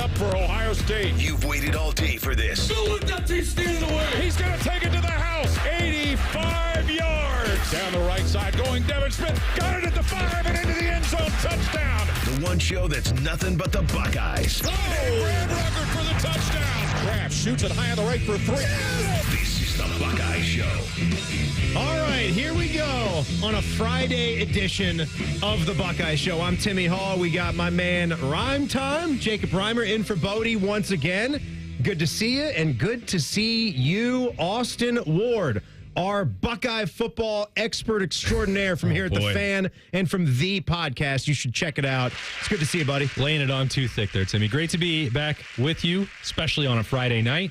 up for Ohio State. You've waited all day for this. He's stealing away. He's going to take it to the house. 85 yards. Down the right side going Devin Smith. Got it at the 5 and into the end zone. Touchdown. The one show that's nothing but the Buckeyes. Oh, Brad Rucker for the touchdown. Kraft shoots it high on the right for 3. This is the Buckeye Show. All right, here we go on a Friday edition of the Buckeye Show. I'm Timmy Hall. We got my man Rhyme Time, Jacob Reimer, in for Bodie once again. Good to see you, and good to see you, Austin Ward, our Buckeye football expert extraordinaire from here at The Fan and from the podcast. You should check it out. It's good to see you, buddy. Laying it on too thick there, Timmy. Great to be back with you, especially on a Friday night.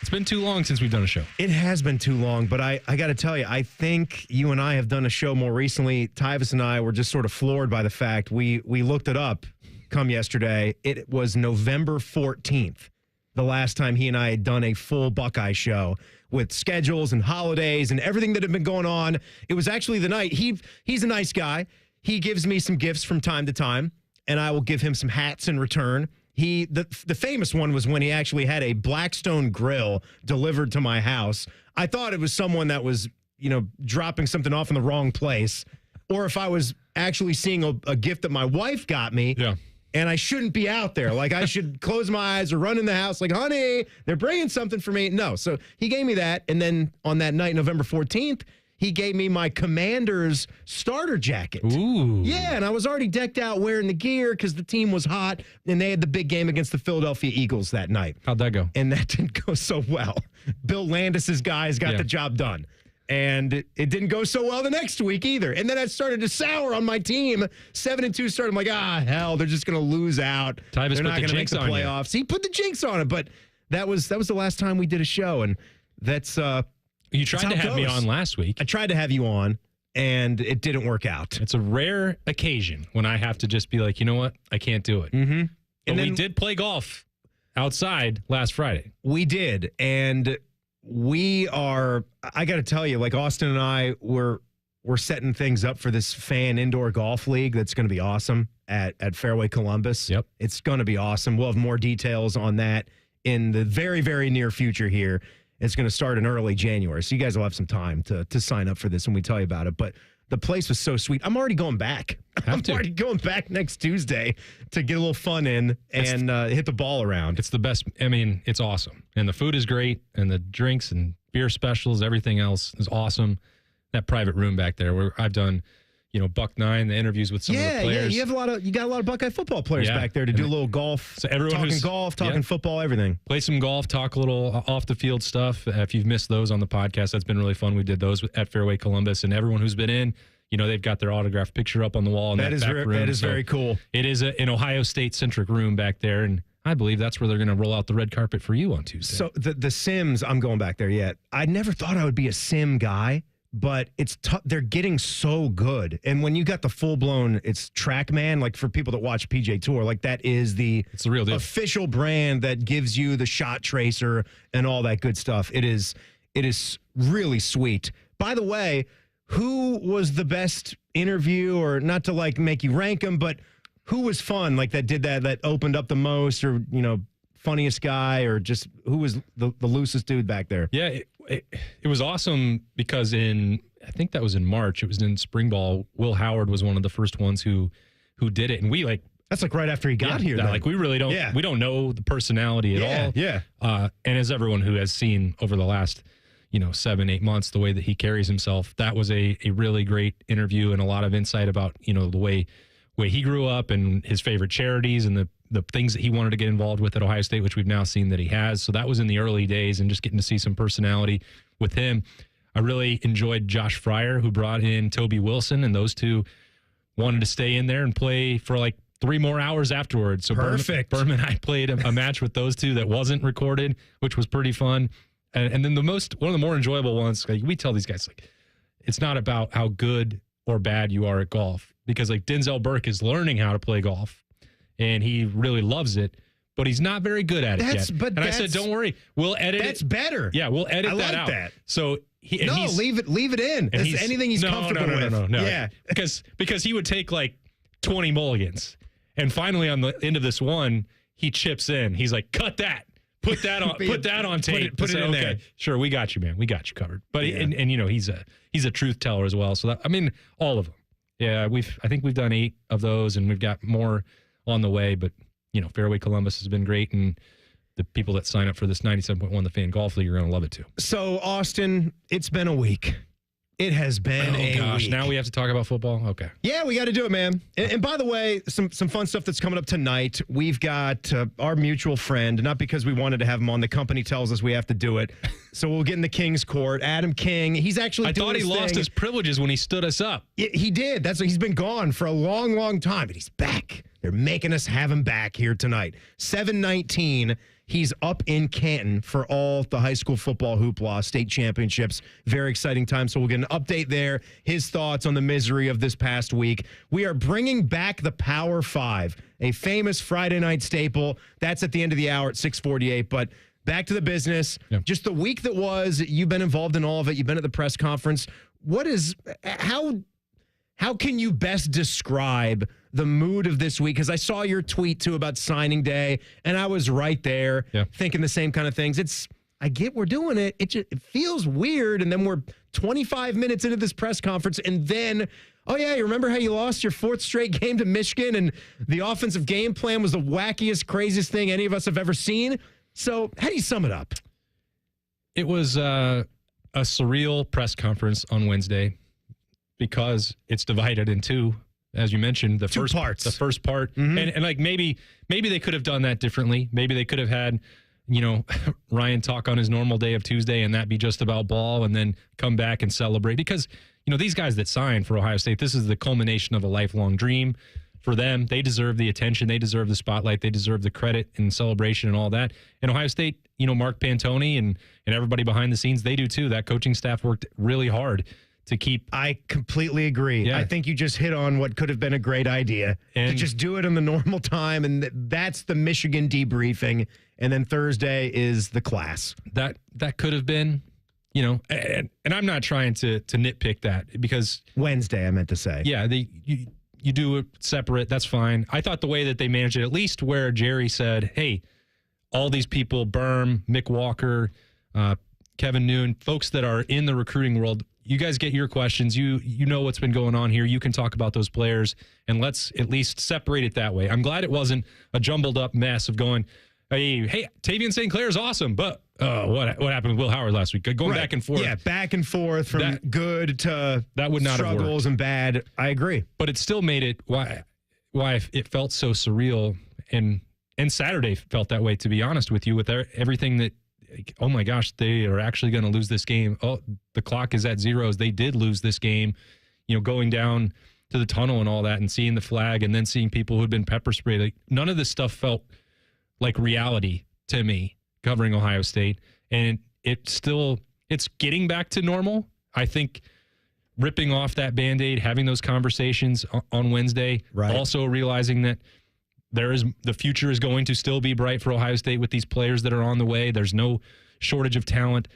It's been too long since we've done a show. It has been too long, but I got to tell you, I think you and I have done a show more recently. Tyvis and I were just sort of floored by the fact we looked it up come yesterday. It was November 14th, the last time he and I had done a full Buckeye show with schedules and holidays and everything that had been going on. It was actually the night. He's a nice guy. He gives me some gifts from time to time, and I will give him some hats in return. The famous one was when he actually had a Blackstone grill delivered to my house. I thought it was someone that was, dropping something off in the wrong place, or if I was actually seeing a gift that my wife got me. Yeah. And I shouldn't be out there. Like, I should close my eyes or run in the house like, honey, they're bringing something for me. No. So he gave me that. And then on that night, November 14th, he gave me my Commander's starter jacket. Ooh. Yeah, and I was already decked out wearing the gear because the team was hot, and they had the big game against the Philadelphia Eagles that night. How'd that go? And that didn't go so well. Bill Landis's guys got the job done. And it didn't go so well the next week either. And then I started to sour on my team. 7-2 started. I'm like, hell, they're just going to lose out. Tyvis They're not going to make the playoffs. He put the jinx on it, but that was the last time we did a show, and that's You tried to have me on last week. I tried to have you on, and it didn't work out. It's a rare occasion when I have to just be like, you know what? I can't do it. Mm-hmm. But we did play golf outside last Friday. We did, and I got to tell you, like Austin and I, we're setting things up for this fan indoor golf league that's going to be awesome at Fairway Columbus. Yep. It's going to be awesome. We'll have more details on that in the very, very near future here. It's going to start in early January, so you guys will have some time to sign up for this when we tell you about it. But the place was so sweet. I'm already going back. I'm already going back next Tuesday to get a little fun in and hit the ball around. It's the best. I mean, it's awesome. And the food is great, and the drinks and beer specials, everything else is awesome. That private room back there where I've done, Buck 9, the interviews with some of the players. Yeah, you got a lot of Buckeye football players back there to do a little golf. So everyone talking golf, talking football, everything. Play some golf, talk a little off the field stuff. If you've missed those on the podcast, that's been really fun. We did those at Fairway Columbus, and everyone who's been in, they've got their autographed picture up on the wall in that back room. That is very cool. It is an Ohio State-centric room back there, and I believe that's where they're going to roll out the red carpet for you on Tuesday. So the Sims, I'm going back there yet. I never thought I would be a Sim guy, but it's tough. They're getting so good. And when you got the full-blown, it's TrackMan, like for people that watch PJ Tour, like that is it's the real deal. Official brand that gives you the shot tracer and all that good stuff. It is really sweet. By the way, who was the best interview, or not to like make you rank them, but who was fun, like that did that opened up the most, or, funniest guy, or just who was the loosest dude back there? Yeah, it was awesome because I think that was in March. It was in spring ball. Will Howard was one of the first ones who did it. And we that's like right after he got here. Like we really don't, we don't know the personality at all. Yeah. And as everyone who has seen over the last, 7-8 months, the way that he carries himself, that was a really great interview and a lot of insight about, the way he grew up and his favorite charities and the things that he wanted to get involved with at Ohio State, which we've now seen that he has. So that was in the early days, and just getting to see some personality with him. I really enjoyed Josh Fryer, who brought in Toby Wilson, and those two wanted to stay in there and play for like 3 more hours afterwards. So perfect. Berman and I played a match with those two that wasn't recorded, which was pretty fun. And then one of the more enjoyable ones, like we tell these guys, like, it's not about how good or bad you are at golf, because like Denzel Burke is learning how to play golf and he really loves it, but he's not very good at it yet. I said, don't worry, we'll edit it. That's better. Yeah, we'll edit that out. That. So leave it in. It's anything he's comfortable with. No. Yeah. Because he would take like 20 mulligans. And finally on the end of this one, he chips in. He's like, cut that. Put that on tape. Put it in there. Sure, we got you, man. We got you covered. But and you know, he's a truth teller as well. So that, I mean, all of them. Yeah, I think we've done 8 of those, and we've got more on the way. But you know, Fairway Columbus has been great, and the people that sign up for this 97.1 The Fan Golf League are going to love it too. So, Austin, it's been a week. It has been a week. Now we have to talk about football? Okay. Yeah, we got to do it, man. And by the way, some fun stuff that's coming up tonight. We've got our mutual friend, not because we wanted to have him on. The company tells us we have to do it. So we'll get in the King's Court. Adam King, he's actually doing his thing. I thought he lost his privileges when he stood us up. He did. He's been gone for a long, long time, but he's back. They're making us have him back here tonight. 7:19. He's up in Canton for all the high school football hoopla, state championships. Very exciting time. So we'll get an update there. His thoughts on the misery of this past week. We are bringing back the Power 5, a famous Friday night staple. That's at the end of the hour at 6:48. But back to the business. Yep. Just the week that was. You've been involved in all of it. You've been at the press conference. How can you best describe the mood of this week? Because I saw your tweet, too, about signing day, and I was right there thinking the same kind of things. I get we're doing it. It feels weird, and then we're 25 minutes into this press conference, and then, oh, yeah, you remember how you lost your 4th straight game to Michigan, and the offensive game plan was the wackiest, craziest thing any of us have ever seen? So how do you sum it up? It was a surreal press conference on Wednesday, because it's divided in two, as you mentioned, the first part, mm-hmm. and like maybe they could have done that differently. Maybe they could have had, you know, Ryan talk on his normal day of Tuesday and that be just about ball, and then come back and celebrate, because, you know, these guys that signed for Ohio State, this is the culmination of a lifelong dream for them. They deserve the attention, they deserve the spotlight, they deserve the credit and celebration and all that. And Ohio State, you know, Mark Pantoni and everybody behind the scenes, they do too. That coaching staff worked really hard to keep. I completely agree. Yeah. I think you just hit on what could have been a great idea, to just do it in the normal time. And that's the Michigan debriefing. And then Thursday is the class. That could have been, you know, and I'm not trying to nitpick that, because Wednesday, I meant to say. Yeah. You do it separate. That's fine. I thought the way that they managed it, at least where Jerry said, hey, all these people, Berm, Mick Walker, Kevin Noon, folks that are in the recruiting world, you guys get your questions. You know what's been going on here. You can talk about those players, and let's at least separate it that way. I'm glad it wasn't a jumbled up mess of going, hey, Tavian St. Clair is awesome, but what happened with Will Howard last week? Going back and forth. Yeah, back and forth from good to that would not struggles and bad. I agree. But it still made it why it felt so surreal, and Saturday felt that way, to be honest with you, with everything that, oh my gosh, they are actually going to lose this game. Oh, the clock is at zeros. They did lose this game. You know, going down to the tunnel and all that, and seeing the flag, and then seeing people who had been pepper sprayed. Like, none of this stuff felt like reality to me, covering Ohio State. And it's getting back to normal. I think ripping off that Band-Aid, having those conversations on Wednesday, right. Also realizing that the future is going to still be bright for Ohio State with these players that are on the way. There's no shortage of talent.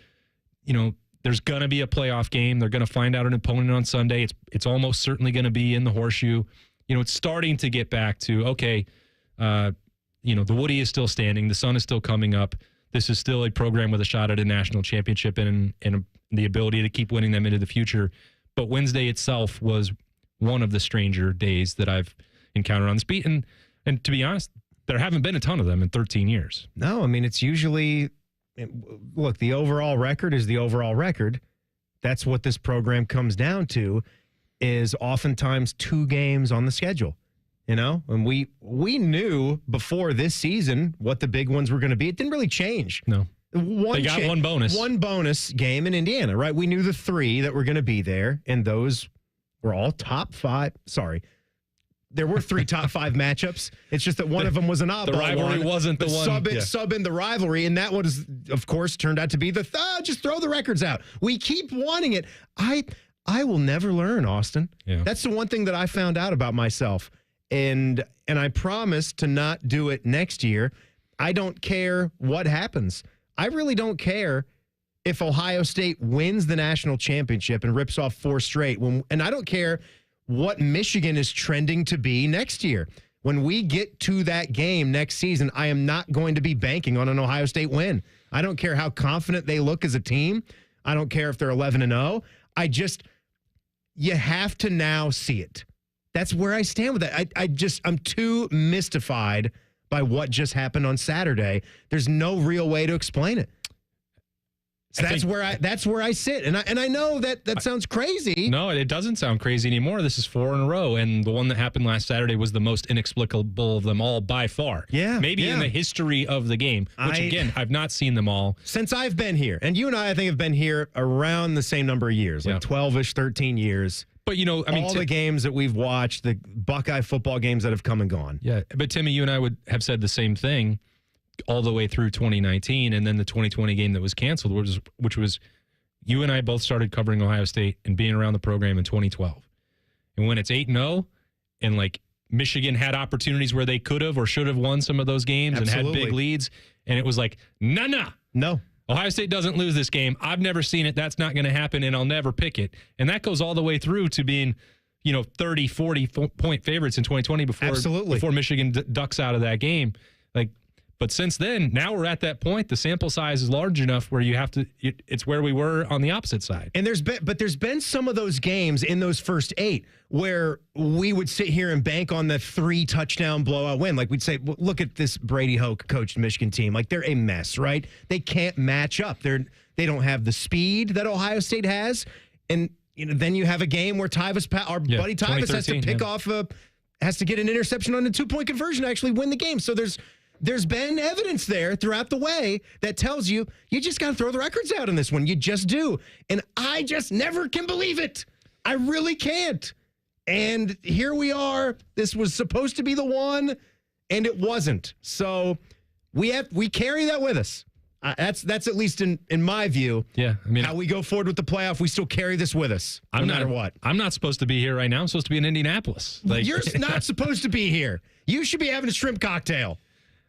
You know, there's going to be a playoff game. They're going to find out an opponent on Sunday. It's almost certainly going to be in the Horseshoe. You know, it's starting to get back to, okay, you know, the Woody is still standing. The sun is still coming up. This is still a program with a shot at a national championship and the ability to keep winning them into the future. But Wednesday itself was one of the stranger days that I've encountered on this beat. And to be honest, there haven't been a ton of them in 13 years. No, I mean, it's usually, look, the overall record is the overall record. That's what this program comes down to, is oftentimes 2 games on the schedule. You know, and we knew before this season what the big ones were going to be. It didn't really change. No. They got one bonus. One bonus game in Indiana, right? We knew the 3 that were going to be there, and those were all top 5. Sorry. There were 3 top 5 matchups. It's just that one of them was an oddball. The rivalry wasn't the one. Sub in the rivalry, and that was, of course, turned out to be just throw the records out. We keep wanting it. I will never learn, Austin. Yeah. That's the one thing that I found out about myself. And I promise to not do it next year. I don't care what happens. I really don't care if Ohio State wins the national championship and rips off 4 straight. And I don't care what Michigan is trending to be next year. When we get to that game next season, I am not going to be banking on an Ohio State win. I don't care how confident they look as a team. I don't care if they're 11-0. You have to now see it. That's where I stand with that. I'm too mystified by what just happened on Saturday. There's no real way to explain it. So that's where I sit, and I know that sounds crazy. No, it doesn't sound crazy anymore. This is 4 in a row, and the one that happened last Saturday was the most inexplicable of them all by far. Yeah, maybe in the history of the game. Which again, I've not seen them all since I've been here, and you and I think have been here around the same number of years, like 12ish, 13 years. But all the games that we've watched, the Buckeye football games that have come and gone. Yeah, but Timmy, you and I would have said the same thing all the way through 2019, and then the 2020 game that was canceled, which was you and I both started covering Ohio State and being around the program in 2012. And when it's 8-0 and like Michigan had opportunities where they could have or should have won some of those games and had big leads, and it was like, no. Ohio State doesn't lose this game. I've never seen it. That's not going to happen, and I'll never pick it. And that goes all the way through to being 30, 40-point favorites in 2020 before Michigan ducks out of that game. But since then, now we're at that point. The sample size is large enough where you have to. It's where we were on the opposite side. And there's been some of those games in those first 8 where we would sit here and bank on the 3-touchdown blowout win. Like we'd say, well, look at this Brady Hoke coached Michigan team. Like they're a mess, right? They can't match up. They don't have the speed that Ohio State has. And then you have a game where buddy Tyvus has to pick off has to get an interception on a 2-point conversion to actually win the game. So there's been evidence there throughout the way that tells you just got to throw the records out on this one. You just do. And I just never can believe it. I really can't. And here we are. This was supposed to be the one, and it wasn't. So we carry that with us. That's at least in my view. Yeah, I mean, how we go forward with the playoff, we still carry this with us, no matter what. I'm not supposed to be here right now. I'm supposed to be in Indianapolis. You're not supposed to be here. You should be having a shrimp cocktail.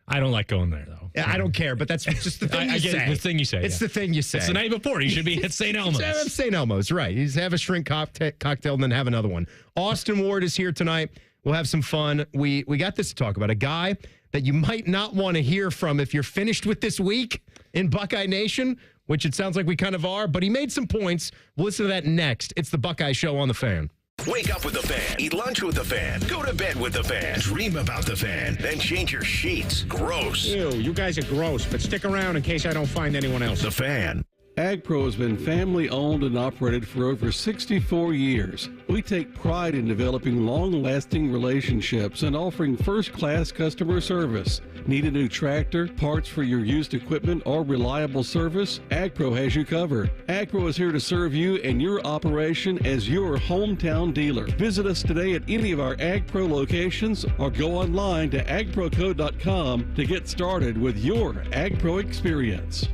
I don't like going there, though. I don't care, but that's just the thing you say. I get the thing you say. It's the thing you say. It's the night before. You should be at St. Elmo's. St. Elmo's, right. You just have a shrimp cocktail and then have another one. Austin Ward is here tonight. We'll have some fun. We got this to talk about. A guy that you might not want to hear from if you're finished with this week in Buckeye Nation, which it sounds like we kind of are, but he made some points. We'll listen to that next. It's the Buckeye Show on the Fan. Wake up with the Fan. Eat lunch with the Fan. Go to bed with the Fan. Dream about the Fan. Then change your sheets. Gross. Ew, you guys are gross, but stick around in case I don't find anyone else. The Fan. AgPro has been family owned and operated for over 64 years. We take pride in developing long-lasting relationships and offering first-class customer service. Need a new tractor, parts for your used equipment, or reliable service? AgPro has you covered. AgPro is here to serve you and your operation as your hometown dealer. Visit us today at any of our AgPro locations or go online to agproco.com to get started with your AgPro experience.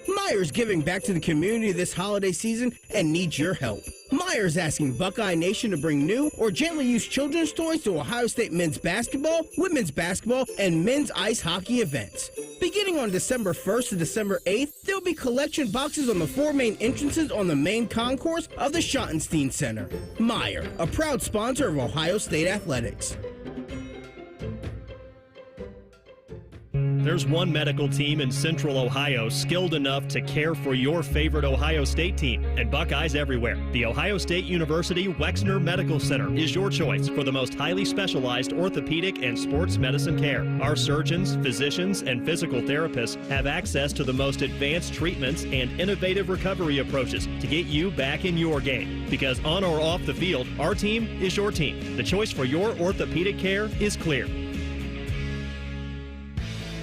Meier's giving back to the community this holiday season and needs your help. Meier's asking Buckeye Nation to bring new or gently used children's toys to Ohio State men's basketball, women's basketball, and men's ice hockey events. Beginning on December 1st to December 8th, there will be collection boxes on the 4 main entrances on the main concourse of the Schottenstein Center. Meijer, a proud sponsor of Ohio State Athletics. There's one medical team in Central Ohio skilled enough to care for your favorite Ohio State team, and Buckeyes everywhere. The Ohio State University Wexner Medical Center is your choice for the most highly specialized orthopedic and sports medicine care. Our surgeons, physicians, and physical therapists have access to the most advanced treatments and innovative recovery approaches to get you back in your game. Because on or off the field, our team is your team. The choice for your orthopedic care is clear.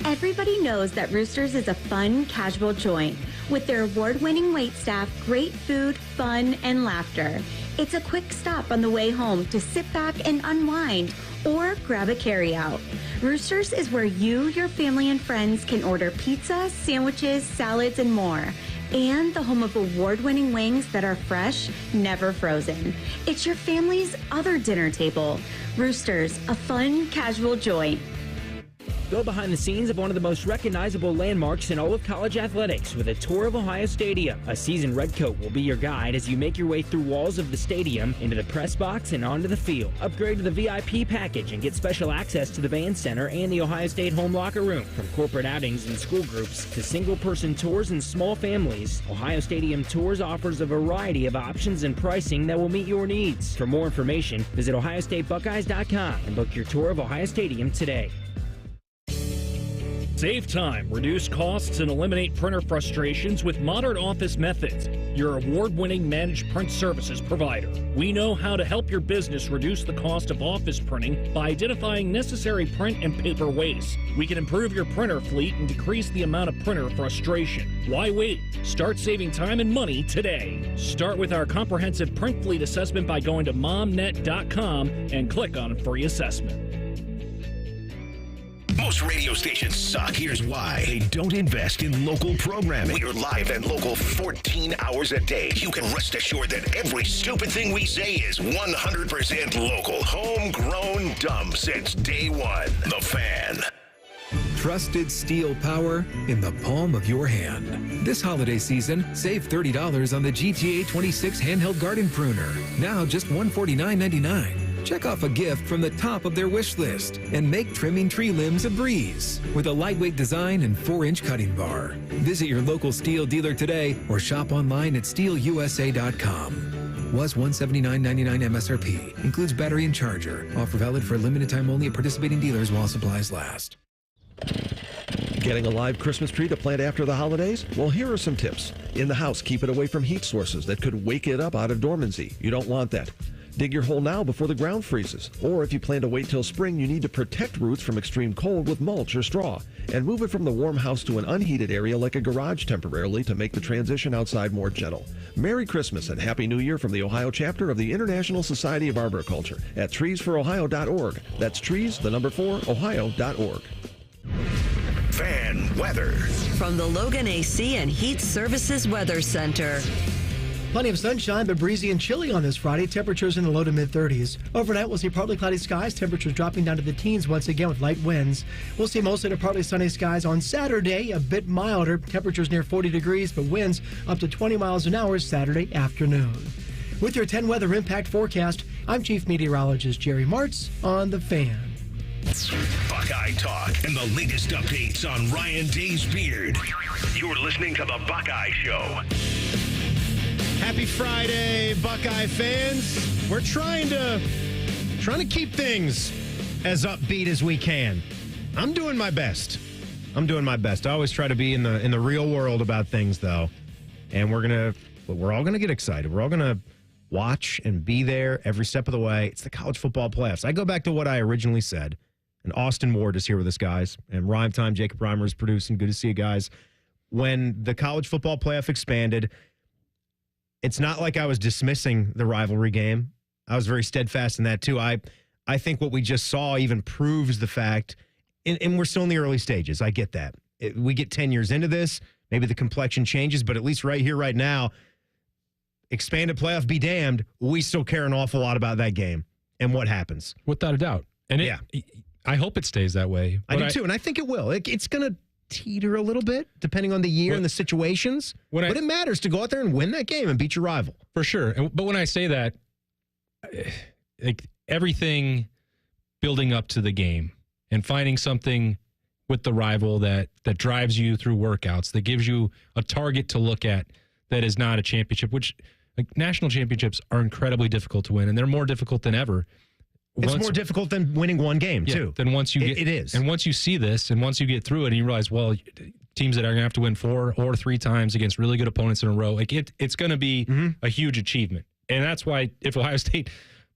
Everybody knows that Roosters is a fun, casual joint. With their award-winning waitstaff, great food, fun, and laughter. It's a quick stop on the way home to sit back and unwind or grab a carryout. Roosters is where you, your family, and friends can order pizza, sandwiches, salads, and more. And the home of award-winning wings that are fresh, never frozen. It's your family's other dinner table. Roosters, a fun, casual joint. Go behind the scenes of one of the most recognizable landmarks in all of college athletics with a tour of Ohio Stadium. A seasoned redcoat will be your guide as you make your way through walls of the stadium, into the press box, and onto the field. Upgrade to the VIP package and get special access to the band center and the Ohio State home locker room. From corporate outings and school groups to single-person tours and small families, Ohio Stadium Tours offers a variety of options and pricing that will meet your needs. For more information, visit OhioStateBuckeyes.com and book your tour of Ohio Stadium today. Save time, reduce costs, and eliminate printer frustrations with Modern Office Methods, your award-winning managed print services provider. We know how to help your business reduce the cost of office printing by identifying necessary print and paper waste. We can improve your printer fleet and decrease the amount of printer frustration. Why wait? Start saving time and money today. Start with our comprehensive print fleet assessment by going to momnet.com and click on free assessment. Most radio stations suck. Here's why. They don't invest in local programming. We are live and local 14 hours a day. You can rest assured that every stupid thing we say is 100% local. Homegrown dumb since day one. The Fan. Trusted steel power in the palm of your hand. This holiday season, save $30 on the GTA 26 handheld garden pruner. Now just $149.99. Check off a gift from the top of their wish list and make trimming tree limbs a breeze with a lightweight design and 4-inch cutting bar. Visit your local Steel dealer today or shop online at steelusa.com. Was $179.99 MSRP. Includes battery and charger. Offer valid for a limited time only at participating dealers while supplies last. Getting a live Christmas tree to plant after the holidays? Well, here are some tips. In the house, keep it away from heat sources that could wake it up out of dormancy. You don't want that. Dig your hole now before the ground freezes. Or if you plan to wait till spring, you need to protect roots from extreme cold with mulch or straw. And move it from the warm house to an unheated area like a garage temporarily to make the transition outside more gentle. Merry Christmas and Happy New Year from the Ohio chapter of the International Society of Arboriculture at treesforohio.org. That's trees, the number 4, ohio.org. Fan weather. From the Logan AC and Heat Services Weather Center. Plenty of sunshine, but breezy and chilly on this Friday. Temperatures in the low to mid-30s. Overnight, we'll see partly cloudy skies. Temperatures dropping down to the teens once again with light winds. We'll see mostly to partly sunny skies on Saturday, a bit milder. Temperatures near 40 degrees, but winds up to 20 miles an hour Saturday afternoon. With your 10 weather impact forecast, I'm Chief Meteorologist Jerry Martz on The Fan. Buckeye Talk and the latest updates on Ryan Day's beard. You're listening to The Buckeye Show. Happy Friday, Buckeye fans. We're trying to keep things as upbeat as we can. I'm doing my best. I always try to be in the real world about things, though. And we're all gonna get excited. We're all gonna watch and be there every step of the way. It's the college football playoffs. I go back to what I originally said. And Austin Ward is here with us, guys. And Rhyme Time, Jacob Reimer is producing. Good to see you guys. When the college football playoff expanded, it's not like I was dismissing the rivalry game. I was very steadfast in that, too. I think what we just saw even proves the fact, and we're still in the early stages. I get that. We get 10 years into this. Maybe the complexion changes, but at least right here, right now, expanded playoff be damned, we still care an awful lot about that game and what happens. Without a doubt. And I hope it stays that way. I do, too, and I think it will. It's going to teeter a little bit, depending on the year and the situations. But it matters to go out there and win that game and beat your rival. For sure. But when I say that, like everything building up to the game and finding something with the rival that drives you through workouts, that gives you a target to look at that is not a championship, which national championships are incredibly difficult to win, and they're more difficult than ever. It's more difficult than winning one game, too. Then once you get it is. And once you see this and once you get through it and you realize, well, teams that are going to have to win 4 or 3 times against really good opponents in a row, like it's going to be a huge achievement. And that's why if Ohio State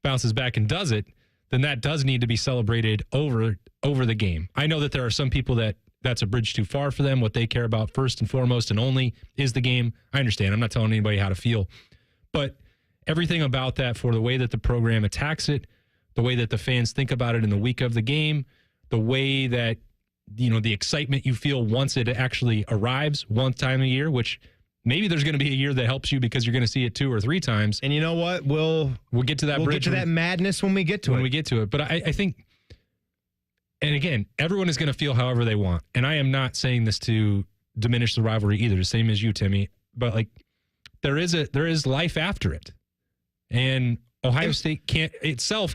bounces back and does it, then that does need to be celebrated over the game. I know that there are some people that's a bridge too far for them. What they care about first and foremost and only is the game. I understand. I'm not telling anybody how to feel. But everything about that, for the way that the program attacks it, the way that the fans think about it in the week of the game, the way that, the excitement you feel once it actually arrives one time a year, which maybe there's going to be a year that helps you because you're going to see it 2 or 3 times. And you know what? We'll get to that bridge. We'll get to that madness when we get to it. When we get to it. But I think And again, everyone is going to feel however they want. And I am not saying this to diminish the rivalry either, the same as you, Timmy. But like, there is life after it. And Ohio State can't be so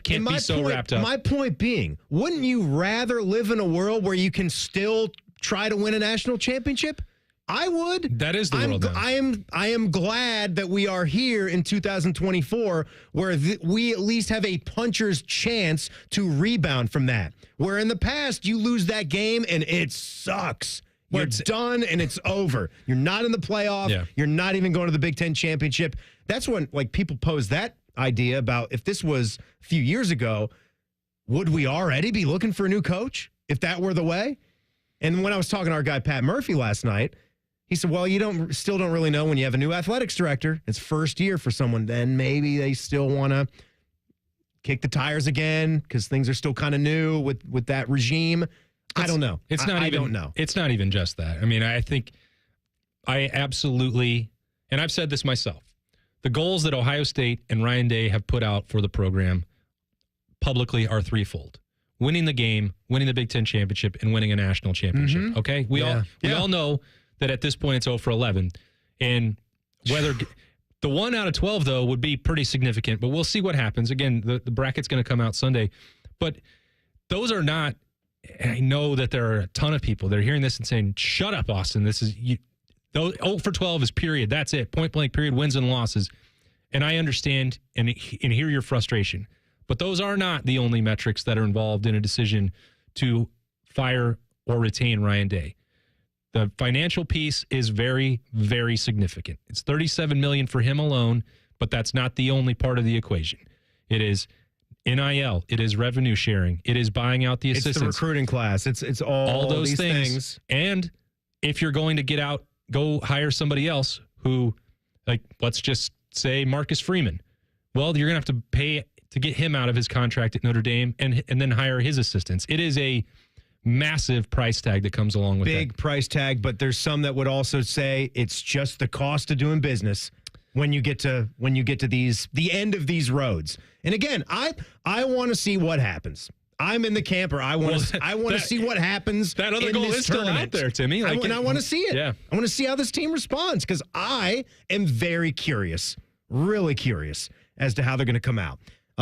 wrapped up. My point being, wouldn't you rather live in a world where you can still try to win a national championship? I would. That is the world now. I am glad that we are here in 2024 where we at least have a puncher's chance to rebound from that. Where in the past, you lose that game and it sucks. You're done and it's over. You're not in the playoff. Yeah. You're not even going to the Big Ten championship. That's when like people pose that idea about if this was a few years ago, would we already be looking for a new coach if that were the way? And when I was talking to our guy Pat Murphy last night, he said, well, you still don't really know when you have a new athletics director. It's first year for someone. Then maybe they still want to kick the tires again because things are still kind of new with that regime. I don't know. I don't know. It's not even just that. I mean, I think I absolutely, and I've said this myself, the goals that Ohio State and Ryan Day have put out for the program publicly are threefold. Winning the game, winning the Big Ten championship, and winning a national championship. Mm-hmm. Okay? We all know that at this point it's 0 for 11. And whether the 1 out of 12, though, would be pretty significant. But we'll see what happens. Again, the bracket's going to come out Sunday. But those are not, I know that there are a ton of people that are hearing this and saying, shut up, Austin. This is, 0 for 12 is period. That's it. Point blank period, wins and losses. And I understand and hear your frustration. But those are not the only metrics that are involved in a decision to fire or retain Ryan Day. The financial piece is very, very significant. It's $37 million for him alone, but that's not the only part of the equation. It is NIL. It is revenue sharing. It is buying out the assistants. It's the recruiting class. It's all those these things. And if you're going to get out, go hire somebody else who, like, let's just say Marcus Freeman. Well, you're going to have to pay to get him out of his contract at Notre Dame and then hire his assistants. It is a massive price tag that comes along with that. Big price tag, but there's some that would also say it's just the cost of doing business when you get to the end of these roads. And again, I want to see what happens. I'm in the camp, or I want to see what happens. That other in goal this is still tournament. out there, Timmy. I want to see it. Yeah. I want to see how this team responds because I am very curious, really curious as to how they're going to come out.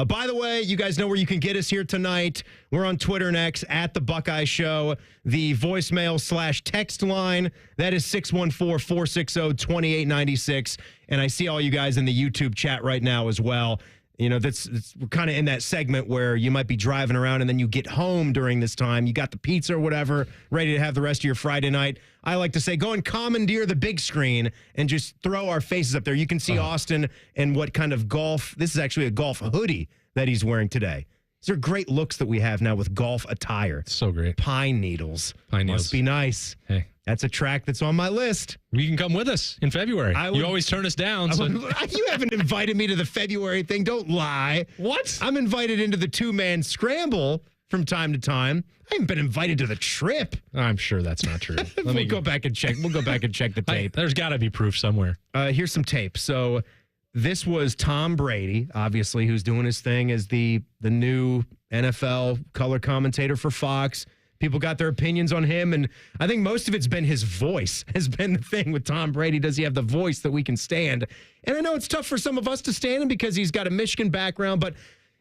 By the way, you guys know where you can get us here tonight. We're on Twitter and X at The Buckeye Show. The voicemail/text line, that is 614-460-2896. And I see all you guys in the YouTube chat right now as well. You know, we're kind of in that segment where you might be driving around and then you get home during this time. You got the pizza or whatever, ready to have the rest of your Friday night. I like to say, go and commandeer the big screen and just throw our faces up there. You can see Austin and what kind of golf. This is actually a golf hoodie that he's wearing today. These are great looks that we have now with golf attire. So great. Pine needles. Must be nice. Hey. That's a track that's on my list. You can come with us in February. You always turn us down. So. You haven't invited me to the February thing. Don't lie. What? I'm invited into the two-man scramble from time to time. I haven't been invited to the trip. I'm sure that's not true. We'll go back and check. We'll go back and check the tape. There's got to be proof somewhere. Here's some tape. So this was Tom Brady, obviously, who's doing his thing as the new NFL color commentator for Fox. People got their opinions on him, and I think most of it's been his voice has been the thing with Tom Brady. Does he have the voice that we can stand? And I know it's tough for some of us to stand him because he's got a Michigan background, but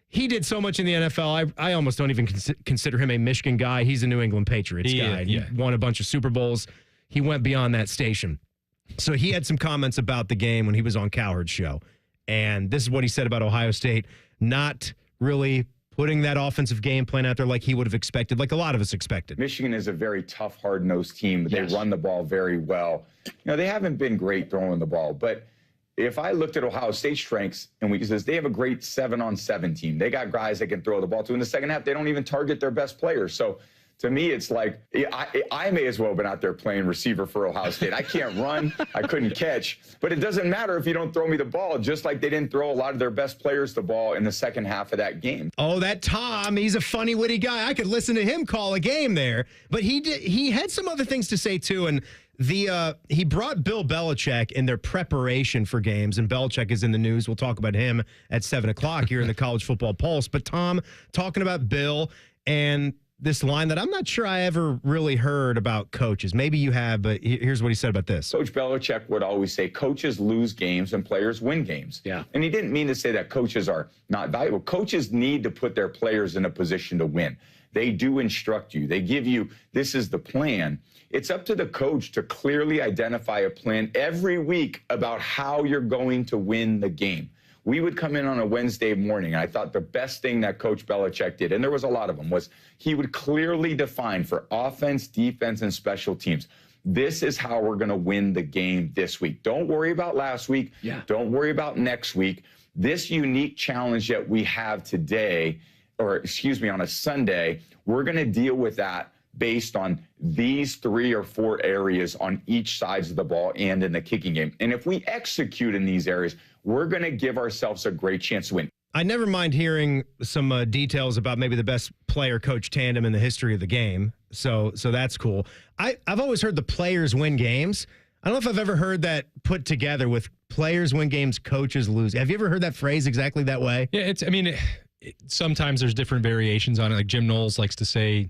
he did so much in the NFL. I almost don't even consider him a Michigan guy. He's a New England Patriots guy. He won a bunch of Super Bowls. He went beyond that station. So he had some comments about the game when he was on Cowherd's show. And this is what he said about Ohio State not really putting that offensive game plan out there like he would have expected, like a lot of us expected. Michigan is a very tough, hard-nosed team, but they run the ball very well. You know, they haven't been great throwing the ball, but if I looked at Ohio State's strengths and weaknesses, they have a great 7-on-7 team. They got guys that can throw the ball to. In the second half, they don't even target their best players. So to me, it's like I may as well have been out there playing receiver for Ohio State. I can't run. I couldn't catch. But it doesn't matter if you don't throw me the ball, just like they didn't throw a lot of their best players the ball in the second half of that game. Oh, that Tom, he's a funny, witty guy. I could listen to him call a game there. But he had some other things to say, too. And he brought Bill Belichick in their preparation for games, and Belichick is in the news. We'll talk about him at 7 o'clock here in the College Football Pulse. But Tom talking about Bill, and this line that I'm not sure I ever really heard about coaches. Maybe you have, but here's what he said about this. Coach Belichick would always say coaches lose games and players win games. Yeah. And he didn't mean to say that coaches are not valuable. Coaches need to put their players in a position to win. They do instruct you. They give you, this is the plan. It's up to the coach to clearly identify a plan every week about how you're going to win the game. We would come in on a Wednesday morning, and I thought the best thing that Coach Belichick did, and there was a lot of them, was he would clearly define for offense, defense, and special teams, this is how we're going to win the game this week. Don't worry about last week. Yeah. Don't worry about next week. This unique challenge that we have today, on a Sunday, we're going to deal with that based on these 3 or 4 areas on each sides of the ball and in the kicking game. And if we execute in these areas, we're going to give ourselves a great chance to win. I never mind hearing some details about maybe the best player-coach tandem in the history of the game. So that's cool. I've always heard the players win games. I don't know if I've ever heard that put together with players win games, coaches lose. Have you ever heard that phrase exactly that way? Yeah, sometimes there's different variations on it. Like Jim Knowles likes to say,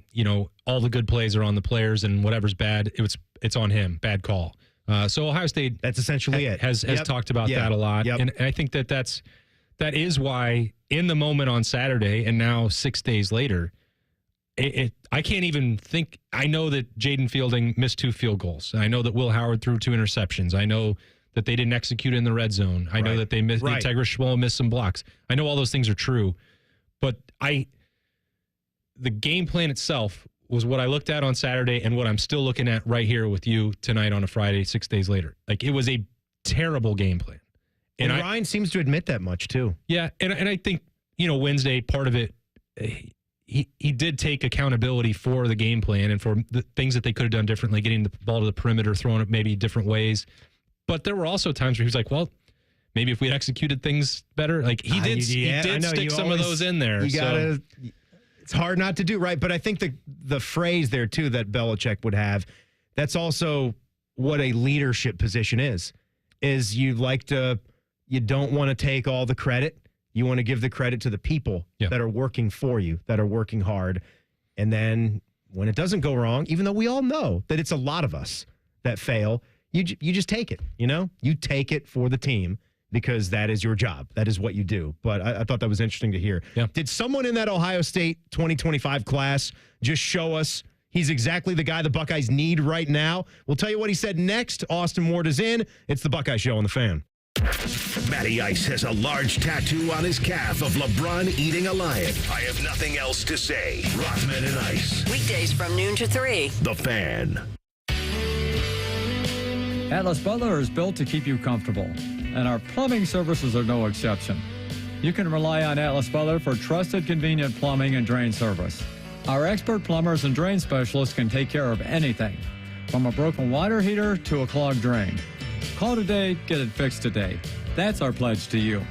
all the good plays are on the players and whatever's bad, it's on him. Bad call. So Ohio State, that's essentially it. Has talked about that a lot. Yep. And I think that is why in the moment on Saturday and now 6 days later, I can't even think. I know that Jaden Fielding missed 2 field goals. I know that Will Howard threw 2 interceptions. I know that they didn't execute in the red zone. I know that they missed Integra Schmoll missed some blocks. I know all those things are true. But the game plan itself was what I looked at on Saturday and what I'm still looking at right here with you tonight on a Friday, 6 days later. Like, it was a terrible game plan. And Ryan seems to admit that much, too. Yeah, and I think, Wednesday, part of it, he did take accountability for the game plan and for the things that they could have done differently, getting the ball to the perimeter, throwing it maybe different ways. But there were also times where he was like, well, maybe if we executed things better, like he did stick some of those in there. It's hard not to do, right? But I think the phrase there too that Belichick would have, that's also what a leadership position is you don't want to take all the credit. You want to give the credit to the people that are working for you, that are working hard. And then when it doesn't go wrong, even though we all know that it's a lot of us that fail, you just take it, you take it for the team. Because that is your job. That is what you do. But I thought that was interesting to hear. Yeah. Did someone in that Ohio State 2025 class just show us he's exactly the guy the Buckeyes need right now? We'll tell you what he said next. Austin Ward is in. It's the Buckeye Show on the Fan. Matty Ice has a large tattoo on his calf of LeBron eating a lion. I have nothing else to say. Rothman and Ice. Weekdays from noon to 3. The Fan. Atlas Butler is built to keep you comfortable, and our plumbing services are no exception. You can rely on Atlas Butler for trusted, convenient plumbing and drain service. Our expert plumbers and drain specialists can take care of anything, from a broken water heater to a clogged drain. Call today, get it fixed today. That's our pledge to you.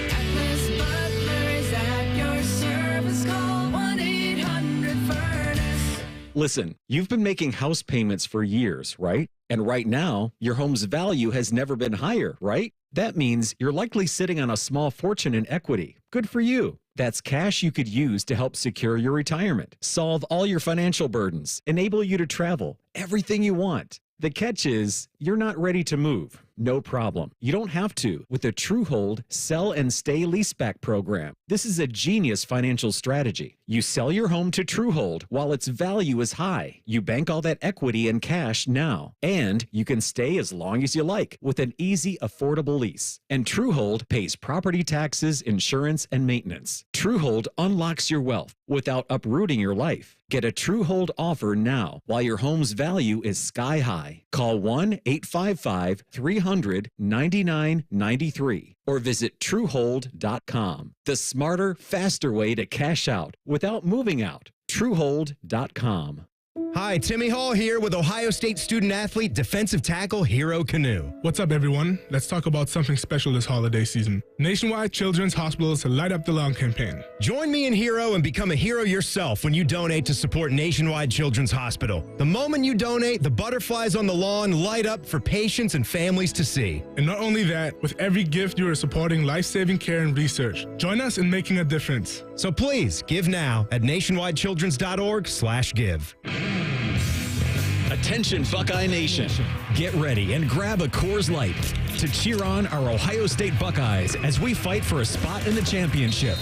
Atlas Butler is at your service. Call 1-800-FURNACE. Listen, you've been making house payments for years, right? And right now, your home's value has never been higher, right? That means you're likely sitting on a small fortune in equity. Good for you. That's cash you could use to help secure your retirement, solve all your financial burdens, enable you to travel, everything you want. The catch is, you're not ready to move. No problem. You don't have to with the TrueHold Sell and Stay Leaseback program. This is a genius financial strategy. You sell your home to TrueHold while its value is high. You bank all that equity in cash now, and you can stay as long as you like with an easy, affordable lease. And TrueHold pays property taxes, insurance, and maintenance. TrueHold unlocks your wealth without uprooting your life. Get a TrueHold offer now while your home's value is sky high. Call 1-855-300-9993 or visit TrueHold.com. The smarter, faster way to cash out without moving out. TrueHold.com. Hi, Timmy Hall here with Ohio State student-athlete, defensive tackle Hero Canoe. What's up, everyone? Let's talk about something special this holiday season. Nationwide Children's Hospitals Light Up the Lawn campaign. Join me in Hero and become a hero yourself when you donate to support Nationwide Children's Hospital. The moment you donate, the butterflies on the lawn light up for patients and families to see. And not only that, with every gift, you are supporting life-saving care and research. Join us in making a difference. So please, give now at nationwidechildrens.org/give. Attention, Buckeye Nation. Get ready and grab a Coors Light to cheer on our Ohio State Buckeyes as we fight for a spot in the championship.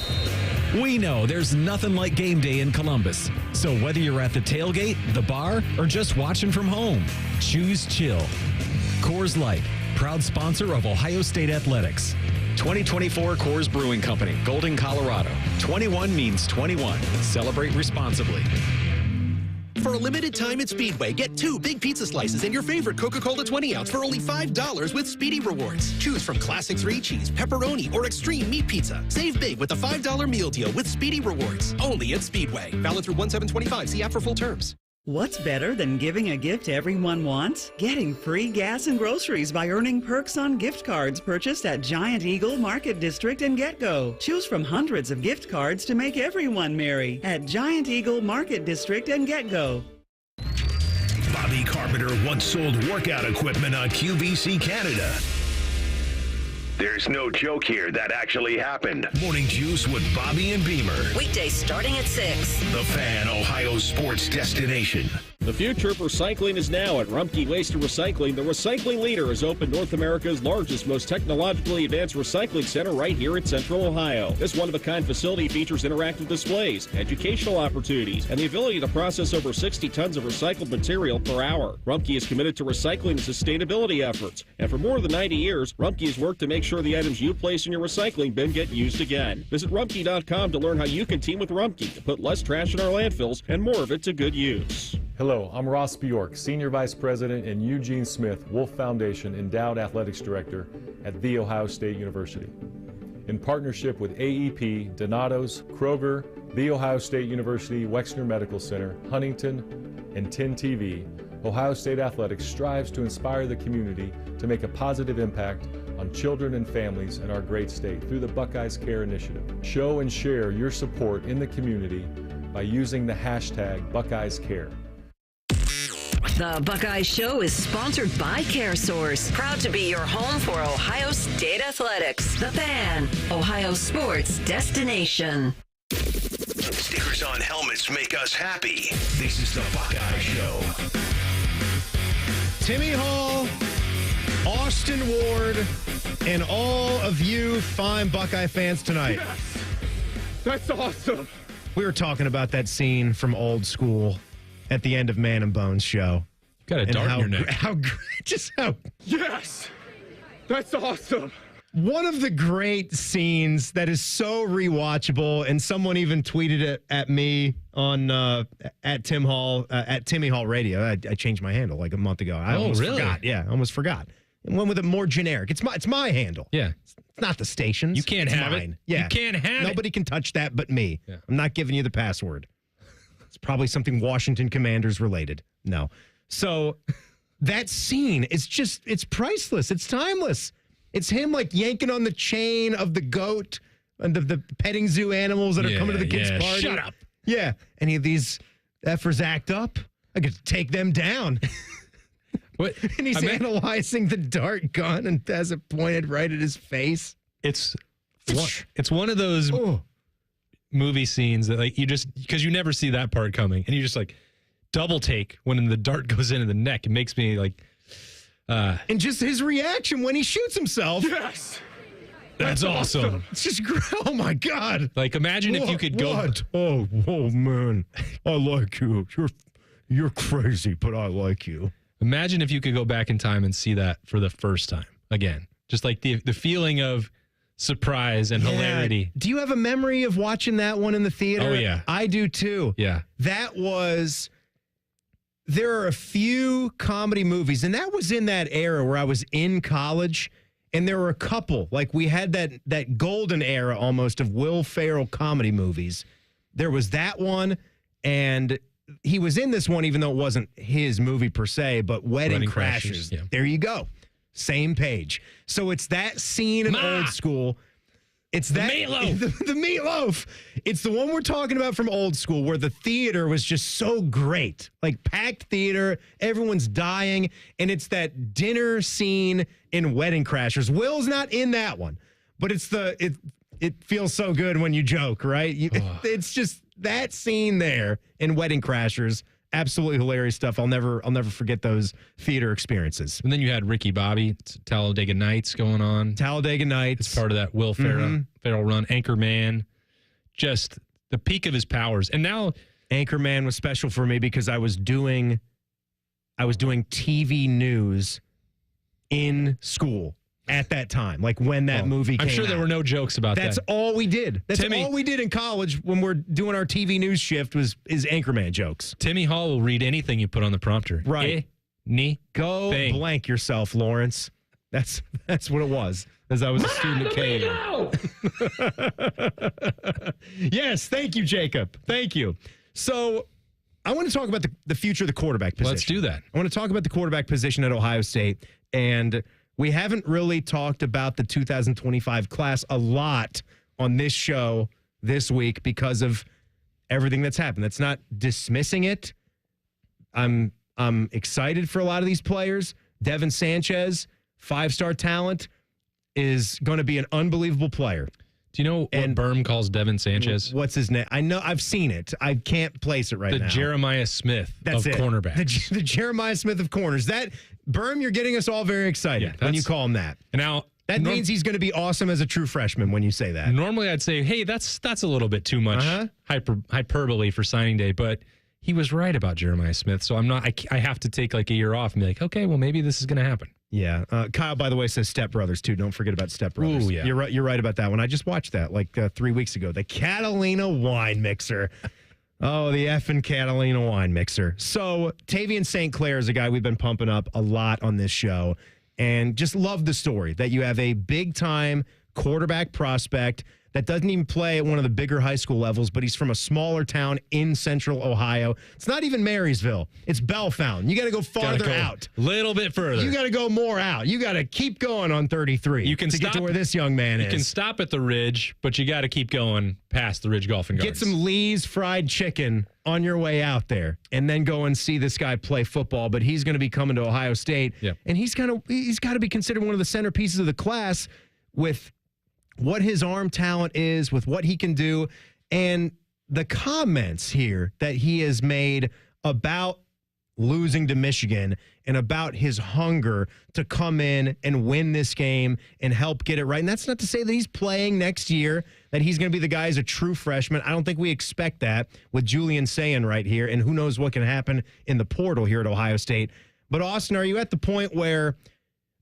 We know there's nothing like game day in Columbus. So whether you're at the tailgate, the bar, or just watching from home, choose chill. Coors Light, proud sponsor of Ohio State Athletics. 2024 Coors Brewing Company, Golden, Colorado. 21 means 21. Celebrate responsibly. For a limited time at Speedway, get 2 big pizza slices and your favorite Coca-Cola 20-ounce for only $5 with Speedy Rewards. Choose from classic 3-cheese, pepperoni, or extreme meat pizza. Save big with the $5 meal deal with Speedy Rewards. Only at Speedway. Valid through 1/7/25. See app for full terms. What's better than giving a gift everyone wants? Getting free gas and groceries by earning perks on gift cards purchased at Giant Eagle Market District and GetGo. Choose from hundreds of gift cards to make everyone merry at Giant Eagle Market District and GetGo. Bobby Carpenter once sold workout equipment on QVC Canada. There's no joke here. That actually happened. Morning Juice with Bobby and Beamer. Weekdays starting at 6. The Fan, Ohio sports destination. The future of recycling is now at Rumpke Waste and Recycling. The recycling leader has opened North America's largest, most technologically advanced recycling center right here in Central Ohio. This one-of-a-kind facility features interactive displays, educational opportunities, and the ability to process over 60 tons of recycled material per hour. Rumpke is committed to recycling and sustainability efforts, and for more than 90 years, Rumpke has worked to make sure the items you place in your recycling bin get used again. Visit Rumpke.com to learn how you can team with Rumpke to put less trash in our landfills and more of it to good use. Hello, I'm Ross Bjork, Senior Vice President and Eugene Smith Wolf Foundation Endowed Athletics Director at The Ohio State University. In partnership with AEP, Donato's, Kroger, The Ohio State University Wexner Medical Center, Huntington, and 10 TV, Ohio State Athletics strives to inspire the community to make a positive impact on children and families in our great state through the Buckeyes Care Initiative. Show and share your support in the community by using the hashtag BuckeyesCare. The Buckeye Show is sponsored by CareSource, proud to be your home for Ohio State Athletics. The Fan, Ohio sports destination. Stickers on helmets make us happy. This is the Buckeye Show. Timmy Hall, Austin Ward, and all of you fine Buckeye fans tonight. Yes. That's awesome. We were talking about that scene from Old School at the end of Man and Bones show. Got a dart in your neck. How Yes. That's awesome. One of the great scenes that is so rewatchable, and someone even tweeted it at me on at Tim Hall at Timmy Hall Radio. I changed my handle like a month ago. I almost forgot. Yeah, I almost forgot. And went with it more generic. It's my handle. Yeah. It's not the station's. You can't it's have mine. it. Yeah. You can't have it. Nobody can touch that but me. Yeah. I'm not giving you the password. It's probably something Washington Commanders related. No. So that scene is it's priceless. It's timeless. It's him like yanking on the chain of the goat and the petting zoo animals that are coming to the kids' party. Shut up. Yeah. Any of these effers act up, I could take them down. What? And he's analyzing the dart gun and has it pointed right at his face. It's one of those movie scenes that like you just because you never see that part coming and you just like double take when the dart goes into the neck. It makes me like and just his reaction when he shoots himself. Yes. That's awesome. It's just oh my God. Like imagine if you could go oh man. I like you. You're crazy, but I like you. Imagine if you could go back in time and see that for the first time again. Just like the feeling of surprise and hilarity. Do you have a memory of watching that one in the theater? Oh, yeah. I do too. Yeah. There are a few comedy movies, and that was in that era where I was in college, and there were a couple. Like we had that golden era almost of Will Ferrell comedy movies. There was that one, and he was in this one, even though it wasn't his movie per se, but Wedding Crashers. Yeah. There you go. Same page. So it's that scene in Old School. It's that meatloaf. The meatloaf. It's the one we're talking about from Old School, where the theater was just so great, like packed theater, everyone's dying, and it's that dinner scene in Wedding Crashers. Will's not in that one, but it feels so good when you joke, right? It's just that scene there in Wedding Crashers. Absolutely hilarious stuff. I'll never forget those theater experiences. And then you had Ricky Bobby, Talladega Nights going on. Talladega Nights. It's part of that Will Ferrell run. Anchorman, just the peak of his powers. And now Anchorman was special for me because I was doing TV news in school at that time, like when that movie came I'm sure there were no jokes about That's that. all we did. That's Timmy, all we did in college when we're doing our TV news shift is Anchorman jokes. Timmy Hall will read anything you put on the prompter. Right. Go blank yourself, Lawrence. That's what it was, as I was a student at KU. Yes, thank you, Jacob. Thank you. So I want to talk about the future of the quarterback position. Let's do that. I want to talk about the quarterback position at Ohio State, and we haven't really talked about the 2025 class a lot on this show this week because of everything that's happened. That's not dismissing it. I'm excited for a lot of these players. Devin Sanchez, 5-star talent, is going to be an unbelievable player. Do you know what Berm calls Devin Sanchez? What's his name? I know. I've seen it. I can't place it right now. The Jeremiah Smith of cornerbacks. The Jeremiah Smith of corners. That Berm, you're getting us all very excited when you call him that. And now that means he's going to be awesome as a true freshman when you say that. Normally, I'd say, hey, that's a little bit too much hyperbole for signing day, but he was right about Jeremiah Smith. So I'm not. I have to take like a year off and be like, okay, well maybe this is going to happen. Yeah. Kyle, by the way, says Step Brothers, too. Don't forget about Step Brothers. Ooh, yeah. You're right about that one. I just watched that like 3 weeks ago. The Catalina Wine Mixer. Oh, the effing Catalina Wine Mixer. So Tavian St. Clair is a guy we've been pumping up a lot on this show, and just love the story that you have a big-time quarterback prospect that doesn't even play at one of the bigger high school levels, but he's from a smaller town in central Ohio. It's not even Marysville. It's Bellefountain. You got to go farther out. A little bit further. You got to go more out. You got to keep going on 33 you can to stop, get to where this young man is. You can stop at the Ridge, but you got to keep going past the Ridge Golf and Gardens. Get some Lee's fried chicken on your way out there, and then go and see this guy play football. But he's going to be coming to Ohio State, and he's got to be considered one of the centerpieces of the class with what his arm talent is, with what he can do, and the comments here that he has made about losing to Michigan and about his hunger to come in and win this game and help get it right. And that's not to say that he's playing next year, that he's going to be the guy as a true freshman. I don't think we expect that with Julian saying right here, and who knows what can happen in the portal here at Ohio State. But Austin, are you at the point where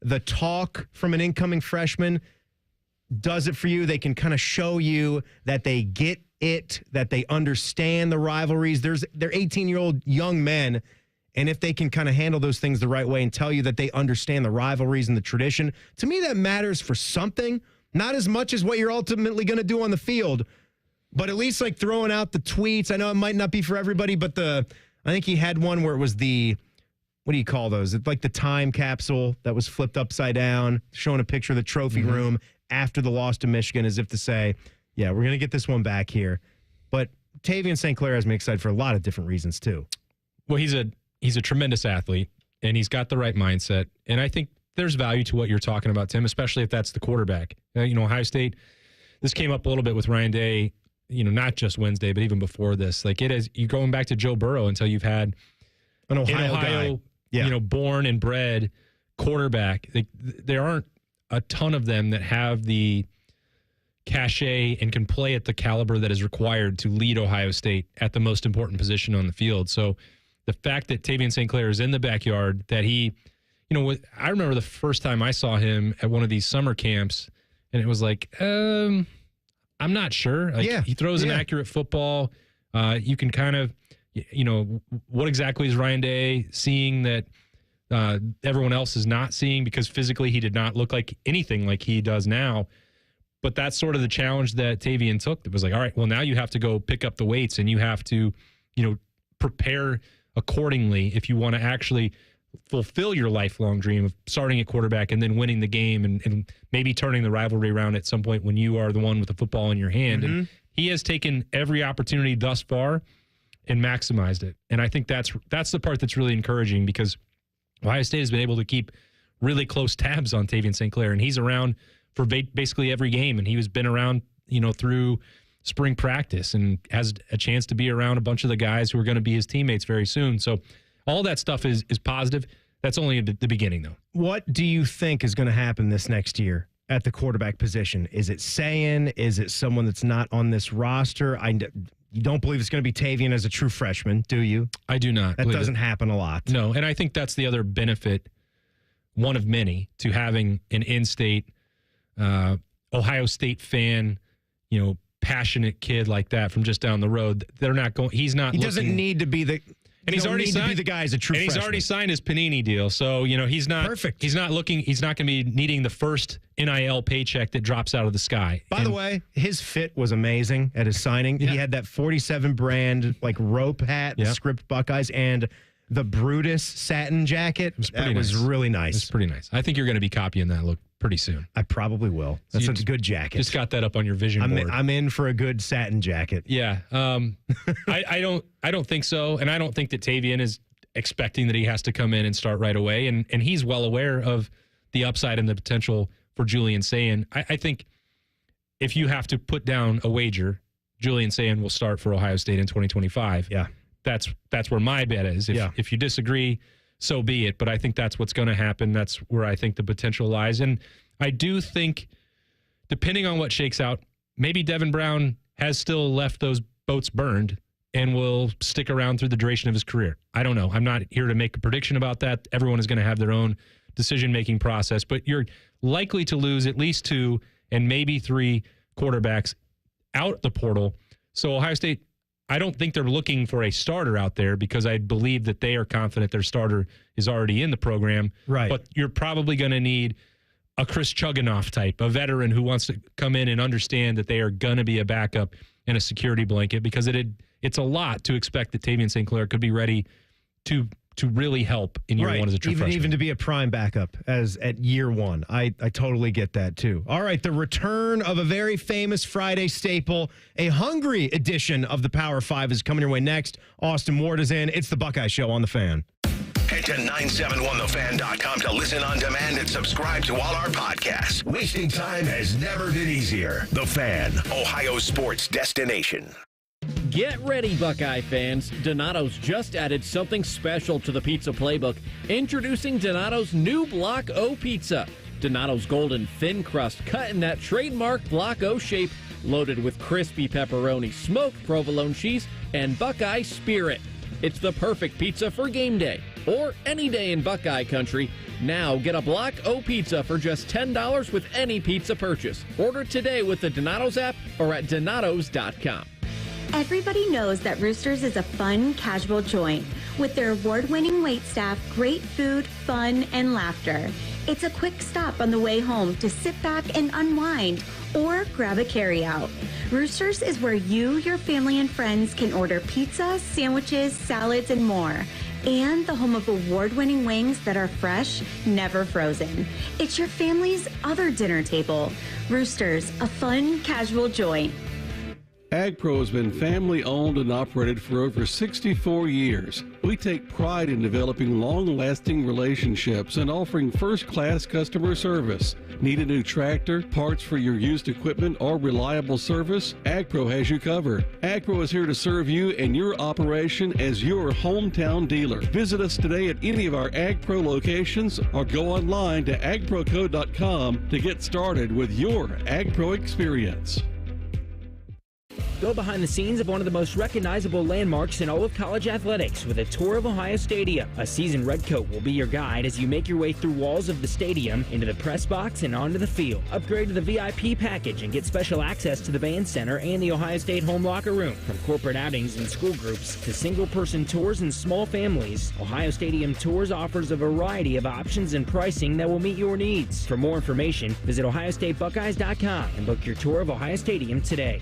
the talk from an incoming freshman does it for you? They can kind of show you that they get it, that they understand the rivalries. They're 18-year-old young men, and if they can kind of handle those things the right way and tell you that they understand the rivalries and the tradition, to me that matters for something. Not as much as what you're ultimately going to do on the field, but at least like throwing out the tweets. I know it might not be for everybody, but I think he had one where it was what do you call those? It's like the time capsule that was flipped upside down, showing a picture of the trophy room after the loss to Michigan, as if to say, yeah, we're going to get this one back here. But Tavian St. Clair has me excited for a lot of different reasons, too. Well, he's a tremendous athlete, and he's got the right mindset. And I think there's value to what you're talking about, Tim, especially if that's the quarterback. Ohio State, this came up a little bit with Ryan Day, not just Wednesday, but even before this. Like, it is, you're going back to Joe Burrow until you've had an Ohio guy. Born and bred quarterback. There aren't a ton of them that have the cachet and can play at the caliber that is required to lead Ohio State at the most important position on the field. So the fact that Tavian St. Clair is in the backyard, that he, I remember the first time I saw him at one of these summer camps, and it was like, I'm not sure. He throws an accurate football. You can kind of, what exactly is Ryan Day seeing that everyone else is not seeing, because physically he did not look like anything like he does now. But that's sort of the challenge that Tavian took. It was like, all right, well, now you have to go pick up the weights, and you have to, prepare accordingly if you want to actually fulfill your lifelong dream of starting at quarterback and then winning the game and maybe turning the rivalry around at some point when you are the one with the football in your hand. And he has taken every opportunity thus far and maximized it. And I think that's the part that's really encouraging, because Ohio State has been able to keep really close tabs on Tavian St. Clair, and he's around for basically every game, and he has been around, through spring practice and has a chance to be around a bunch of the guys who are going to be his teammates very soon. So all that stuff is positive. That's only the beginning, though. What do you think is going to happen this next year at the quarterback position? Is it Sayin? Is it someone that's not on this roster? You don't believe it's going to be Tavian as a true freshman, do you? I do not. That doesn't happen a lot. No, and I think that's the other benefit, one of many, to having an in-state Ohio State fan, passionate kid like that from just down the road. They're not going. He doesn't need to be the. And he's already signed the guy as a true freshman. He's already signed his Panini deal, so he's not perfect. He's not going to be needing the first NIL paycheck that drops out of the sky. By the way, his fit was amazing at his signing. Yeah. He had that 47 brand rope hat, the script Buckeyes, and the Brutus satin jacket. That was really nice. It's pretty nice. I think you're going to be copying that look pretty soon. I probably will. That's a good jacket. Just got that up on your vision board. I'm in for a good satin jacket. Yeah. I don't think so, and I don't think that Tavian is expecting that he has to come in and start right away, and he's well aware of the upside and the potential for Julian Sayin. I think if you have to put down a wager, Julian Sayin will start for Ohio State in 2025. Yeah. That's where my bet is. If you disagree, so be it. But I think that's what's going to happen. That's where I think the potential lies. And I do think, depending on what shakes out, maybe Devin Brown has still left those boats burned and will stick around through the duration of his career. I don't know. I'm not here to make a prediction about that. Everyone is going to have their own decision-making process. But you're likely to lose at least 2 and maybe 3 quarterbacks out the portal. So Ohio State, I don't think they're looking for a starter out there, because I believe that they are confident their starter is already in the program. Right. But you're probably going to need a Chris Chuganoff type, a veteran who wants to come in and understand that they are going to be a backup and a security blanket, because it's a lot to expect that Tavian St. Clair could be ready to really help in year one as a true freshman. Even to be a prime backup at year one. I totally get that too. All right, the return of a very famous Friday staple, a hungry edition of the Power 5 is coming your way next. Austin Ward is in. It's the Buckeye Show on The Fan. Head to 971thefan.com to listen on demand and subscribe to all our podcasts. Wasting time has never been easier. The Fan, Ohio sports destination. Get ready, Buckeye fans. Donato's just added something special to the pizza playbook. Introducing Donato's new Block O pizza. Donato's golden thin crust cut in that trademark Block O shape, loaded with crispy pepperoni, smoked provolone cheese, and Buckeye Spirit. It's the perfect pizza for game day or any day in Buckeye country. Now get a Block O pizza for just $10 with any pizza purchase. Order today with the Donato's app or at donatos.com. Everybody knows that Roosters is a fun, casual joint. With their award-winning waitstaff, great food, fun, and laughter. It's a quick stop on the way home to sit back and unwind or grab a carryout. Roosters is where you, your family, and friends can order pizza, sandwiches, salads, and more. And the home of award-winning wings that are fresh, never frozen. It's your family's other dinner table. Roosters, a fun, casual joint. AgPro has been family owned and operated for over 64 years. We take pride in developing long-lasting relationships and offering first-class customer service. Need a new tractor, parts for your used equipment, or reliable service? AgPro has you covered. AgPro is here to serve you and your operation as your hometown dealer. Visit us today at any of our AgPro locations or go online to agproco.com to get started with your AgPro experience. Go behind the scenes of one of the most recognizable landmarks in all of college athletics with a tour of Ohio Stadium. A seasoned redcoat will be your guide as you make your way through walls of the stadium, into the press box, and onto the field. Upgrade to the VIP package and get special access to the band center and the Ohio State home locker room. From corporate outings and school groups to single-person tours and small families, Ohio Stadium Tours offers a variety of options and pricing that will meet your needs. For more information, visit OhioStateBuckeyes.com and book your tour of Ohio Stadium today.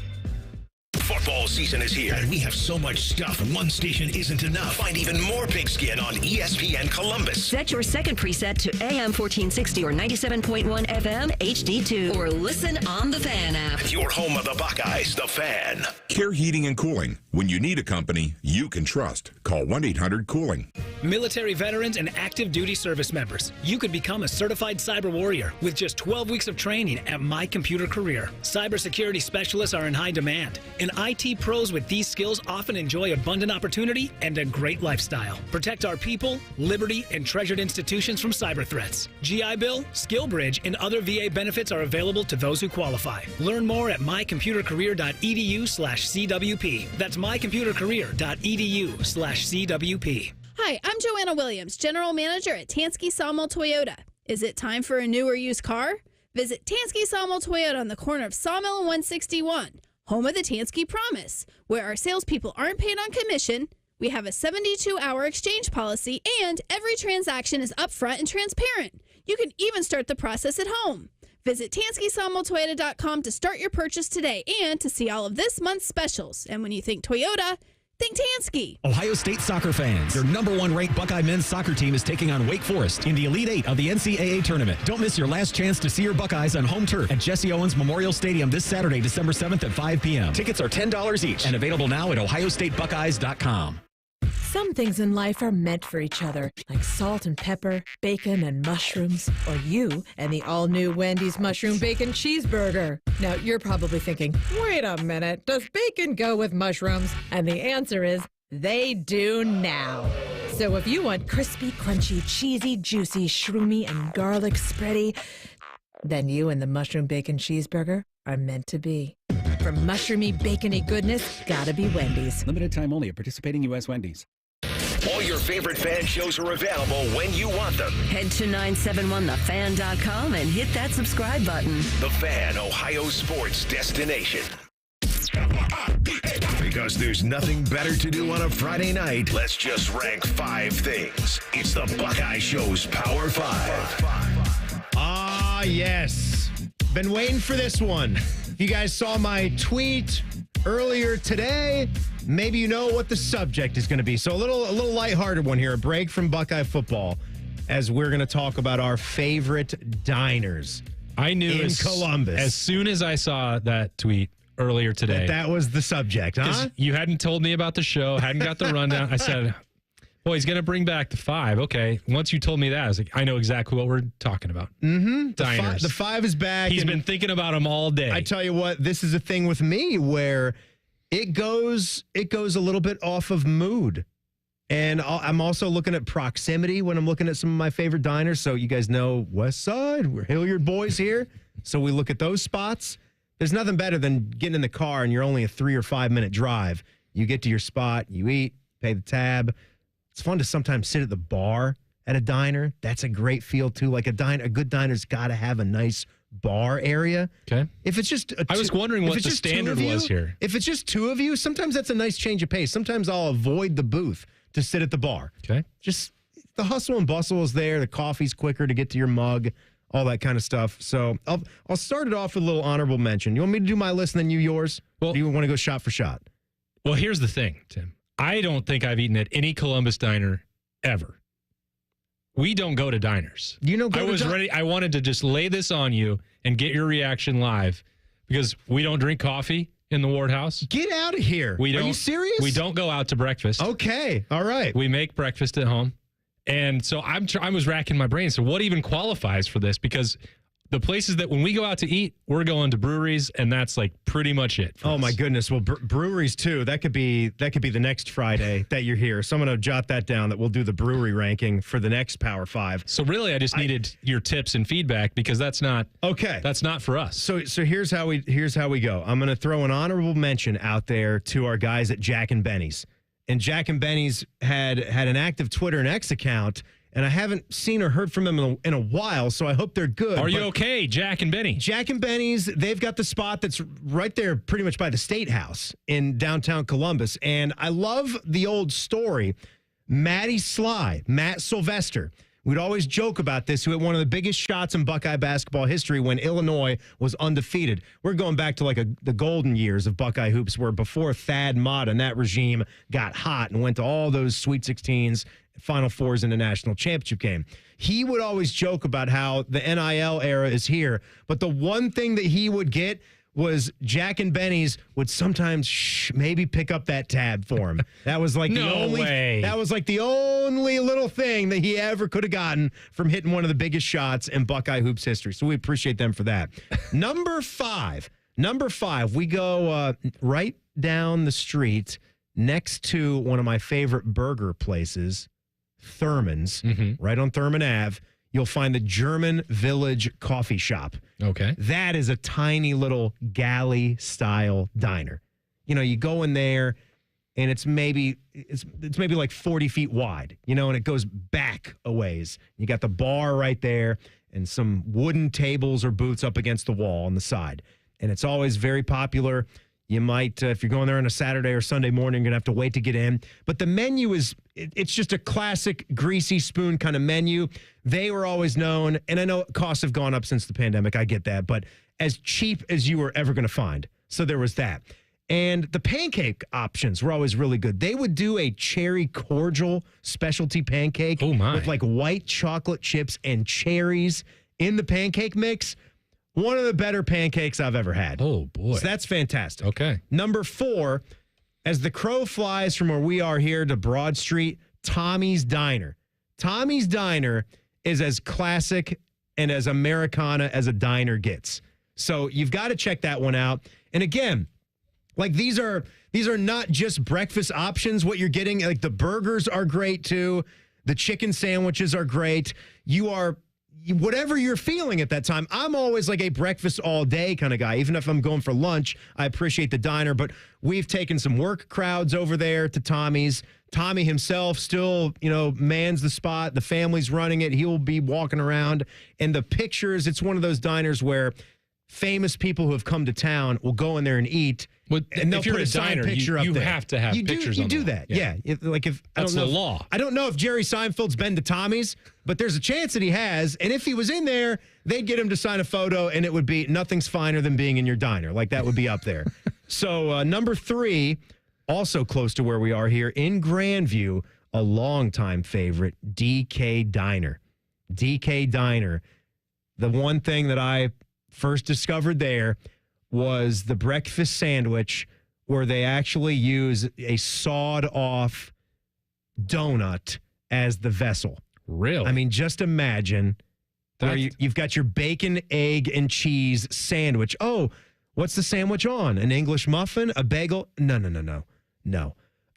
For Football season is here, and we have so much stuff. One station isn't enough. Find even more pigskin on ESPN Columbus. Set your second preset to AM 1460 or 97.1 FM HD2, or listen on the Fan app. Your home of the Buckeyes, the Fan. Care Heating and Cooling. When you need a company you can trust, call 1-800-COOLING. Military veterans and active duty service members, you could become a certified cyber warrior with just 12 weeks of training at My Computer Career. Cybersecurity specialists are in high demand, and IT pros with these skills often enjoy abundant opportunity and a great lifestyle. Protect our people, liberty, and treasured institutions from cyber threats. GI Bill, SkillBridge, and other VA benefits are available to those who qualify. Learn more at mycomputercareer.edu/CWP. That's mycomputercareer.edu/CWP. Hi, I'm Joanna Williams, General Manager at Tansky Sawmill Toyota. Is it time for a new or used car? Visit Tansky Sawmill Toyota on the corner of Sawmill and 161, home of the Tansky Promise, where our salespeople aren't paid on commission. We have a 72-hour exchange policy, and every transaction is upfront and transparent. You can even start the process at home. Visit TanskySawmillToyota.com to start your purchase today and to see all of this month's specials. And when you think Toyota, think Tansky. Ohio State soccer fans, your number one ranked Buckeye men's soccer team is taking on Wake Forest in the Elite Eight of the NCAA tournament. Don't miss your last chance to see your Buckeyes on home turf at Jesse Owens Memorial Stadium this Saturday, December 7th at 5 p.m. Tickets are $10 each and available now at OhioStateBuckeyes.com. Some things in life are meant for each other, like salt and pepper, bacon and mushrooms, or you and the all-new Wendy's Mushroom Bacon Cheeseburger. Now, you're probably thinking, wait a minute, does bacon go with mushrooms? And the answer is, they do now. So if you want crispy, crunchy, cheesy, juicy, shroomy, and garlic spready, then you and the Mushroom Bacon Cheeseburger are meant to be. For mushroomy, bacony goodness, gotta be Wendy's. Limited time only at participating U.S. Wendy's. All your favorite fan shows are available when you want them. Head to 971thefan.com and hit that subscribe button. The Fan, Ohio sports destination. Because there's nothing better to do on a Friday night, let's just rank 5 things. It's the Buckeye Show's Power 5. Ah, yes. Been waiting for this one. If you guys saw my tweet earlier today, maybe you know what the subject is going to be. So a little lighthearted one here, a break from Buckeye football, as we're going to talk about our favorite diners. I knew in Columbus. As soon as I saw that tweet earlier today, that was the subject, huh? You hadn't told me about the show, hadn't got the rundown. I said, well, he's going to bring back the 5. Okay. Once you told me that, I was like, I know exactly what we're talking about. Mm-hmm. Diners. The 5 is back. He's been thinking about them all day. I tell you what, this is a thing with me where it goes a little bit off of mood. And I'm also looking at proximity when I'm looking at some of my favorite diners. So you guys know West Side, we're Hilliard boys here. So we look at those spots. There's nothing better than getting in the car and you're only a 3 or 5 minute drive. You get to your spot, you eat, pay the tab. It's fun to sometimes sit at the bar at a diner. That's a great feel too. Like a good diner's got to have a nice bar area. Okay. If it's just I was wondering what the standard was here. If it's just 2 of you, sometimes that's a nice change of pace. Sometimes I'll avoid the booth to sit at the bar. Okay. Just the hustle and bustle is there. The coffee's quicker to get to your mug, all that kind of stuff. So I'll start it off with a little honorable mention. You want me to do my list and then you yours? Well, or do you want to go shot for shot? Well, here's the thing, Tim. I don't think I've eaten at any Columbus diner ever. We don't go to diners. You know, I was ready. I wanted to just lay this on you and get your reaction live because we don't drink coffee in the Ward House. Get out of here. Are you serious? We don't go out to breakfast. Okay. All right. We make breakfast at home. And so I was racking my brain. So what even qualifies for this? Because the places that when we go out to eat, we're going to breweries, and that's like pretty much it. Oh my goodness! Well, breweries too. That could be the next Friday that you're here. So I'm going to jot that down. That we'll do the brewery ranking for the next Power 5. So really, I just needed your tips and feedback because that's not okay. That's not for us. So here's how we go. I'm going to throw an honorable mention out there to our guys at Jack and Benny's. And Jack and Benny's had an active Twitter and X account. And I haven't seen or heard from them in a while, so I hope they're good. Are you okay, Jack and Benny? Jack and Benny's, they've got the spot that's right there pretty much by the State House in downtown Columbus. And I love the old story. Matt Sylvester We'd always joke about this, who hit one of the biggest shots in Buckeye basketball history when Illinois was undefeated. We're going back to the golden years of Buckeye hoops, where before Thad Mott and that regime got hot and went to all those Sweet 16s, Final Fours in the national championship game. He would always joke about how the NIL era is here, but the one thing that he would get was Jack and Benny's would sometimes maybe pick up that tab for him. That was like that was like the only little thing that he ever could have gotten from hitting one of the biggest shots in Buckeye hoops history. So we appreciate them for that. Number five, we go right down the street next to one of my favorite burger places, Thurman's, right on Thurman Ave. You'll find the German Village Coffee Shop. Okay. That is a tiny little galley-style diner. You know, you go in there, and it's maybe like 40 feet wide, you know, and it goes back a ways. You got the bar right there and some wooden tables or booths up against the wall on the side. And it's always very popular. You might, if you're going there on a Saturday or Sunday morning, you're going to have to wait to get in. But the menu it's just a classic greasy spoon kind of menu. They were always known, and I know costs have gone up since the pandemic. I get that, but as cheap as you were ever going to find. So there was that. And the pancake options were always really good. They would do a cherry cordial specialty pancake with like white chocolate chips and cherries in the pancake mix. One of the better pancakes I've ever had. Oh, boy. So that's fantastic. Okay. Number 4, as the crow flies from where we are here to Broad Street, Tommy's Diner. Tommy's Diner is as classic and as Americana as a diner gets. So you've got to check that one out. And again, like these are not just breakfast options. What you're getting, like the burgers are great too. The chicken sandwiches are great. Whatever you're feeling at that time. I'm always like a breakfast all day kind of guy. Even if I'm going for lunch, I appreciate the diner, but we've taken some work crowds over there to Tommy's. Tommy himself still, mans the spot. The family's running it. He'll be walking around. And the pictures, it's one of those diners where famous people who have come to town will go in there and eat. And they'll if you're put a diner, picture up you there. have to have pictures You on do the that, wall. yeah. That's the law. I don't know if Jerry Seinfeld's been to Tommy's, but there's a chance that he has. And if he was in there, they'd get him to sign a photo, and it would be nothing's finer than being in your diner. Like that would be up there. So number 3, also close to where we are here in Grandview, a longtime favorite, DK Diner. DK Diner. The one thing that I first discovered there was the breakfast sandwich, where they actually use a sawed-off donut as the vessel. Really? I mean, just imagine where you've got your bacon, egg, and cheese sandwich. Oh, what's the sandwich on? An English muffin? A bagel? No.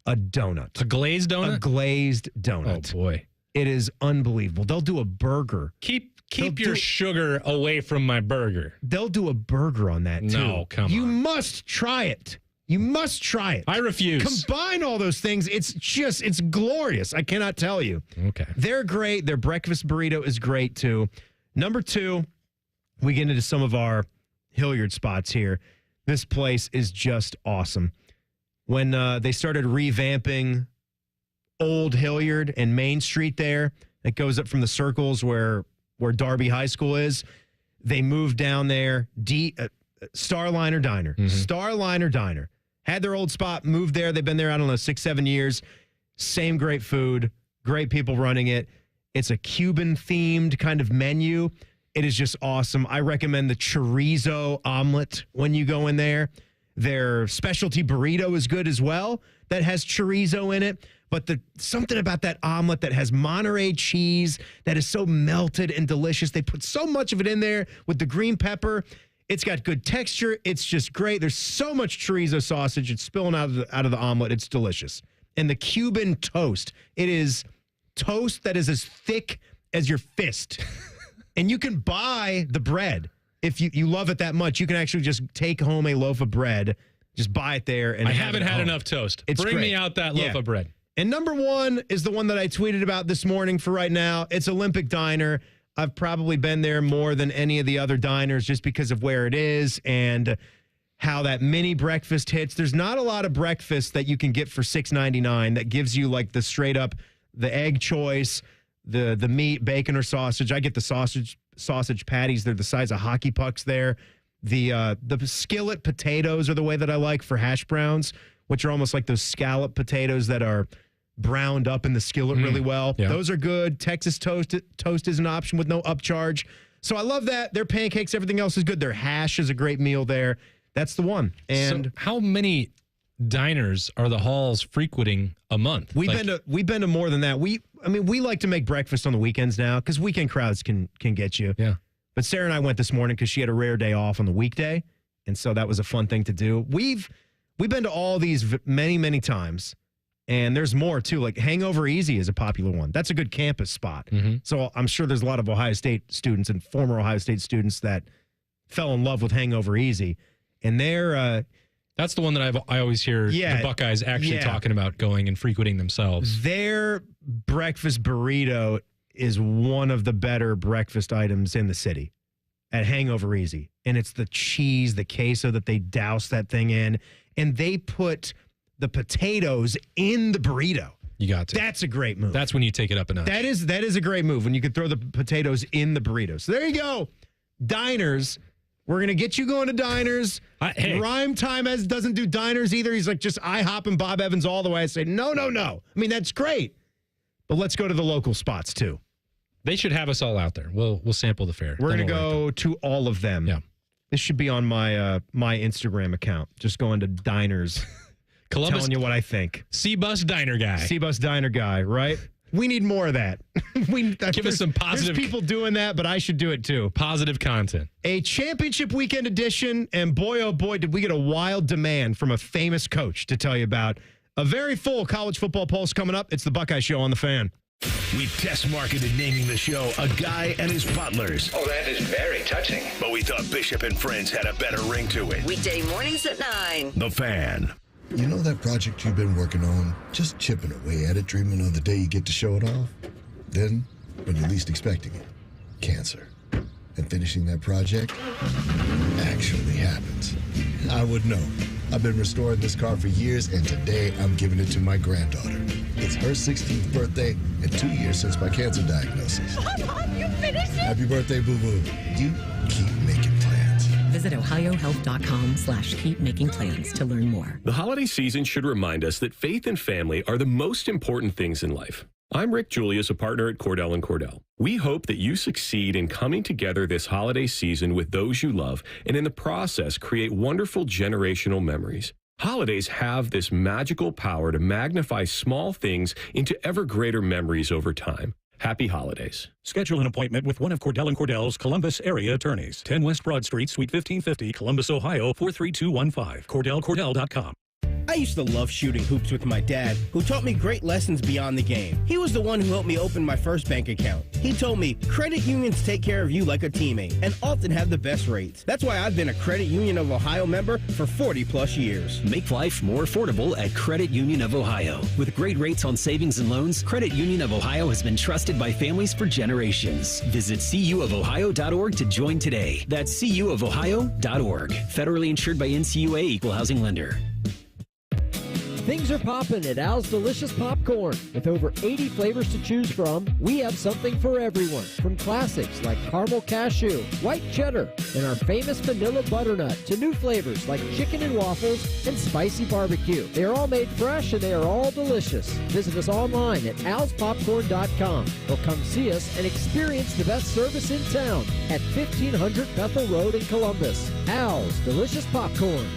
A donut. A glazed donut? A glazed donut. Oh, boy. It is unbelievable. They'll do a burger. Keep your sugar away from my burger. They'll do a burger on that, too. No, come on. You must try it. You must try it. I refuse. Combine all those things. It's glorious. I cannot tell you. Okay. They're great. Their breakfast burrito is great, too. Number 2, we get into some of our Hilliard spots here. This place is just awesome. When they started revamping Old Hilliard and Main Street there, it goes up from the circles where Darby High School is, they moved down there. Starliner Diner. Mm-hmm. Starliner Diner. Had their old spot, moved there. They've been there, 6-7 years. Same great food, great people running it. It's a Cuban-themed kind of menu. It is just awesome. I recommend the chorizo omelet when you go in there. Their specialty burrito is good as well. That has chorizo in it. But something about that omelet that has Monterey cheese that is so melted and delicious. They put so much of it in there with the green pepper. It's got good texture. It's just great. There's so much chorizo sausage. It's spilling out of the omelet. It's delicious. And the Cuban toast. It is toast that is as thick as your fist. And you can buy the bread. If you love it that much, you can actually just take home a loaf of bread, just buy it there. And I haven't had enough toast. Bring me out that loaf of bread. And number 1 is the one that I tweeted about this morning for right now. It's Olympic Diner. I've probably been there more than any of the other diners just because of where it is and how that mini breakfast hits. There's not a lot of breakfast that you can get for $6.99 that gives you like the straight up, the egg choice, the meat, bacon or sausage. I get the sausage patties. They're the size of hockey pucks there. The skillet potatoes are the way that I like for hash browns, which are almost like those scallop potatoes that are browned up in the skillet really well. Yeah. Those are good. Texas toast is an option with no upcharge. So I love that. Their pancakes, everything else is good. Their hash is a great meal there. That's the one. And so how many diners are the Halls frequenting a month? We've been to more than that. We like to make breakfast on the weekends now because weekend crowds can get you. Yeah. But Sarah and I went this morning because she had a rare day off on the weekday, and so that was a fun thing to do. We've been to all these many, many times, and there's more too. Like Hangover Easy is a popular one. That's a good campus spot. Mm-hmm. So I'm sure there's a lot of Ohio State students and former Ohio State students that fell in love with Hangover Easy, and they're. That's the one that I always hear the Buckeyes actually talking about going and frequenting themselves. Their breakfast burrito is one of the better breakfast items in the city at Hangover Easy. And it's the cheese, the queso that they douse that thing in. And they put the potatoes in the burrito. You got to. That's a great move. That's when you take it up a notch. That is a great move when you could throw the potatoes in the burrito. So there you go. Diners. We're going to get you going to diners. Rhyme Time doesn't do diners either. He's like just IHOP and Bob Evans all the way. I say, no. I mean, that's great. But let's go to the local spots, too. They should have us all out there. We'll sample the fare. We're going to go to all of them. Yeah. This should be on my my Instagram account. Just going to diners. Columbus, telling you what I think. C-Bus Diner Guy. C-Bus Diner Guy, right? We need more of that. Give us some positive. There's people doing that, but I should do it too. Positive content. A championship weekend edition, and boy, oh boy, did we get a wild demand from a famous coach to tell you about. A very full college football pulse coming up. It's the Buckeye Show on the Fan. We test marketed naming the show A Guy and His Butlers. Oh, that is very touching. But we thought Bishop and Friends had a better ring to it. Weekday mornings at 9. The Fan. You know that project you've been working on? Just chipping away at it, dreaming of the day you get to show it off? Then, when you're least expecting it, cancer. And finishing that project actually happens. I would know. I've been restoring this car for years, and today I'm giving it to my granddaughter. It's her 16th birthday and 2 years since my cancer diagnosis. Mom, you finished it? Happy birthday, boo-boo. You keep making plans. Visit ohiohealth.com/keepmakingplans to learn more. The holiday season should remind us that faith and family are the most important things in life. I'm Rick Julius, a partner at Cordell & Cordell. We hope that you succeed in coming together this holiday season with those you love, and in the process, create wonderful generational memories. Holidays have this magical power to magnify small things into ever greater memories over time. Happy holidays. Schedule an appointment with one of Cordell & Cordell's Columbus area attorneys. 10 West Broad Street, Suite 1550, Columbus, Ohio, 43215. CordellCordell.com. I used to love shooting hoops with my dad, who taught me great lessons beyond the game. He was the one who helped me open my first bank account. He told me credit unions take care of you like a teammate and often have the best rates. That's why I've been a Credit Union of Ohio member for 40 plus years. Make life more affordable at Credit Union of Ohio. With great rates on savings and loans, Credit Union of Ohio has been trusted by families for generations. Visit cuofohio.org to join today. That's cuofohio.org. Federally insured by NCUA, Equal Housing Lender. Things are popping at Al's Delicious Popcorn. With over 80 flavors to choose from, we have something for everyone. From classics like caramel cashew, white cheddar, and our famous vanilla butternut to new flavors like chicken and waffles and spicy barbecue. They are all made fresh and they are all delicious. Visit us online at alspopcorn.com or come see us and experience the best service in town at 1500 Bethel Road in Columbus. Al's Delicious Popcorn.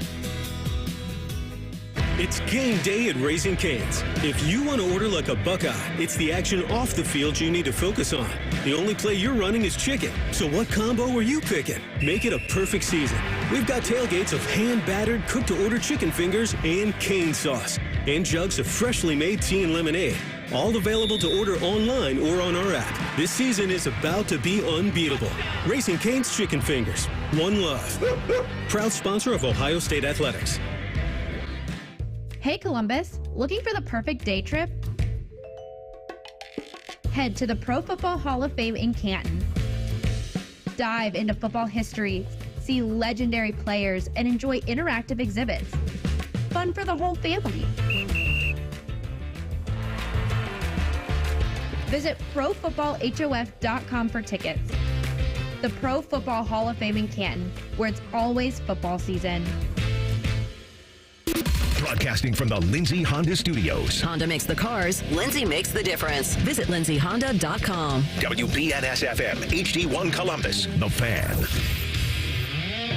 It's game day at Raising Cane's. If you want to order like a Buckeye, it's the action off the field you need to focus on. The only play you're running is chicken. So what combo are you picking? Make it a perfect season. We've got tailgates of hand-battered, cooked-to-order chicken fingers and cane sauce. And jugs of freshly made tea and lemonade. All available to order online or on our app. This season is about to be unbeatable. Raising Cane's Chicken Fingers. One love. Proud sponsor of Ohio State Athletics. Hey Columbus, looking for the perfect day trip? Head to the Pro Football Hall of Fame in Canton. Dive into football history, see legendary players, and enjoy interactive exhibits. Fun for the whole family. Visit ProFootballHOF.com for tickets. The Pro Football Hall of Fame in Canton, where it's always football season. Broadcasting from the Lindsay Honda Studios. Honda makes the cars, Lindsay makes the difference. Visit lindsayhonda.com. WBNS-FM, HD1 Columbus, The Fan.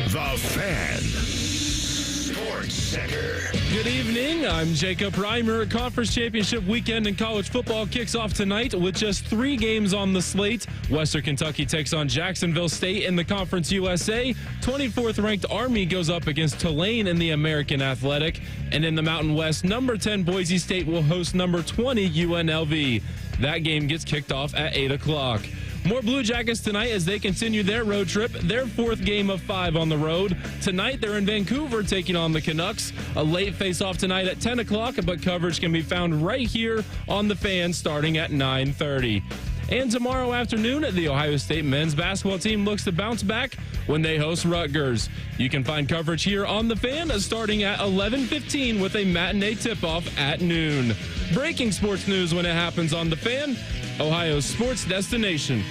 The Fan. Sports Center. Good evening. I'm Jacob Reimer. Conference Championship weekend in college football kicks off tonight with just 3 games on the slate. Western Kentucky takes on Jacksonville State in the Conference USA. 24th ranked Army goes up against Tulane in the American Athletic. And in the Mountain West, number 10 Boise State will host number 20 UNLV. That game gets kicked off at 8 o'clock. More Blue Jackets tonight as they continue their road trip, their 4th game of 5 on the road. Tonight, they're in Vancouver taking on the Canucks. A late face-off tonight at 10 o'clock, but coverage can be found right here on The Fan starting at 9:30. And tomorrow afternoon, the Ohio State men's basketball team looks to bounce back when they host Rutgers. You can find coverage here on The Fan starting at 11:15 with a matinee tip-off at noon. Breaking sports news when it happens on The Fan, Ohio's sports destination.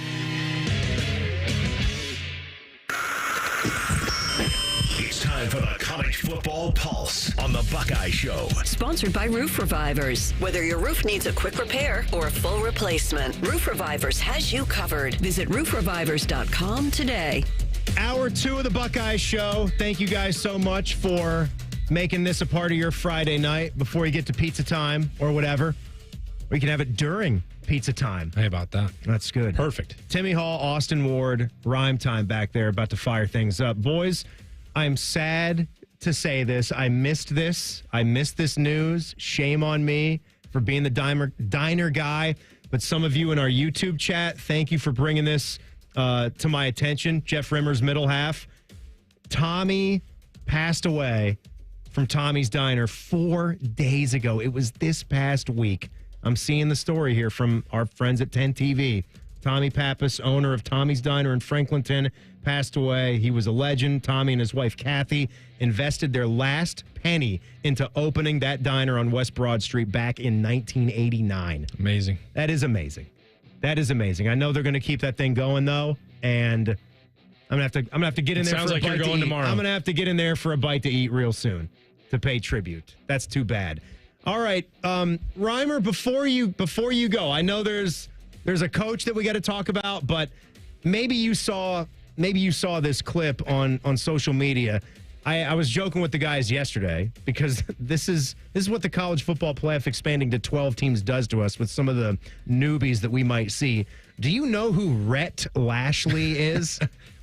It's time for the College Football Pulse on the Buckeye Show. Sponsored by Roof Revivers. Whether your roof needs a quick repair or a full replacement, Roof Revivers has you covered. Visit roofrevivers.com today. Hour 2 of the Buckeye Show. Thank you guys so much for making this a part of your Friday night before you get to pizza time or whatever. Or you can have it during pizza time. How about that? That's good. Perfect. Timmy Hall, Austin Ward, Rhyme Time back there about to fire things up. Boys, I'm sad to say this. I missed this. I missed this news. Shame on me for being the diner guy. But some of you in our YouTube chat, thank you for bringing this to my attention. Jeff Rimmer's middle half. Tommy passed away from Tommy's Diner 4 days ago. It was this past week. I'm seeing the story here from our friends at 10 TV. Tommy Pappas, owner of Tommy's Diner in Franklinton, passed away. He was a legend. Tommy and his wife, Kathy, invested their last penny into opening that diner on West Broad Street back in 1989. Amazing. That is amazing. That is amazing. I know they're going to keep that thing going, though, and I'm gonna have to get in there for a bite to eat. Sounds like you're going tomorrow. I'm going to have to get in there for a bite to eat real soon to pay tribute. That's too bad. All right, Reimer, before you go, I know there's a coach that we got to talk about, but maybe you saw this clip on social media. I was joking with the guys yesterday because this is what the college football playoff expanding to 12 teams does to us with some of the newbies that we might see. Do you know who Rhett Lashley is?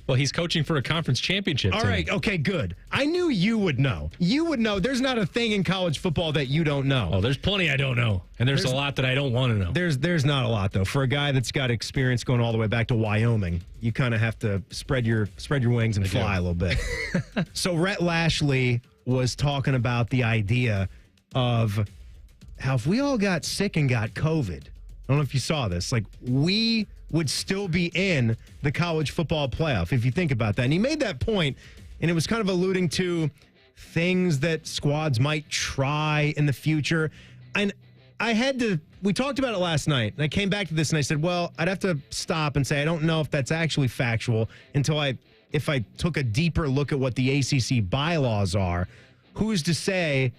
Well, he's coaching for a conference championship team. All right, okay, good. I knew you would know. You would know. There's not a thing in college football that you don't know. Oh, there's plenty I don't know. And there's a lot that I don't want to know. There's not a lot, though. For a guy that's got experience going all the way back to Wyoming, you kind of have to spread your wings and fly a little bit. So Rhett Lashley was talking about the idea of how if we all got sick and got COVID, I don't know if you saw this, like we would still be in the college football playoff, if you think about that. And he made that point, and it was kind of alluding to things that squads might try in the future. And we talked about it last night, and I came back to this, and I said, well, I'd have to stop and say I don't know if that's actually factual until if I took a deeper look at what the ACC bylaws are. Who's to say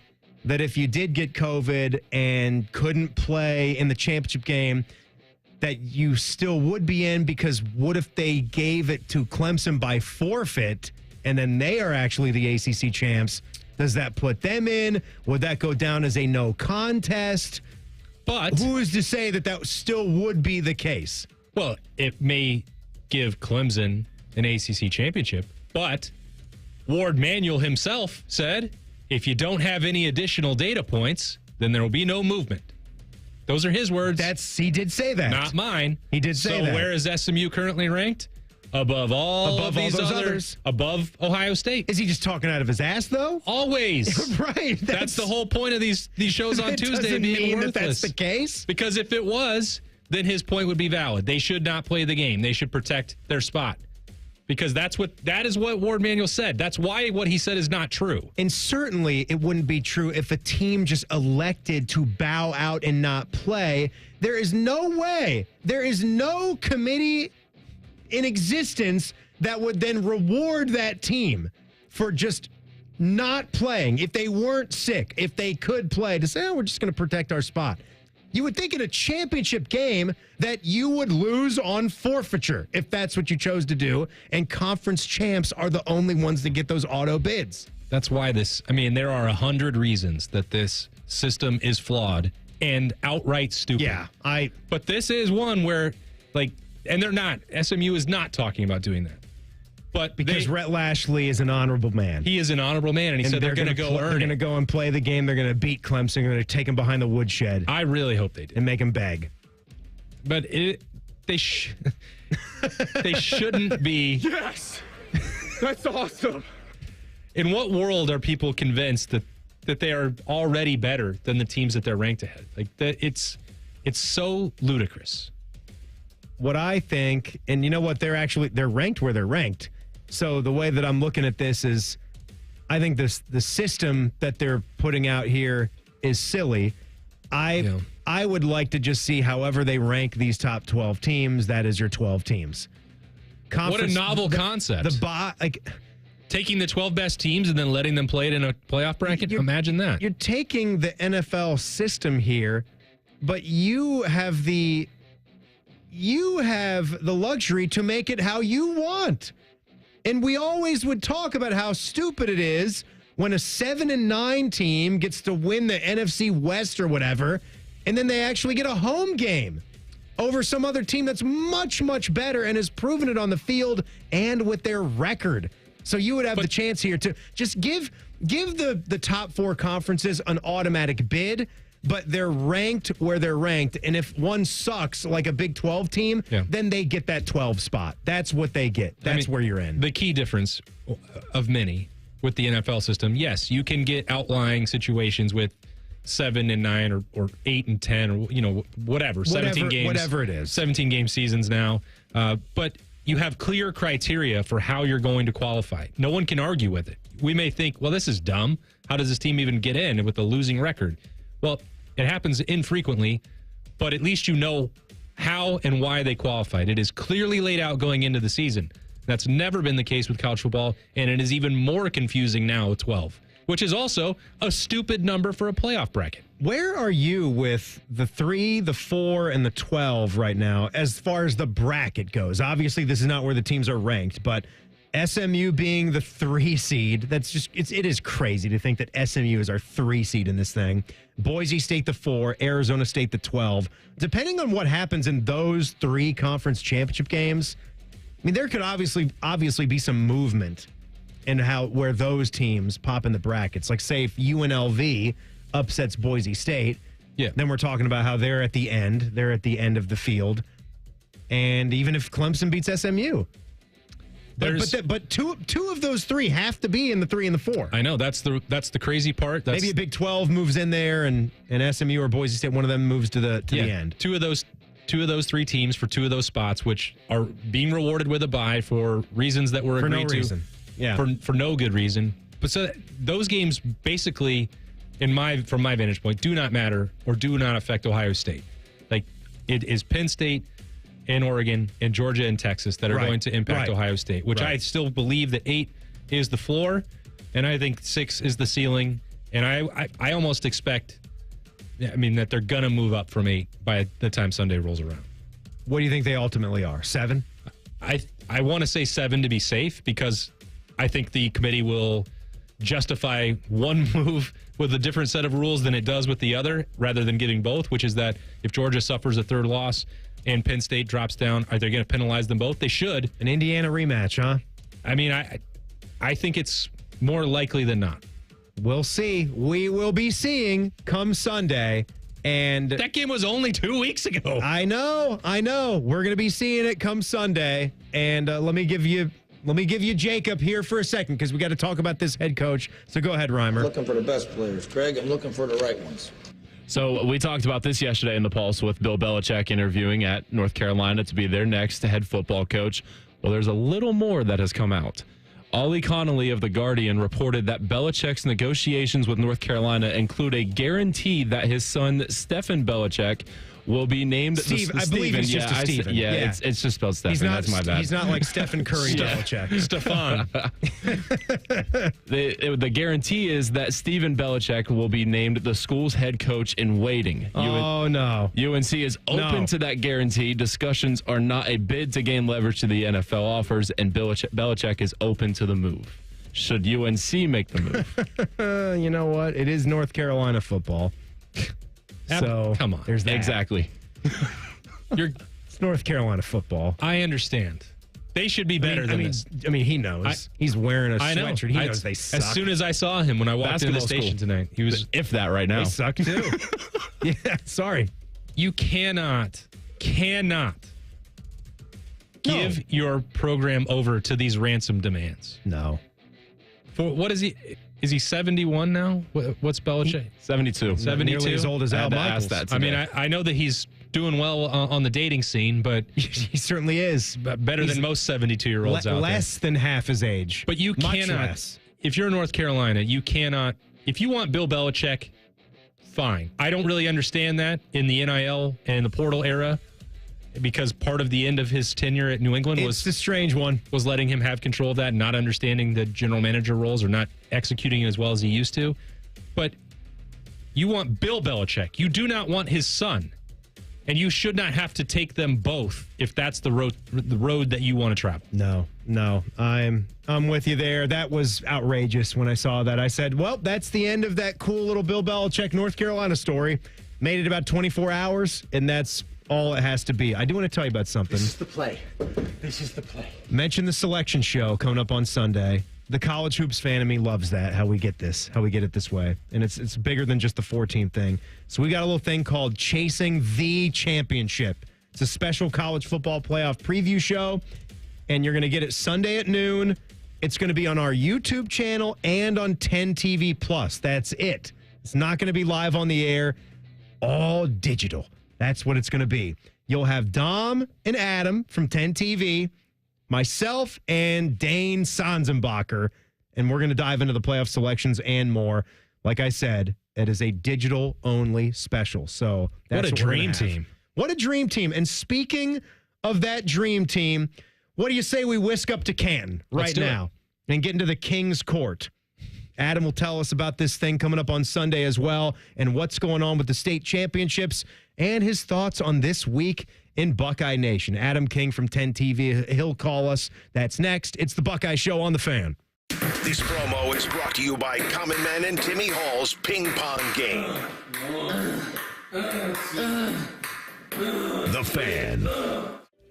that if you did get COVID and couldn't play in the championship game, that you still would be in? Because what if they gave it to Clemson by forfeit and then they are actually the ACC champs? Does that put them in? Would that go down as a no contest? But who is to say that still would be the case? Well, it may give Clemson an ACC championship, but Ward Manuel himself said, if you don't have any additional data points, then there will be no movement. Those are his words. He did say that. Not mine. He did say that. So where is SMU currently ranked? Above all these others. Above Ohio State. Is he just talking out of his ass, though? Always. Right. That's the whole point of these shows on Tuesday being worthless. That's the case? Because if it was, then his point would be valid. They should not play the game. They should protect their spot. Because that is what Ward Manuel said. That's why what he said is not true. And certainly it wouldn't be true if a team just elected to bow out and not play. There is no way, there is no committee in existence that would then reward that team for just not playing. If they weren't sick, if they could play, to say, oh, we're just going to protect our spot. You would think in a championship game that you would lose on forfeiture if that's what you chose to do, and conference champs are the only ones that get those auto bids. That's why there are 100 reasons that this system is flawed and outright stupid. Yeah, But this is one where, and they're not. SMU is not talking about doing that. But because Rhett Lashley is an honorable man. He is an honorable man, and he said they're going to go earn it. They're going to go and play the game. They're going to beat Clemson. They're going to take him behind the woodshed. I really hope they do. And make him beg. But they shouldn't be. Yes! That's awesome. In what world are people convinced that they are already better than the teams that they're ranked ahead? It's so ludicrous. What I think, and you know what, they're ranked where they're ranked. So the way that I'm looking at this is, I think the system that they're putting out here is silly. I would like to just see however they rank these top 12 teams. That is your 12 teams. What a novel concept. Taking the 12 best teams and then letting them play it in a playoff bracket. Imagine that. You're taking the NFL system here, but you have the luxury to make it how you want. And we always would talk about how stupid it is when a 7-9 team gets to win the NFC West or whatever, and then they actually get a home game over some other team that's much, much better and has proven it on the field and with their record. So you would have the chance here to just give the top 4 conferences an automatic bid, but they're ranked where they're ranked. And if one sucks, like a Big 12 team, then they get that 12 spot. That's what they get. That's where you're in. The key difference of many with the NFL system, yes, you can get outlying situations with 7-9 or 8-10 or whatever 17 games, whatever it is, 17 game seasons now. But you have clear criteria for how you're going to qualify. No one can argue with it. We may think, well, this is dumb. How does this team even get in with a losing record? Well, it happens infrequently, but at least you know how and why they qualified. It is clearly laid out going into the season. That's never been the case with college football, and it is even more confusing now with 12, which is also a stupid number for a playoff bracket. Where are you with the 3, the 4, and the 12 right now as far as the bracket goes? Obviously, this is not where the teams are ranked, but SMU being the 3 seed, it is crazy to think that SMU is our 3 seed in this thing. Boise State the 4, Arizona State the 12. Depending on what happens in those 3 conference championship games, there could obviously be some movement in where those teams pop in the brackets. Like, say if UNLV upsets Boise State, then we're talking about how they're at the end of the field. And even if Clemson beats SMU. But two of those 3 have to be in the 3 and the 4. I know that's the crazy part. Maybe a Big 12 moves in there, and SMU or Boise State, one of them moves to the end. Two of those 3 teams for 2 of those spots, which are being rewarded with a bye for reasons that were agreed to. Reason. Yeah. For no good reason. But so those games basically, from my vantage point, do not matter or do not affect Ohio State. Like, it is Penn State and Oregon and Georgia and Texas that are going to impact Ohio State, which I still believe that 8 is the floor, and I think 6 is the ceiling. And I almost expect, that they're going to move up from 8 by the time Sunday rolls around. What do you think they ultimately are? 7? I want to say 7 to be safe, because I think the committee will justify one move with a different set of rules than it does with the other, rather than giving both, which is that if Georgia suffers a 3rd loss and Penn State drops down, are they going to penalize them both? They should. An Indiana rematch, huh? I think it's more likely than not. We'll see. We will be seeing come Sunday. And that game was only 2 weeks ago. I know. We're going to be seeing it come Sunday. And let me give you Jacob here for a second, because we got to talk about this head coach. So go ahead, Reimer. I'm looking for the best players, Craig. I'm looking for the right ones. So we talked about this yesterday in the Pulse with Bill Belichick interviewing at North Carolina to be their next head football coach. Well, there's a little more that has come out. Ollie Connolly of The Guardian reported that Belichick's negotiations with North Carolina include a guarantee that his son, Stephen Belichick, will be named Steve. I believe he's just a Stephen. It's just spelled Stephen. That's my bad. He's not like Stephen Curry Belichick. Stefan. The guarantee is that Stephen Belichick will be named the school's head coach in waiting. No. UNC is open to that guarantee. Discussions are not a bid to gain leverage to the NFL offers, and Belichick is open to the move. Should UNC make the move? You know what? It is North Carolina football. So come on. There's that. Exactly. It's North Carolina football. I understand. They should be better than this. I mean, he knows. He's wearing a sweatshirt. He knows they suck. As soon as I saw him when I walked into the station tonight, he was if that right now. They suck too. Yeah, sorry. You cannot give your program over to these ransom demands. No. For what is he? Is he 71 now? What's Belichick? 72. 72. Nearly as old as Al Michaels. That I mean, I know that he's doing well on the dating scene, but he certainly is. Better than most 72-year-olds out there. Less than half his age. But you cannot. If you're in North Carolina, you cannot. If you want Bill Belichick, fine. I don't really understand that in the NIL and the portal era, because part of the end of his tenure at New England was a strange one. Was letting him have control of that, not understanding the general manager roles or not executing it as well as he used to. But you want Bill Belichick. You do not want his son. And you should not have to take them both if that's the road that you want to travel. No. I'm with you there. That was outrageous when I saw that. I said, well, that's the end of that cool little Bill Belichick North Carolina story. Made it about 24 hours, and that's all it has to be. I do want to tell you about something. This is the play. Mention the selection show coming up on Sunday. The college hoops fan in me loves that, how we get it this way. And it's bigger than just the 14 thing. So we got a little thing called Chasing the Championship. It's a special college football playoff preview show, and you're going to get it Sunday at noon. It's going to be on our YouTube channel and on 10 TV Plus. That's it. It's not going to be live on the air. All digital. That's what it's going to be. You'll have Dom and Adam from 10 TV, myself and Dane Sanzenbacher, and we're going to dive into the playoff selections and more. Like I said, it is a digital-only special. So that's what a dream team. What a dream team. And speaking of that dream team, what do you say we whisk up to Canton right now and get into the King's Court? Adam will tell us about this thing coming up on Sunday as well and what's going on with the state championships and his thoughts on this week in Buckeye Nation. Adam King from 10 TV, he'll call us. That's next. It's the Buckeye Show on the Fan. This promo is brought to you by Common Man and Timmy Hall's Ping Pong Game. The Fan.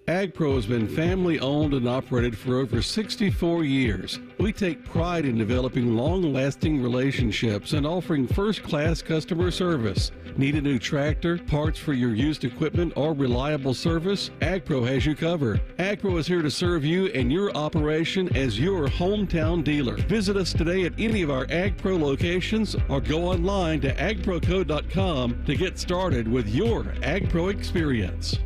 AgPro has been family owned and operated for over 64 years. We take pride in developing long-lasting relationships and offering first-class customer service. Need a new tractor, parts for your used equipment, or reliable service? AgPro has you covered. AgPro is here to serve you and your operation as your hometown dealer. Visit us today at any of our AgPro locations or go online to agproco.com to get started with your AgPro experience.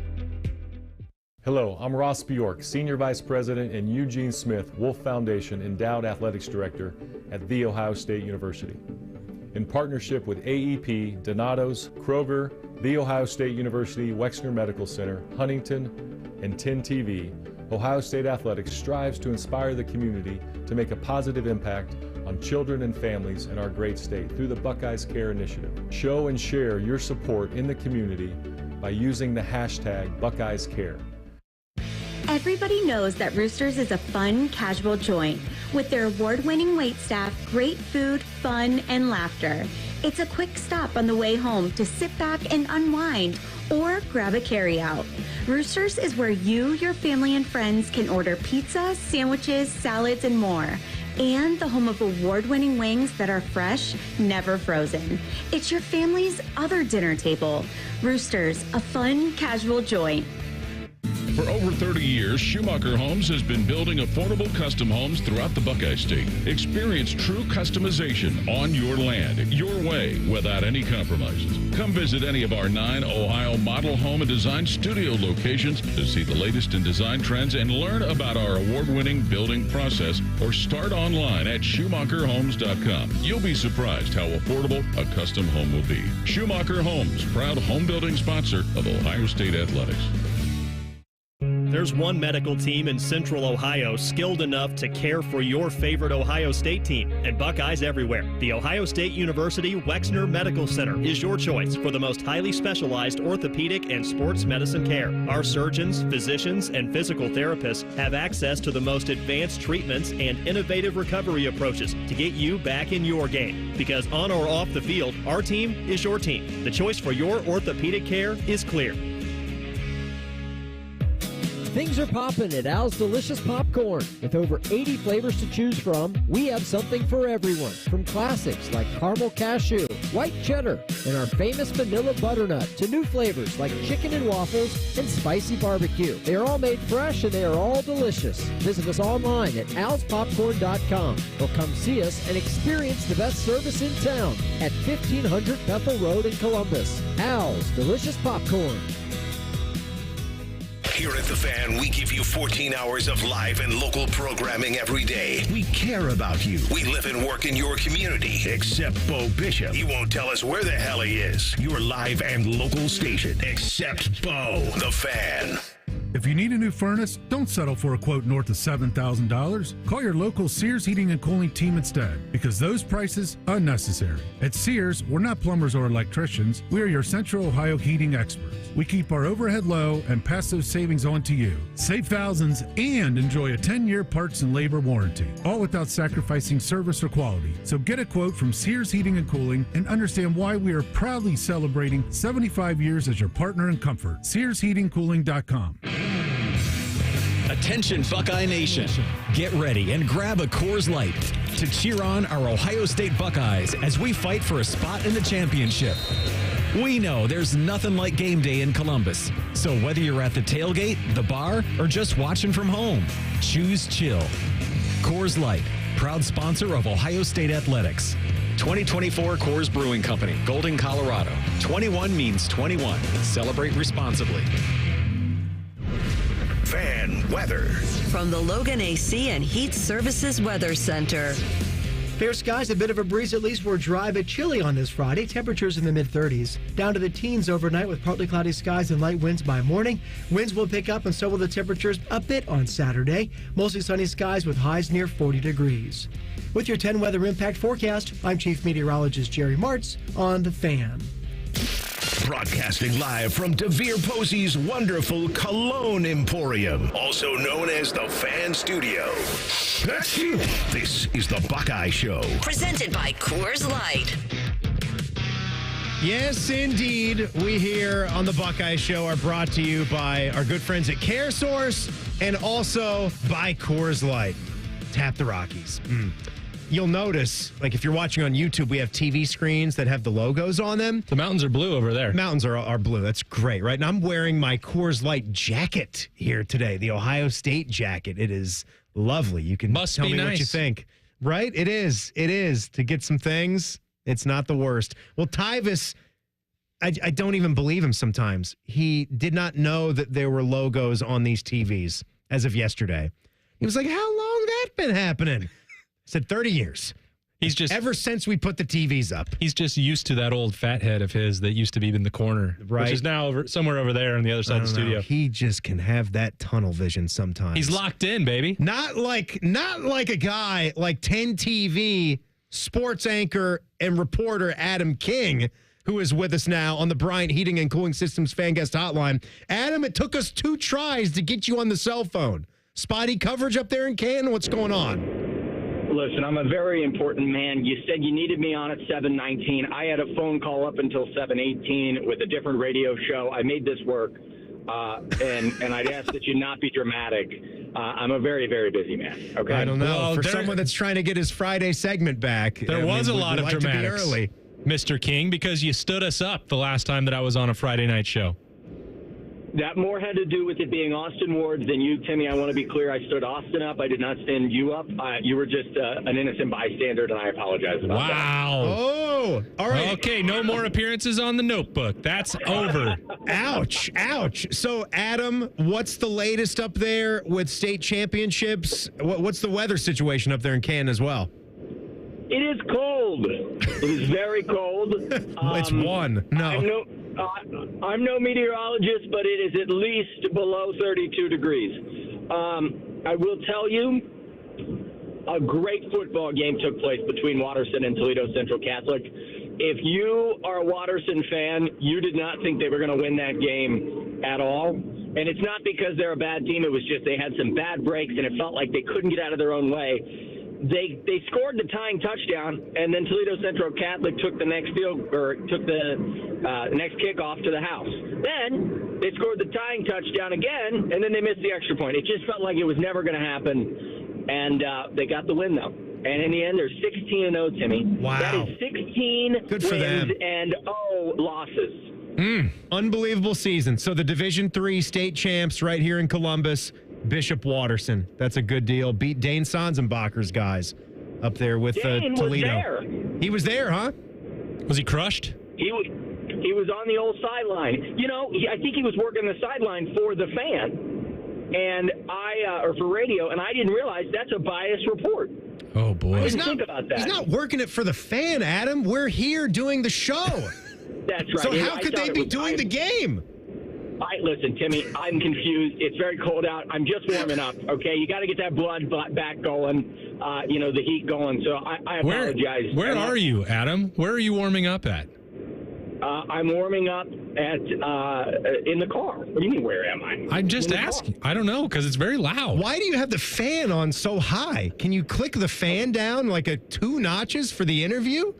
Hello, I'm Ross Bjork, Senior Vice President and Eugene Smith Wolf Foundation Endowed Athletics Director at The Ohio State University. In partnership with AEP, Donato's, Kroger, The Ohio State University Wexner Medical Center, Huntington, and 10 TV, Ohio State Athletics strives to inspire the community to make a positive impact on children and families in our great state through the Buckeyes Care Initiative. Show and share your support in the community by using the hashtag BuckeyesCare. Everybody knows that Roosters is a fun, casual joint with their award-winning waitstaff, great food, fun, and laughter. It's a quick stop on the way home to sit back and unwind or grab a carryout. Roosters is where you, your family, and friends can order pizza, sandwiches, salads, and more. And the home of award-winning wings that are fresh, never frozen. It's your family's other dinner table. Roosters, a fun, casual joint. For over 30 years, Schumacher Homes has been building affordable custom homes throughout the Buckeye State. Experience true customization on your land, your way, without any compromises. Come visit any of our 9 Ohio model home and design studio locations to see the latest in design trends and learn about our award-winning building process, or start online at SchumacherHomes.com. You'll be surprised how affordable a custom home will be. Schumacher Homes, proud home building sponsor of Ohio State Athletics. There's one medical team in Central Ohio skilled enough to care for your favorite Ohio State team, and Buckeyes everywhere. The Ohio State University Wexner Medical Center is your choice for the most highly specialized orthopedic and sports medicine care. Our surgeons, physicians, and physical therapists have access to the most advanced treatments and innovative recovery approaches to get you back in your game. Because on or off the field, our team is your team. The choice for your orthopedic care is clear. Things are popping at Al's Delicious Popcorn. With over 80 flavors to choose from, we have something for everyone. From classics like caramel cashew, white cheddar, and our famous vanilla butternut, to new flavors like chicken and waffles and spicy barbecue. They are all made fresh and they are all delicious. Visit us online at alspopcorn.com or come see us and experience the best service in town at 1500 Bethel Road in Columbus. Al's Delicious Popcorn. Here at The Fan, we give you 14 hours of live and local programming every day. We care about you. We live and work in your community, except Bo Bishop. He won't tell us where the hell he is. Your live and local station, except Bo. The Fan. If you need a new furnace, don't settle for a quote north of $7,000. Call your local Sears Heating and Cooling team instead, because those prices are unnecessary. At Sears, we're not plumbers or electricians. We are your Central Ohio heating experts. We keep our overhead low and pass those savings on to you. Save thousands and enjoy a 10-year parts and labor warranty, all without sacrificing service or quality. So get a quote from Sears Heating and Cooling and understand why we are proudly celebrating 75 years as your partner in comfort. SearsHeatingCooling.com. Attention Buckeye Nation, get ready and grab a Coors Light to cheer on our Ohio State Buckeyes as we fight for a spot in the championship. We know there's nothing like game day in Columbus, so whether you're at the tailgate, the bar, or just watching from home, choose chill. Coors Light, proud sponsor of Ohio State Athletics. 2024 Coors Brewing Company, Golden, Colorado. 21 means 21. Celebrate responsibly. Fan weather. From the Logan AC and Heat Services Weather Center. Fair skies, a bit of a breeze, at least we're dry but chilly on this Friday. Temperatures in the mid-30s. Down to the teens overnight with partly cloudy skies and light winds by morning. Winds will pick up and so will the temperatures a bit on Saturday. Mostly sunny skies with highs near 40 degrees. With your 10 weather impact forecast, I'm Chief Meteorologist Jerry Martz on The Fan. Broadcasting live from DeVere Posey's wonderful Cologne Emporium, also known as the Fan Studio. This is the Buckeye Show. Presented by Coors Light. Yes, indeed. We here on the Buckeye Show are brought to you by our good friends at CareSource and also by Coors Light. Tap the Rockies. You'll notice, like if you're watching on YouTube, we have TV screens that have the logos on them. The mountains are blue over there. Mountains are blue. That's great, right? And I'm wearing my Coors Light jacket here today, the Ohio State jacket. It is lovely. You can tell me what you think. Right? It is. It is. To get some things, it's not the worst. Well, Tyvis, I don't even believe him sometimes. He did not know that there were logos on these TVs as of yesterday. He was like, how long that been happening? I said 30 years. He's just ever since we put the TVs up. He's just used to that old fat head of his that used to be in the corner, right? Which is now somewhere over there on the other side of the studio. He just can have that tunnel vision sometimes. He's locked in, baby. Not like a guy like 10 TV sports anchor and reporter Adam King, who is with us now on the Bryant Heating and Cooling Systems fan guest hotline. Adam, it took us 2 tries to get you on the cell phone. Spotty coverage up there in Canton. What's going on? Listen, I'm a very important man. You said you needed me on at 7:19. I had a phone call up until 7:18 with a different radio show. I made this work, and I'd ask that you not be dramatic. I'm a very, very busy man. Okay, I don't know. Well, for someone that's trying to get his Friday segment back, there was a lot of dramatics, Mr. King, because you stood us up the last time that I was on a Friday night show. That more had to do with it being Austin Ward than you, Timmy. I want to be clear. I stood Austin up. I did not stand you up. You were just an innocent bystander, and I apologize about that. Wow. Oh, all right. Okay, no more appearances on the Notebook. That's over. Ouch. So, Adam, what's the latest up there with state championships? What's the weather situation up there in Canton as well? It is cold. It is very cold. It's one. No. I'm no meteorologist, but it is at least below 32 degrees. I will tell you, a great football game took place between Watterson and Toledo Central Catholic. If you are a Watterson fan, you did not think they were going to win that game at all. And it's not because they're a bad team. It was just they had some bad breaks, and it felt like they couldn't get out of their own way. They scored the tying touchdown, and then Toledo Central Catholic took the next next kickoff to the house. Then they scored the tying touchdown again, and then they missed the extra point. It just felt like it was never going to happen, and they got the win though. And in the end, they're 16-0, Timmy. Wow, that is 16 Good for wins them. and 0 losses. Unbelievable season. So the Division III state champs right here in Columbus. Bishop Watterson. That's a good deal. Beat Dane Sonsenbacher's guys up there with Dane Toledo. Was there. He was there, huh? Was he crushed? He was on the old sideline. You know, I think he was working the sideline for the fan, and or for radio, and I didn't realize that's a biased report. Oh boy! I didn't think about that. He's not working it for the fan, Adam. We're here doing the show. That's right. So And how I could thought they it be was doing the game? Listen, Timmy, I'm confused. It's very cold out. I'm just warming up, okay? You got to get that blood back going, the heat going. So I apologize. Where are you, Adam? Where are you warming up at? I'm warming up at in the car. What do you mean, where am I? I'm just asking. I don't know, because it's very loud. Why do you have the fan on so high? Can you click the fan down like 2 notches for the interview?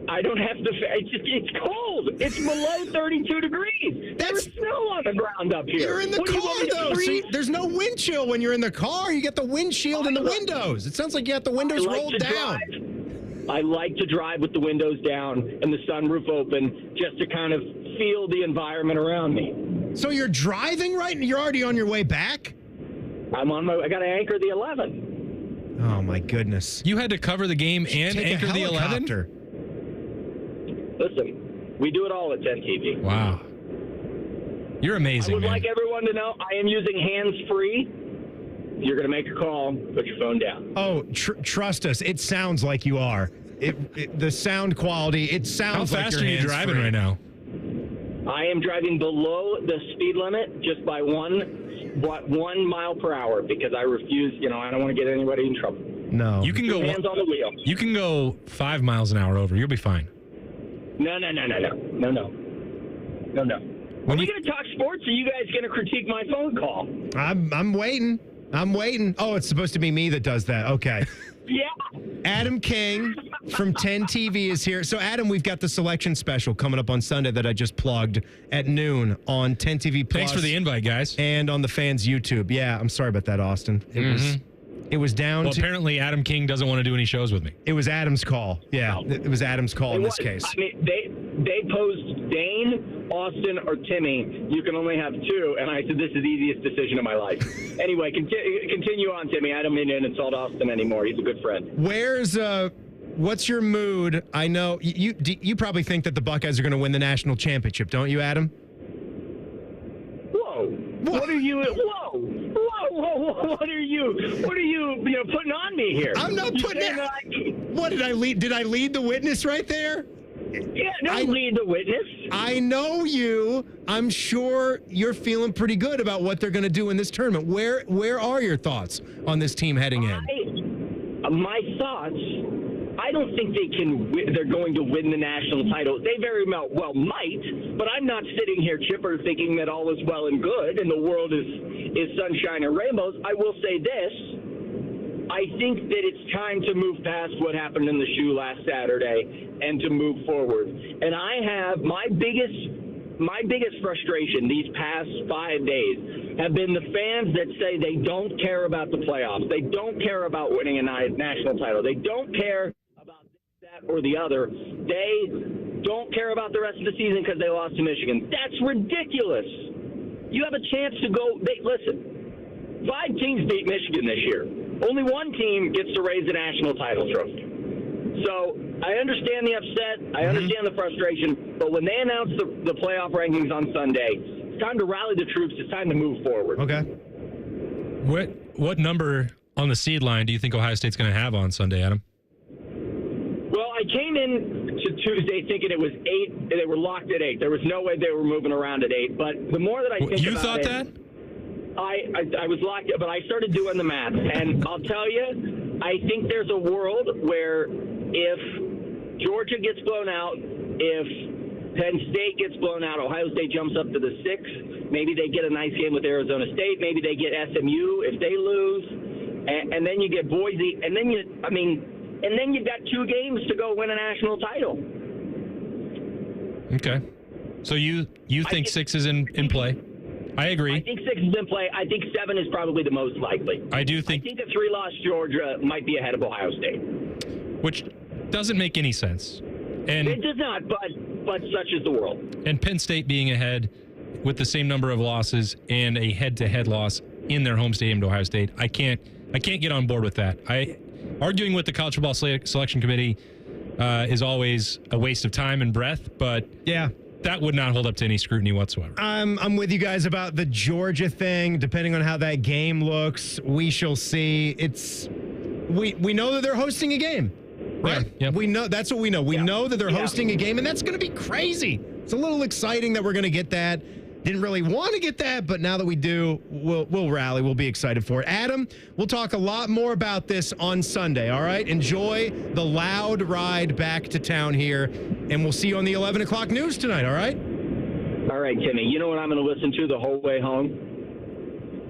I don't have the. It's cold. It's below 32 degrees. There's snow on the ground up here. You're in the car, though. So there's no wind chill when you're in the car. You get the windshield in the windows. It sounds like you got the windows rolled down. I like to drive with the windows down and the sunroof open just to kind of feel the environment around me. So you're driving right? You're already on your way back? I got to anchor the 11. Oh, my goodness. You had to cover the game and anchor the 11? Listen, we do it all at 10 TV. Wow. You're amazing, I would man. like everyone to know I am using hands-free. If you're going to make a call, put your phone down. Oh, trust us. It sounds like you are. The sound quality, it sounds like How fast you're are you driving right now? I am driving below the speed limit just by 1 mile per hour because I refuse, I don't want to get anybody in trouble. No. You can go hands on the wheel. You can go 5 miles an hour over. You'll be fine. No. When are we going to talk sports, or are you guys going to critique my phone call? I'm waiting. Oh, it's supposed to be me that does that. Okay. Yeah. Adam King from 10 TV is here. So, Adam, we've got the selection special coming up on Sunday that I just plugged at noon on 10 TV Plus. Thanks for the invite, guys. And on the fans' YouTube. Yeah, I'm sorry about that, Austin. It was down Well, to... apparently Adam King doesn't want to do any shows with me. It was Adam's call. Yeah, it was Adam's call in this case. I mean, they posed Dane, Austin, or Timmy. You can only have 2, and I said this is the easiest decision of my life. Anyway, continue on, Timmy. I don't mean to insult Austin anymore. He's a good friend. What's your mood? I know you probably think that the Buckeyes are going to win the national championship, don't you, Adam? Whoa! What are you? Whoa! What are you putting on me here? I'm not putting it. What did I lead? Did I lead the witness right there? Yeah, don't lead the witness. I know you. I'm sure you're feeling pretty good about what they're going to do in this tournament. Where are your thoughts on this team heading in? My thoughts. I don't think they're going to win the national title. They very well might, but I'm not sitting here chipper thinking that all is well and good and the world is sunshine and rainbows. I will say this. I think that it's time to move past what happened in the shoe last Saturday and to move forward. And I have my biggest frustration these past 5 days have been the fans that say they don't care about the playoffs. They don't care about winning a national title. They don't care about that or the other. They don't care about the rest of the season because they lost to Michigan. That's ridiculous. You have a chance to go. Listen, 5 teams beat Michigan this year. Only 1 team gets to raise the national title trophy. So I understand the upset. I understand the frustration. But when they announce the playoff rankings on Sunday, it's time to rally the troops. It's time to move forward. Okay. What number on the seed line do you think Ohio State's going to have on Sunday, Adam? Well, I came in to Tuesday thinking it was 8. They were locked at 8. There was no way they were moving around at 8. But the more that I think you about thought it, that? I was locked, but I started doing the math, and I'll tell you, I think there's a world where if Georgia gets blown out, if Penn State gets blown out, Ohio State jumps up to the 6. Maybe they get a nice game with Arizona State. Maybe they get SMU if they lose, and then you get Boise, and then you've got 2 games to go win a national title. Okay. So you think 6 is in play? I agree. I think 6 is in play. I think 7 is probably the most likely. I think a 3-loss Georgia might be ahead of Ohio State. Which doesn't make any sense. And it does not, but such is the world. And Penn State being ahead with the same number of losses and a head-to-head loss in their home stadium to Ohio State, I can't get on board with that. Arguing with the College Football Selection Committee is always a waste of time and breath, but yeah, that would not hold up to any scrutiny whatsoever. I'm with you guys about the Georgia thing. Depending on how that game looks, we shall see. We know that they're hosting a game, right? Yeah. We know that's what we know. We know that they're hosting a game, and that's going to be crazy. It's a little exciting that we're going to get that. Didn't really want to get that, but now that we do, we'll rally. We'll be excited for it. Adam, we'll talk a lot more about this on Sunday, all right? Enjoy the loud ride back to town here, and we'll see you on the 11 o'clock news tonight, all right? All right, Timmy. You know what I'm going to listen to the whole way home?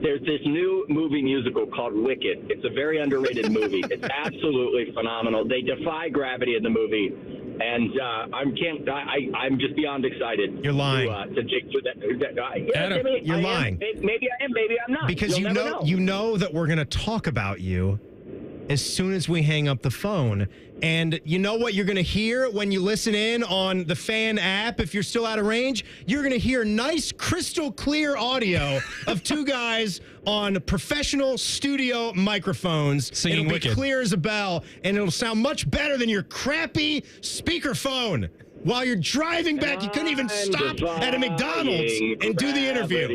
There's this new movie musical called Wicked. It's a very underrated movie. It's absolutely phenomenal. They defy gravity in the movie. And I'm just beyond excited. You're lying. To dig through that. Adam, Timmy, you're lying. Maybe I am. Maybe I'm not. Because you know that we're going to talk about you as soon as we hang up the phone. And you know what you're going to hear when you listen in on the Fan app, if you're still out of range? You're going to hear nice, crystal clear audio of 2 guys on professional studio microphones. Singing It'll Wicked. be clear as a bell, and it'll sound much better than your crappy speakerphone. While you're driving back, you couldn't even stop at a McDonald's and do the interview.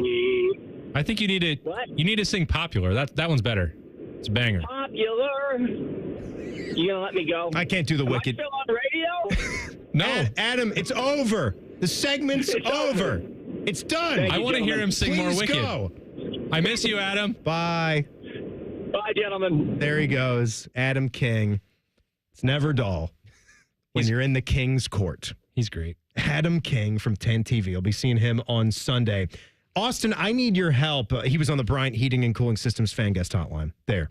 I think you need to sing Popular. That one's better. It's a banger. Popular. You gonna let me go? I can't do the Wicked. Am I still on radio? No. Adam, it's over. The segment's over. It's done. I want to hear him sing more Wicked. Go. I miss you, Adam. Bye. Bye, gentlemen. There he goes. Adam King. It's never dull when you're in the King's court. He's great. Adam King from 10 TV. I'll be seeing him on Sunday. Austin, I need your help. He was on the Bryant Heating and Cooling Systems fan guest hotline. There.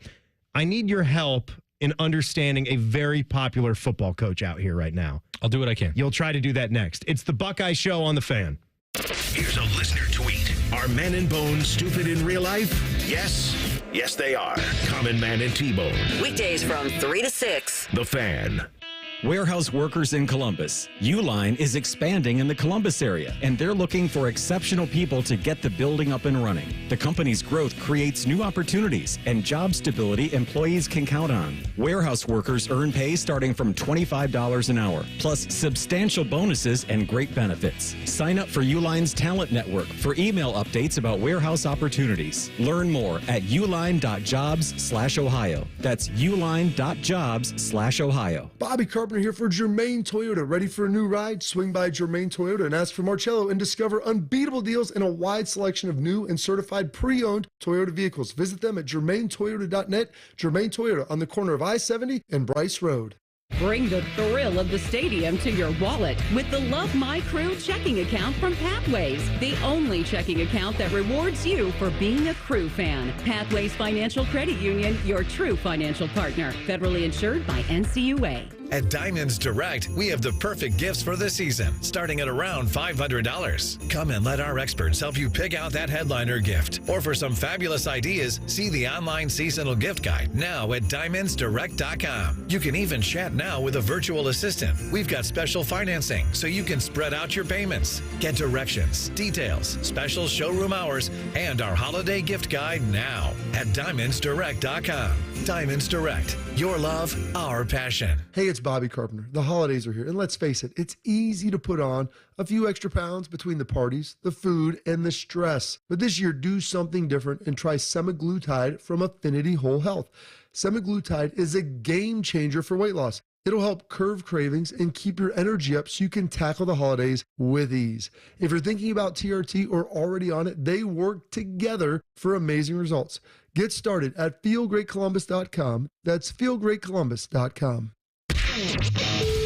I need your help in understanding a very popular football coach out here right now. I'll do what I can. You'll try to do that next. It's the Buckeye Show on the Fan. Here's a listener tweet. Are Men and Bone stupid in real life? Yes. Yes, they are. Common Man and T-Bone. Weekdays from 3 to 6. The Fan. Warehouse workers in Columbus. Uline is expanding in the Columbus area, and they're looking for exceptional people to get the building up and running. The company's growth creates new opportunities and job stability employees can count on. Warehouse workers earn pay starting from $25 an hour, plus substantial bonuses and great benefits. Sign up for Uline's Talent Network for email updates about warehouse opportunities. Learn more at uline.jobs/Ohio. That's uline.jobs/Ohio. Bobby Carpenter here for Germain Toyota. Ready for a new ride? Swing by Germain Toyota and ask for Marcello and discover unbeatable deals and a wide selection of new and certified pre-owned Toyota vehicles. Visit them at germaintoyota.net. Germain Toyota on the corner of I-70 and Bryce Road. Bring the thrill of the stadium to your wallet with the Love My Crew checking account from Pathways, the only checking account that rewards you for being a Crew fan. Pathways Financial Credit Union, your true financial partner. Federally insured by NCUA. At Diamonds Direct, we have the perfect gifts for the season, starting at around $500. Come and let our experts help you pick out that headliner gift. Or for some fabulous ideas, see the online seasonal gift guide now at diamondsdirect.com. You can even chat now with a virtual assistant. We've got special financing so you can spread out your payments. Get directions, details, special showroom hours, and our holiday gift guide now at DiamondsDirect.com. Diamonds Direct. Your love, our passion. Hey, it's Bobby Carpenter. The holidays are here, and let's face it, it's easy to put on a few extra pounds between the parties, the food, and the stress. But this year, do something different and try semaglutide from Affinity Whole Health. Semaglutide is a game changer for weight loss. It'll help curb cravings and keep your energy up so you can tackle the holidays with ease. If you're thinking about TRT or already on it, they work together for amazing results. Get started at feelgreatcolumbus.com. That's feelgreatcolumbus.com.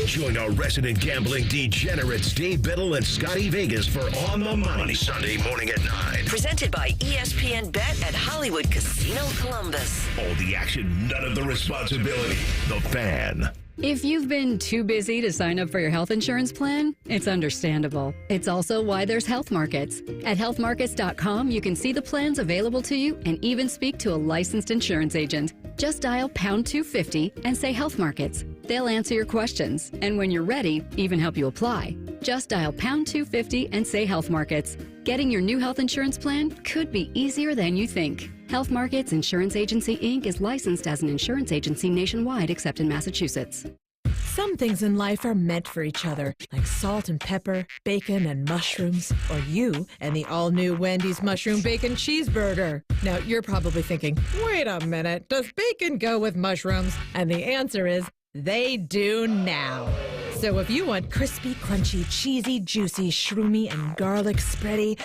Join our resident gambling degenerates Dave Biddle and Scotty Vegas for On the Money Sunday morning at 9. Presented by ESPN Bet at Hollywood Casino Columbus. All the action, none of the responsibility. The Fan. If you've been too busy to sign up for your health insurance plan, it's understandable. It's also why there's Health Markets. At healthmarkets.com, you can see the plans available to you and even speak to a licensed insurance agent. Just dial pound 250 and say Health Markets. They'll answer your questions, and when you're ready, even help you apply. Just dial pound 250 and say Health Markets. Getting your new health insurance plan could be easier than you think. Health Markets Insurance Agency, Inc. is licensed as an insurance agency nationwide except in Massachusetts. Some things in life are meant for each other, like salt and pepper, bacon and mushrooms, or you and the all-new Wendy's Mushroom Bacon Cheeseburger. Now, you're probably thinking, wait a minute, does bacon go with mushrooms? And the answer is, they do now. So if you want crispy, crunchy, cheesy, juicy, shroomy, and garlic spready,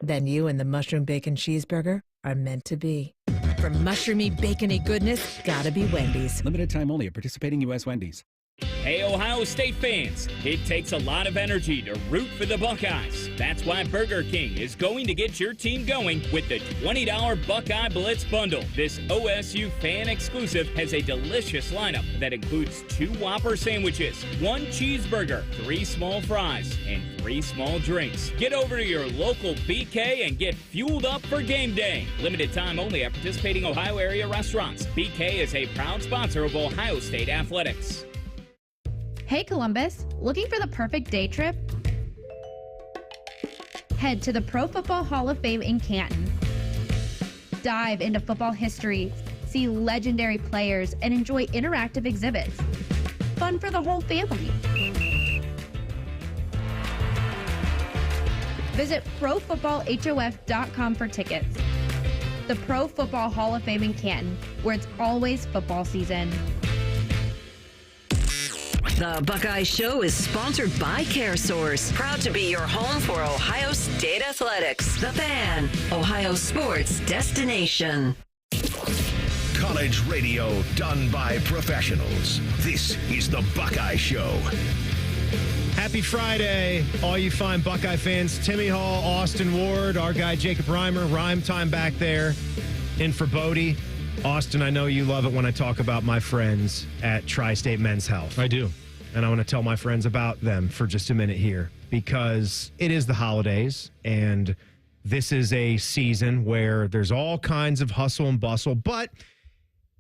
then you and the Mushroom Bacon Cheeseburger are meant to be. For mushroomy, bacony goodness, gotta be Wendy's. Limited time only at participating U.S. Wendy's. Hey, Ohio State fans, it takes a lot of energy to root for the Buckeyes. That's why Burger King is going to get your team going with the $20 Buckeye Blitz Bundle. This OSU fan exclusive has a delicious lineup that includes 2 Whopper sandwiches, 1 cheeseburger, 3 small fries, and 3 small drinks. Get over to your local BK and get fueled up for game day. Limited time only at participating Ohio area restaurants. BK is a proud sponsor of Ohio State Athletics. Hey Columbus, looking for the perfect day trip? Head to the Pro Football Hall of Fame in Canton. Dive into football history, see legendary players, and enjoy interactive exhibits. Fun for the whole family. Visit ProFootballHOF.com for tickets. The Pro Football Hall of Fame in Canton, where it's always football season. The Buckeye Show is sponsored by CareSource, proud to be your home for Ohio State Athletics. The Fan, Ohio sports destination. College radio done by professionals. This is the Buckeye Show. Happy Friday, all you fine Buckeye fans. Timmy Hall, Austin Ward, our guy Jacob Reimer, Rhyme Time back there in for Bodie. Austin, I know you love it when I talk about my friends at Tri-State Men's Health. I do. And I want to tell my friends about them for just a minute here, because it is the holidays, and this is a season where there's all kinds of hustle and bustle. But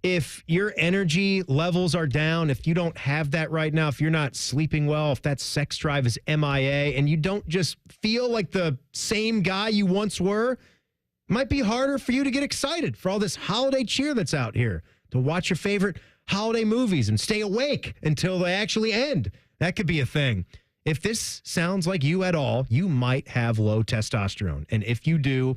if your energy levels are down, if you don't have that right now, if you're not sleeping well, if that sex drive is MIA, and you don't just feel like the same guy you once were, it might be harder for you to get excited for all this holiday cheer that's out here, to watch your favorite holiday movies and stay awake until they actually end. That could be a thing. If this sounds like you at all, you might have low testosterone. And if you do,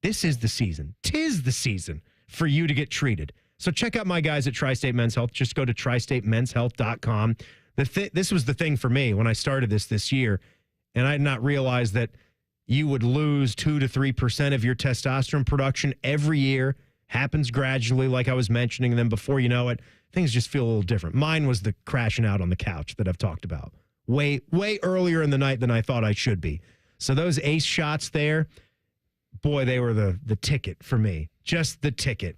this is the season. 'Tis the season for you to get treated. So check out my guys at Tri-State Men's Health. Just go to tristatemenshealth.com. This was the thing for me when I started this year, and I had not realized that you would lose 2 to 3% of your testosterone production every year. Happens gradually, like I was mentioning, and then before you know it, things just feel a little different. Mine was the crashing out on the couch that I've talked about way earlier in the night than I thought I should be. So those ace shots there, boy, they were the ticket for me. Just the ticket.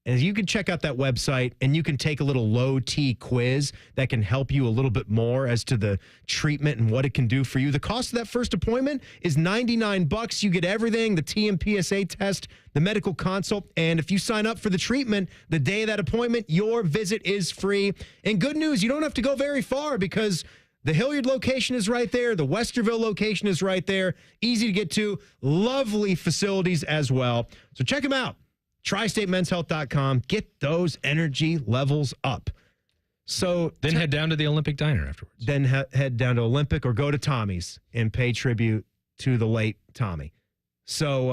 And you can check out that website and you can take a little low T quiz that can help you a little bit more as to the treatment and what it can do for you. The cost of that first appointment is $99. You get everything, the TMPSA test, the medical consult. And if you sign up for the treatment the day of that appointment, your visit is free. And good news, you don't have to go very far because the Hilliard location is right there. The Westerville location is right there. Easy to get to. Lovely facilities as well. So check them out. TriStateMen'sHealth.com. Get those energy levels up. So then head down to the Olympic Diner afterwards. Then head down to Olympic or go to Tommy's and pay tribute to the late Tommy. So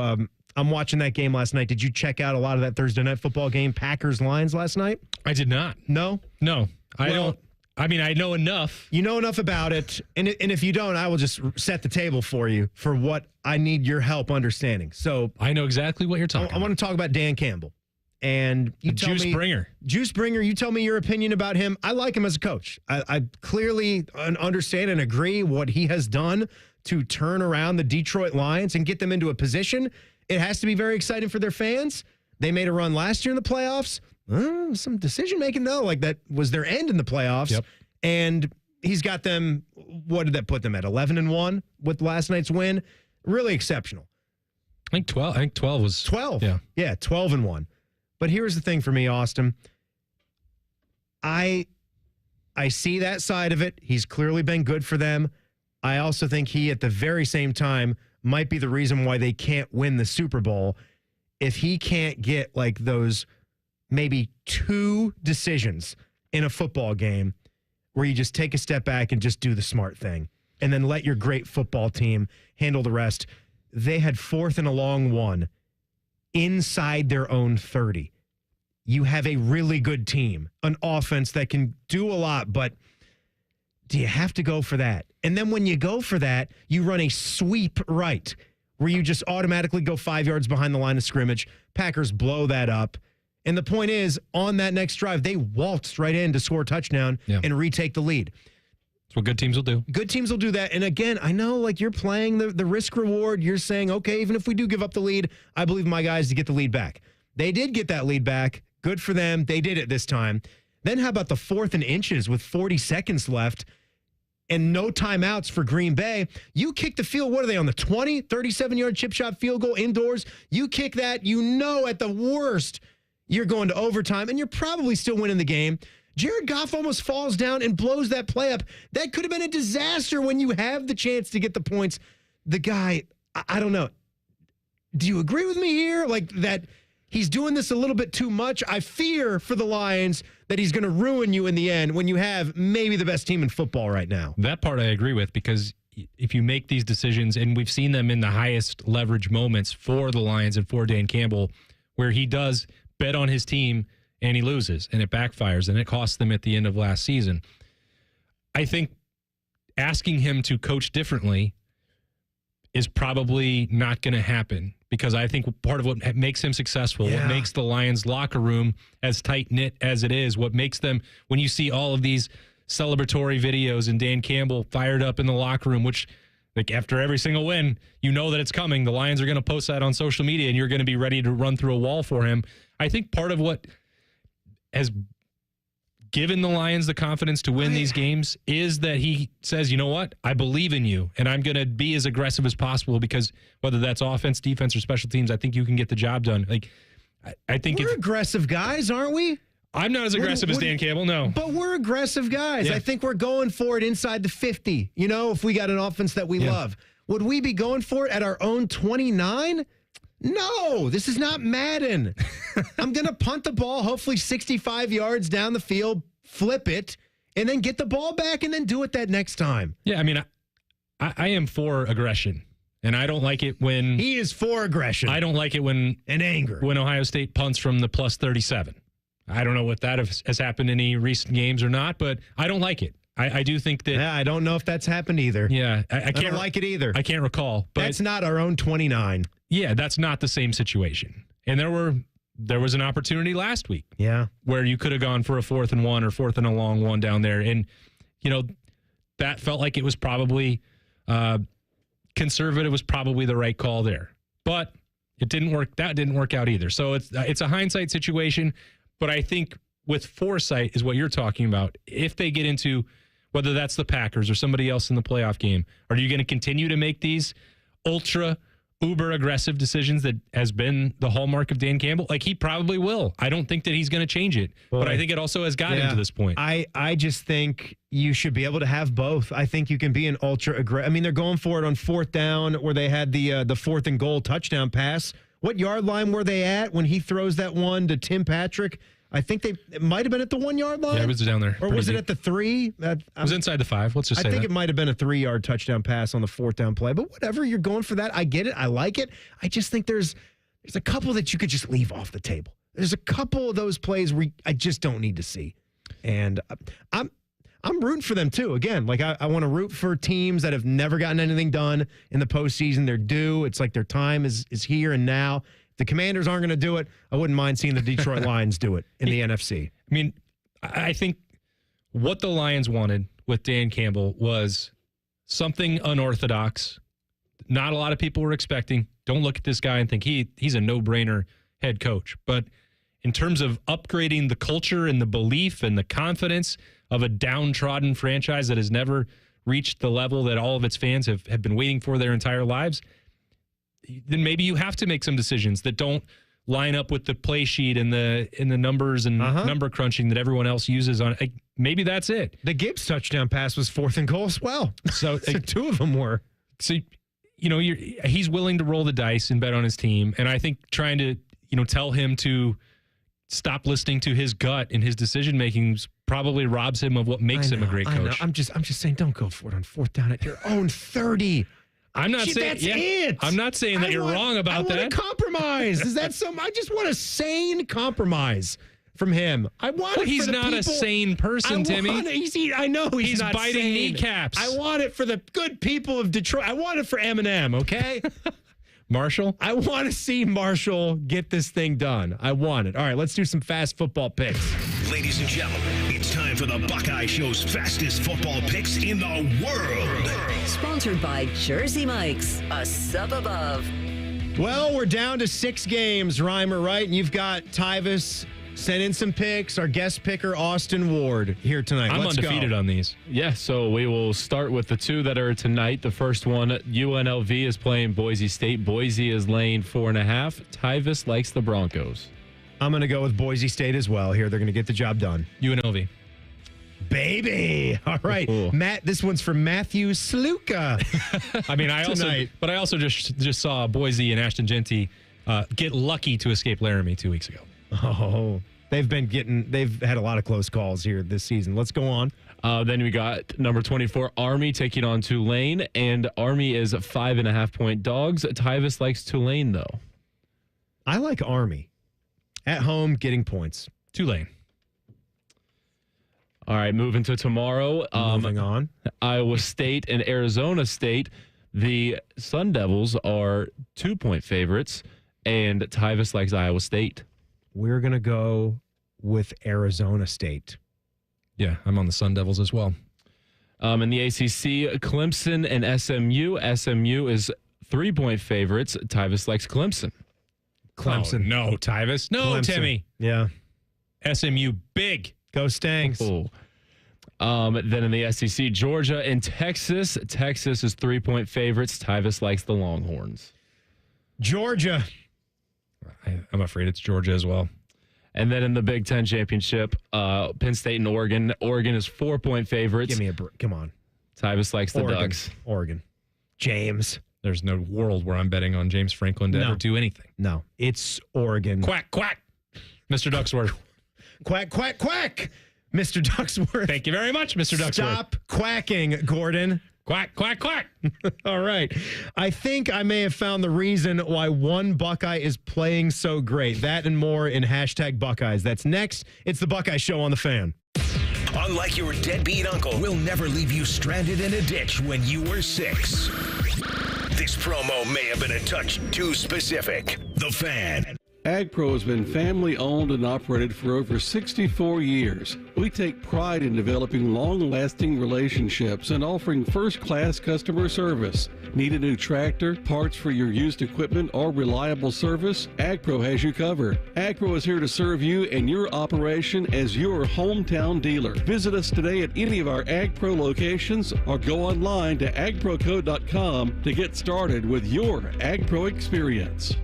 I'm watching that game last night. Did you check out a lot of that Thursday night football game, Packers-Lions last night? I did not. No? No. I don't. I mean, I know enough. You know enough about it. And if you don't, I will just set the table for you for what I need your help understanding. So I know exactly what you're talking about. I want to talk about Dan Campbell. And you tell Juice me, Bringer. Juice Bringer, you tell me your opinion about him. I like him as a coach. I clearly understand and agree what he has done to turn around the Detroit Lions and get them into a position. It has to be very exciting for their fans. They made a run last year in the playoffs. Some decision-making, though, like that was their end in the playoffs. Yep. And he's got them, what did that put them at, 11-1 with last night's win? Really exceptional. I think 12 was. 12. Yeah, 12-1. But here's the thing for me, Austin. I see that side of it. He's clearly been good for them. I also think he, at the very same time, might be the reason why they can't win the Super Bowl. If he can't get like those maybe 2 decisions in a football game where you just take a step back and just do the smart thing and then let your great football team handle the rest. They had 4th and a long one inside their own 30. You have a really good team, an offense that can do a lot, but do you have to go for that? And then when you go for that, you run a sweep right where you just automatically go 5 yards behind the line of scrimmage. Packers blow that up. And the point is, on that next drive, they waltzed right in to score a touchdown and retake the lead. That's what good teams will do. Good teams will do that. And again, I know like you're playing the risk reward. You're saying, okay, even if we do give up the lead, I believe my guys to get the lead back. They did get that lead back. Good for them. They did it this time. Then how about the 4th and inches with 40 seconds left and no timeouts for Green Bay? You kick the field. What are they on the 20, 37-yard chip shot field goal indoors? You kick that, you know at the worst you're going to overtime, and you're probably still winning the game. Jared Goff almost falls down and blows that play up. That could have been a disaster when you have the chance to get the points. The guy, I don't know. Do you agree with me here? Like that he's doing this a little bit too much? I fear for the Lions that he's going to ruin you in the end when you have maybe the best team in football right now. That part I agree with, because if you make these decisions, and we've seen them in the highest leverage moments for the Lions and for Dan Campbell, where he does bet on his team and he loses and it backfires and it costs them at the end of last season. I think asking him to coach differently is probably not going to happen, because I think part of what makes him successful, what makes the Lions locker room as tight-knit as it is, what makes them, when you see all of these celebratory videos and Dan Campbell fired up in the locker room, which like after every single win, you know that it's coming. The Lions are going to post that on social media and you're going to be ready to run through a wall for him. I think part of what has given the Lions the confidence to win these games is that he says, you know what, I believe in you and I'm going to be as aggressive as possible, because whether that's offense, defense, or special teams, I think you can get the job done. Like, I think we're aggressive guys, aren't we? I'm not as aggressive as Dan Campbell, no. But we're aggressive guys. Yeah. I think we're going for it inside the 50. You know, if we got an offense that we love. Would we be going for it at our own 29? No, this is not Madden. I'm going to punt the ball, hopefully 65 yards down the field, flip it, and then get the ball back and then do it that next time. Yeah, I mean, I am for aggression. And I don't like it when... He is for aggression. I don't like it when... And anger. When Ohio State punts from the plus 37. I don't know what that has happened in any recent games or not, but I don't like it. I do think that... Yeah, I don't know if that's happened either. Yeah, I can't like it either. I can't recall. But that's not our own 29. Yeah, that's not the same situation. And there was an opportunity last week. Yeah. Where you could have gone for a 4th and 1 or 4th and a long one down there. And, you know, that felt like it was probably... conservative was probably the right call there. But It didn't work. That didn't work out either. So it's a hindsight situation, but I think with foresight is what you're talking about. If they get into, whether that's the Packers or somebody else in the playoff game, are you going to continue to make these uber aggressive decisions that has been the hallmark of Dan Campbell? Like, he probably will. I don't think that he's going to change it, but I think it also has gotten to this point. I just think you should be able to have both. I think you can be an ultra aggressive. I mean, they're going for it on 4th down where they had the 4th and goal touchdown pass. What yard line were they at when he throws that one to Tim Patrick? I think it might have been at the 1 yard line. Yeah, it was down there. Or was it at the 3? It was inside the 5. Let's just say I think that. it might have been a 3-yard touchdown pass on the 4th down play. But whatever, you're going for that. I get it. I like it. I just think there's a couple that you could just leave off the table. There's a couple of those plays where I just don't need to see. And I'm rooting for them too. Again, like I want to root for teams that have never gotten anything done in the postseason. They're due. It's like their time is here and now. The Commanders aren't going to do it. I wouldn't mind seeing the Detroit Lions do it in the NFC. I mean, I think what the Lions wanted with Dan Campbell was something unorthodox. Not a lot of people were expecting. Don't look at this guy and think he's a no-brainer head coach. But in terms of upgrading the culture and the belief and the confidence of a downtrodden franchise that has never reached the level that all of its fans have been waiting for their entire lives, then maybe you have to make some decisions that don't line up with the play sheet and the numbers and number crunching that everyone else uses on. Maybe that's it. The Gibbs touchdown pass was 4th and goal as well. So 2 of them were. So, he's willing to roll the dice and bet on his team. And I think trying to, tell him to stop listening to his gut and his decision making probably robs him of what makes him a great coach. I'm just saying, don't go for it on 4th down at your own 30. I'm not saying that's it. I'm not saying that you're wrong about that. I want a compromise. Is that I just want a sane compromise from him. I want it. He's for the not a sane person, Timmy. I know he's not biting sane. kneecaps. I want it for the good people of Detroit. I want it for Eminem. Okay. Marshall? I want to see Marshall get this thing done. I want it. All right, let's do some fast football picks. Ladies and gentlemen, it's time for the Buckeye Show's fastest football picks in the world. Sponsored by Jersey Mike's, a sub above. Well, we're down to 6 games, Reimer, right? And you've got Tyvis sent in some picks. Our guest picker, Austin Ward, here tonight. I'm Let's undefeated go. on these. Yeah, so we will start with the 2 that are tonight. The first one, UNLV is playing Boise State. Boise is laying 4.5. Tyvis likes the Broncos. I'm going to go with Boise State as well here. They're going to get the job done. UNLV. Baby. All right. Cool. Matt, this one's for Matthew Sluka. I mean, I also just saw Boise and Ashton Genty get lucky to escape Laramie 2 weeks ago. Oh, they've had a lot of close calls here this season. Let's go on. Then we got number 24, Army taking on Tulane, and Army is 5.5-point dogs. Tyvis likes Tulane, though. I like Army. At home, getting points. Tulane. All right, moving to tomorrow. Moving on. Iowa State and Arizona State. The Sun Devils are 2-point favorites, and Tyvis likes Iowa State. We're going to go with Arizona State. Yeah, I'm on the Sun Devils as well. In the ACC, Clemson and SMU. SMU is 3-point favorites. Tyvis likes Clemson. Clemson. Oh, no, Tyvis. No, Clemson. Timmy. Yeah. SMU, big. Go Stangs. Cool. Then in the SEC, Georgia and Texas. Texas is 3-point favorites. Tyvis likes the Longhorns. Georgia. I'm afraid it's Georgia as well. And then in the Big Ten Championship, Penn State and Oregon. Oregon is 4-point favorites. Give me a break. Come on. Tyvis likes the Ducks. Oregon. James. There's no world where I'm betting on James Franklin to ever do anything. No, it's Oregon. Quack, quack. Mr. Ducksworth. Quack, quack, quack. Mr. Ducksworth. Thank you very much, Mr. Ducksworth. Stop quacking, Gordon. Quack, quack, quack. All right. I think I may have found the reason why one Buckeye is playing so great. That and more in hashtag Buckeyes. That's next. It's the Buckeye Show on the Fan. Unlike your deadbeat uncle, we'll never leave you stranded in a ditch when you were 6. This promo may have been a touch too specific. The Fan. AgPro has been family-owned and operated for over 64 years. We take pride in developing long-lasting relationships and offering first-class customer service. Need a new tractor, parts for your used equipment, or reliable service? AgPro has you covered. AgPro is here to serve you and your operation as your hometown dealer. Visit us today at any of our AgPro locations or go online to agproco.com to get started with your AgPro experience.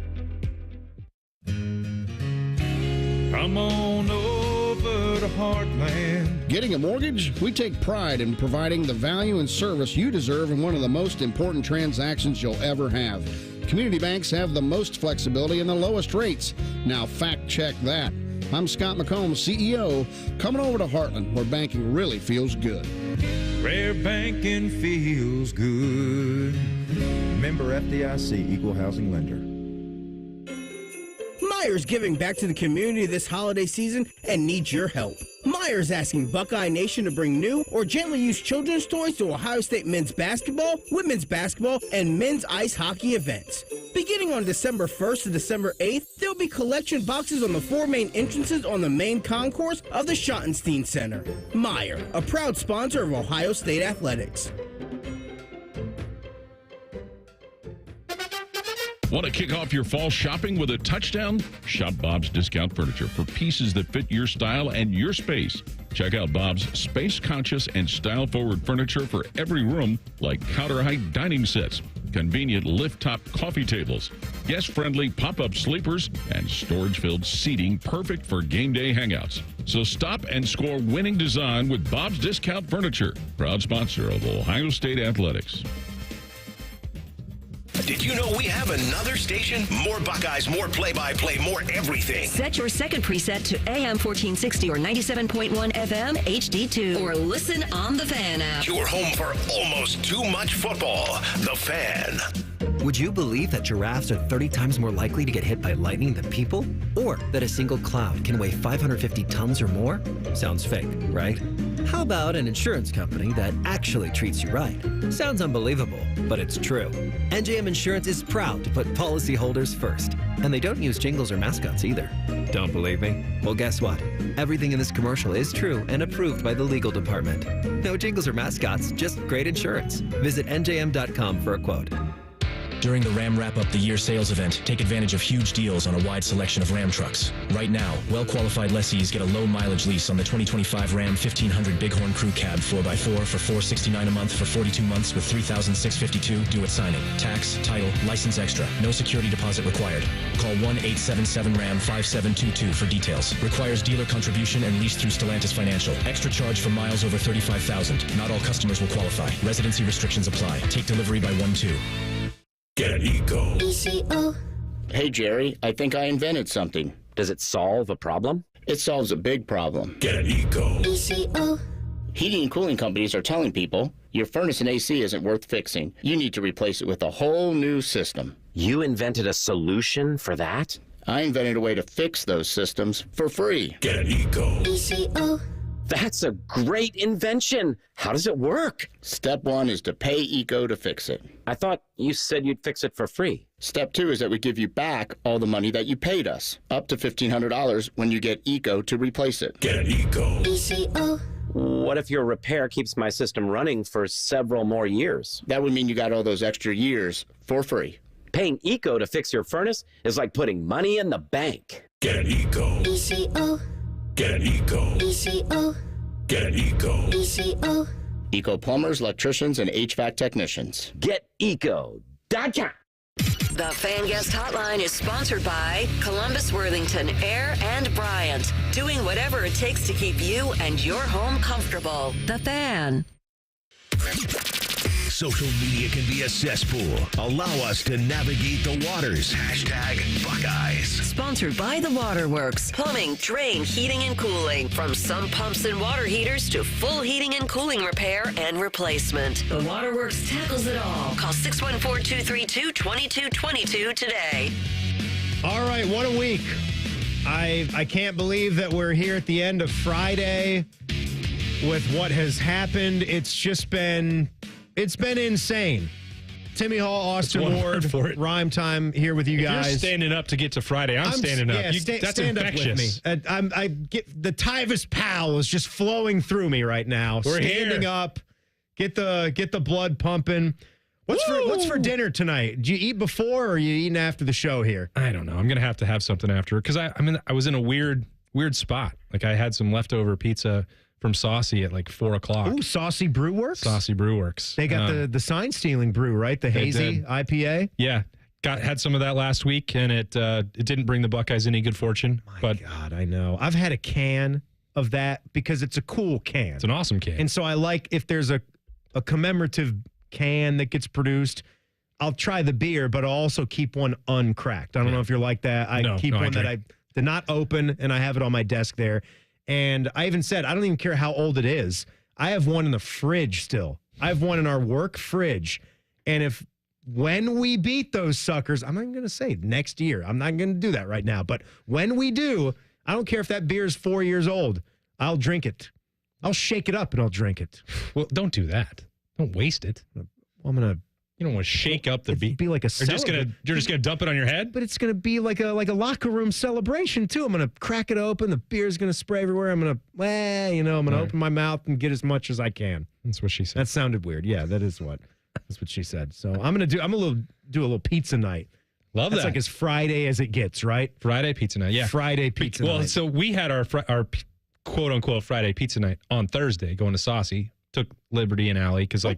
Come on over to Heartland. Getting a mortgage? We take pride in providing the value and service you deserve in one of the most important transactions you'll ever have. Community banks have the most flexibility and the lowest rates. Now fact check that. I'm Scott McComb, CEO. Coming over to Heartland, where banking really feels good. Where banking feels good. Member FDIC, Equal Housing Lender. Meier's giving back to the community this holiday season and needs your help. Meier's asking Buckeye Nation to bring new or gently used children's toys to Ohio State men's basketball, women's basketball, and men's ice hockey events. Beginning on December 1st to December 8th, there will be collection boxes on the 4 main entrances on the main concourse of the Schottenstein Center. Meijer, a proud sponsor of Ohio State Athletics. Want to kick off your fall shopping with a touchdown? Shop Bob's Discount Furniture for pieces that fit your style and your space. Check out Bob's space-conscious and style-forward furniture for every room, like counter-height dining sets, convenient lift-top coffee tables, guest-friendly pop-up sleepers, and storage-filled seating perfect for game day hangouts. So stop and score winning design with Bob's Discount Furniture, proud sponsor of Ohio State Athletics. Did you know we have another station? More Buckeyes, more play-by-play, more everything. Set your second preset to AM 1460 or 97.1 FM HD2 or listen on the Fan app. Your home for almost too much football. The Fan. Would you believe that giraffes are 30 times more likely to get hit by lightning than people? Or that a single cloud can weigh 550 tons or more? Sounds fake, right? How about an insurance company that actually treats you right? Sounds unbelievable, but it's true. NJM Insurance is proud to put policyholders first. And they don't use jingles or mascots either. Don't believe me? Well, guess what? Everything in this commercial is true and approved by the legal department. No jingles or mascots, just great insurance. Visit njm.com for a quote. During the Ram Wrap Up the Year sales event, take advantage of huge deals on a wide selection of Ram trucks. Right now, well-qualified lessees get a low-mileage lease on the 2025 Ram 1500 Bighorn Crew Cab 4x4 for $469 a month for 42 months with $3,652 due at signing. Tax, title, license extra. No security deposit required. Call 1-877-RAM-5722 for details. Requires dealer contribution and lease through Stellantis Financial. Extra charge for miles over 35,000. Not all customers will qualify. Residency restrictions apply. Take delivery by 1-2. Get Eco. ECO. Hey, Jerry, I think I invented something. Does it solve a problem? It solves a big problem. Get Eco. ECO. Heating and cooling companies are telling people your furnace and AC isn't worth fixing. You need to replace it with a whole new system. You invented a solution for that? I invented a way to fix those systems for free. Get Eco. ECO. That's a great invention. How does it work? Step 1 is to pay Eco to fix it. I thought you said you'd fix it for free. Step 2 is that we give you back all the money that you paid us, up to $1,500 when you get Eco to replace it. Get Eco. ECO. What if your repair keeps my system running for several more years? That would mean you got all those extra years for free. Paying Eco to fix your furnace is like putting money in the bank. Get Eco. ECO. Get Eco. ECO. Get Eco. ECO. Eco plumbers, electricians, and HVAC technicians. GetEco.com. The Fan Guest Hotline is sponsored by Columbus, Worthington, Air, and Bryant. Doing whatever it takes to keep you and your home comfortable. The Fan. Social media can be a cesspool. Allow us to navigate the waters. #Buckeyes. Sponsored by The Waterworks. Plumbing, drain, heating, and cooling. From sump pumps and water heaters to full heating and cooling repair and replacement. The Waterworks tackles it all. Call 614-232-2222 today. All right, what a week. I can't believe that we're here at the end of Friday with what has happened. It's been insane. Timmy Hall, Austin Ward, Rhyme Time here with you guys. You're standing up to get to Friday. I'm standing up. That's stand infectious. Up with me. I get the Tyvus Powell is just flowing through me right now. We're standing here. up, get the blood pumping. What's for dinner tonight? Do you eat before or are you eating after the show here? I don't know. I'm gonna have to have something after because I was in a weird spot. Like I had some leftover pizza from Saucy at like 4:00. Ooh, Saucy Brew Works. Saucy Brew Works. They got the sign stealing brew, right? The hazy IPA. Yeah, had some of that last week, and it didn't bring the Buckeyes any good fortune. God, I know. I've had a can of that because it's a cool can. It's an awesome can, and so I like if there's a commemorative can that gets produced, I'll try the beer, but I'll also keep one uncracked. I don't know if you're like that. I keep one that I did not open, and I have it on my desk there. And I even said, I don't even care how old it is. I have one in the fridge still. I have one in our work fridge. And when we beat those suckers, I'm not going to say next year. I'm not going to do that right now. But when we do, I don't care if that beer is 4 years old. I'll drink it. I'll shake it up and I'll drink it. Well, don't do that. Don't waste it. Well, I'm going to. You don't want to shake up the beer. Be like a. You're just gonna dump it on your head. But it's gonna be like a locker room celebration too. I'm gonna crack it open. The beer's gonna spray everywhere. I'm gonna open my mouth and get as much as I can. That's what she said. That sounded weird. Yeah, that's what she said. So I'm gonna do a little pizza night. Love That's that. like as Friday as it gets, right? Friday pizza night. Yeah, Friday pizza night. Well, so we had our quote unquote Friday pizza night on Thursday, going to Saucy. Took Liberty and Allie because I was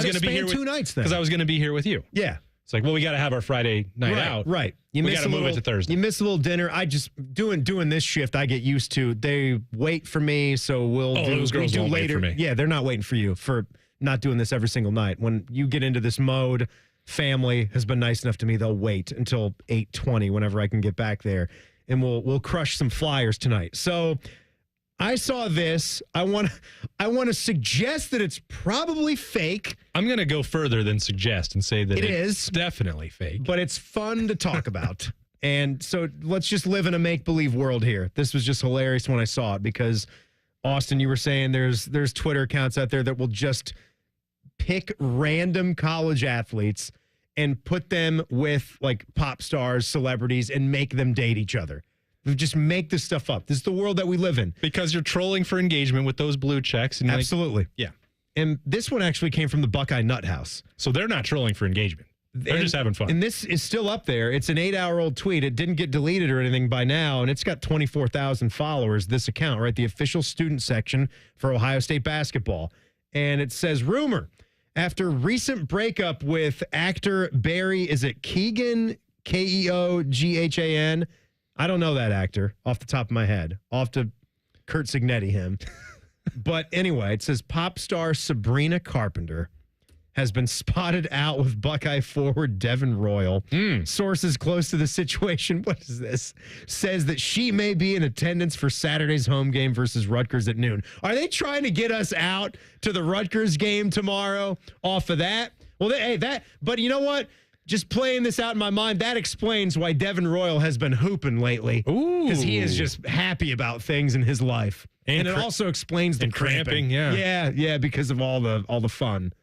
going to be here 2 nights then. Because I was going to be here with you. Yeah, it's like, well, we got to have our Friday night out. Right. We got to move it to Thursday. You miss a little dinner. I just doing this shift. I get used to. They wait for me, so those girls won't wait for me. Yeah, they're not waiting for you for not doing this every single night. When you get into this mode, family has been nice enough to me. They'll wait until 8:20 whenever I can get back there, and we'll crush some flyers tonight. So. I saw this. I want to suggest that it's probably fake. I'm going to go further than suggest and say that it is definitely fake. But it's fun to talk about. And so let's just live in a make-believe world here. This was just hilarious when I saw it because, Austin, you were saying there's Twitter accounts out there that will just pick random college athletes and put them with like pop stars, celebrities, and make them date each other. Just make this stuff up. This is the world that we live in. Because you're trolling for engagement with those blue checks. And absolutely. Yeah. And this one actually came from the Buckeye Nut House. So they're not trolling for engagement. They're just having fun. And this is still up there. It's an 8-hour-old tweet. It didn't get deleted or anything by now, and it's got 24,000 followers, this account, right? The official student section for Ohio State basketball. And it says, rumor, after recent breakup with actor Barry, is it Keegan, Keoghan? I don't know that actor off the top of my head. I'll have to Kurt Signetti him. But anyway, it says pop star Sabrina Carpenter has been spotted out with Buckeye forward Devin Royal. Sources close to the situation, what is this? Says that she may be in attendance for Saturday's home game versus Rutgers at noon. Are they trying to get us out to the Rutgers game tomorrow off of that? Well, but you know what? Just playing this out in my mind, that explains why Devin Royal has been hooping lately. Because he is just happy about things in his life. And it also explains the cramping. Yeah, because of all the fun.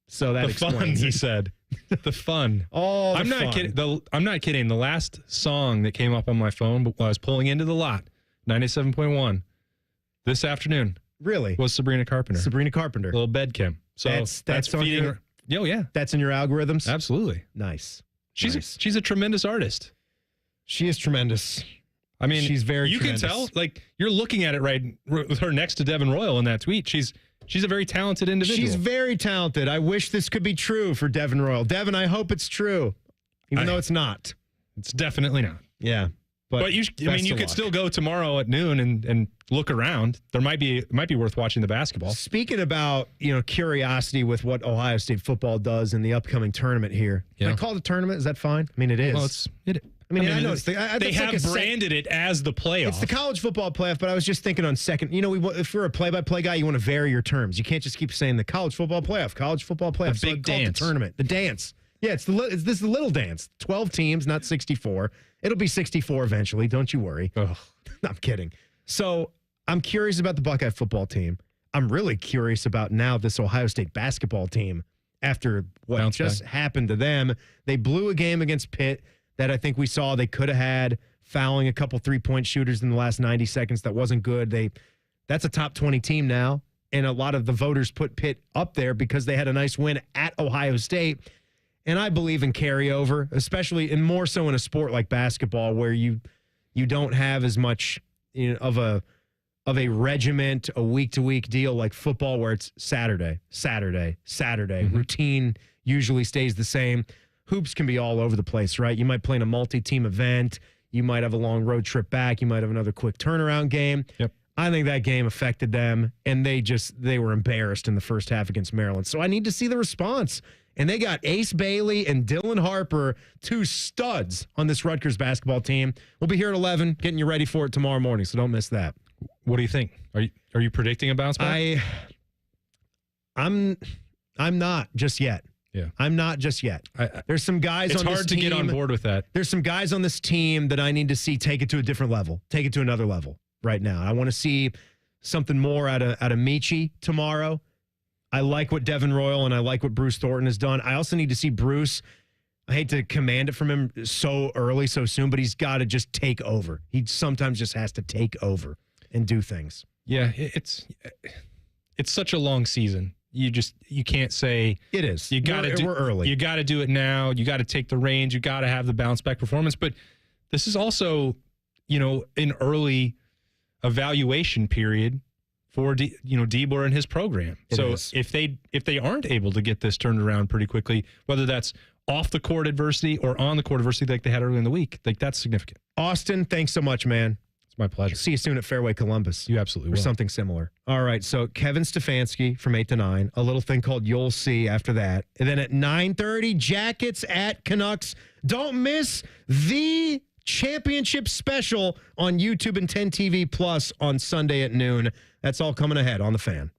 So that explains fun, it. he said. The fun. I'm not kidding. I'm not kidding. The last song that came up on my phone while I was pulling into the lot, 97.1, this afternoon. Really? Was Sabrina Carpenter. Sabrina Carpenter. Little bedchem. So that's feeding her. Oh, yeah. That's in your algorithms? Absolutely. Nice. She's a tremendous artist. She is tremendous. I mean, she's very you tremendous. can tell, like, you're looking at it right with her next to Devin Royal in that tweet. She's a very talented individual. She's very talented. I wish this could be true for Devin Royal. Devin, I hope it's true, even though it's not. It's definitely not. Yeah. But you could still go tomorrow at noon and look around. It might be worth watching the basketball. Speaking about, curiosity with what Ohio State football does in the upcoming tournament here. Yeah. Can I call it a tournament? Is that fine? I mean, it is. Well, I know they have branded it as the playoff. It's the college football playoff, but I was just thinking on second. If you're a play-by-play guy, you want to vary your terms. You can't just keep saying the college football playoff. The big dance. The tournament. The dance. Yeah, this is the little dance. 12 teams, not 64. It'll be 64 eventually. Don't you worry. Ugh. I'm kidding. So I'm curious about the Buckeye football team. I'm really curious about now this Ohio State basketball team after what just happened to them. They blew a game against Pitt that I think we saw they could have had, fouling a couple three-point shooters in the last 90 seconds. That wasn't good. That's a top 20 team now, and a lot of the voters put Pitt up there because they had a nice win at Ohio State. And I believe in carryover, especially and more so in a sport like basketball where you don't have as much of a regiment, a week-to-week deal like football where it's Saturday. Mm-hmm. Routine usually stays the same. Hoops can be all over the place, right? You might play in a multi-team event. You might have a long road trip back. You might have another quick turnaround game. Yep. I think that game affected them, and they were embarrassed in the first half against Maryland. So I need to see the response. And they got Ace Bailey and Dylan Harper, two studs on this Rutgers basketball team. We'll be here at 11, getting you ready for it tomorrow morning, so don't miss that. What do you think? Are you predicting a bounce back? I'm not just yet. Yeah. I'm not just yet. There's some guys on this team. It's hard to get on board with that. There's some guys on this team that I need to see take it to a different level, take it to another level right now. I want to see something more out of Michi tomorrow. I like what Devin Royal and I like what Bruce Thornton has done. I also need to see Bruce. I hate to command it from him so early, so soon, but he's got to just take over. He sometimes just has to take over and do things. Yeah, it's such a long season. You can't say it is. We're early. You got to do it now. You got to take the reins. You got to have the bounce back performance. But this is also, an early evaluation period for Diebler and his program. If they aren't able to get this turned around pretty quickly, whether that's off the court adversity or on the court adversity like they had early in the week, that's significant. Austin, thanks so much, man. It's my pleasure. See you soon at Fairway Columbus. You absolutely will. Or something similar. All right, so Kevin Stefanski from 8 to 9, a little thing called You'll See after that. And then at 9:30, Jackets at Canucks. Don't miss the championship special on YouTube and 10 TV Plus on Sunday at noon. That's all coming ahead on The Fan.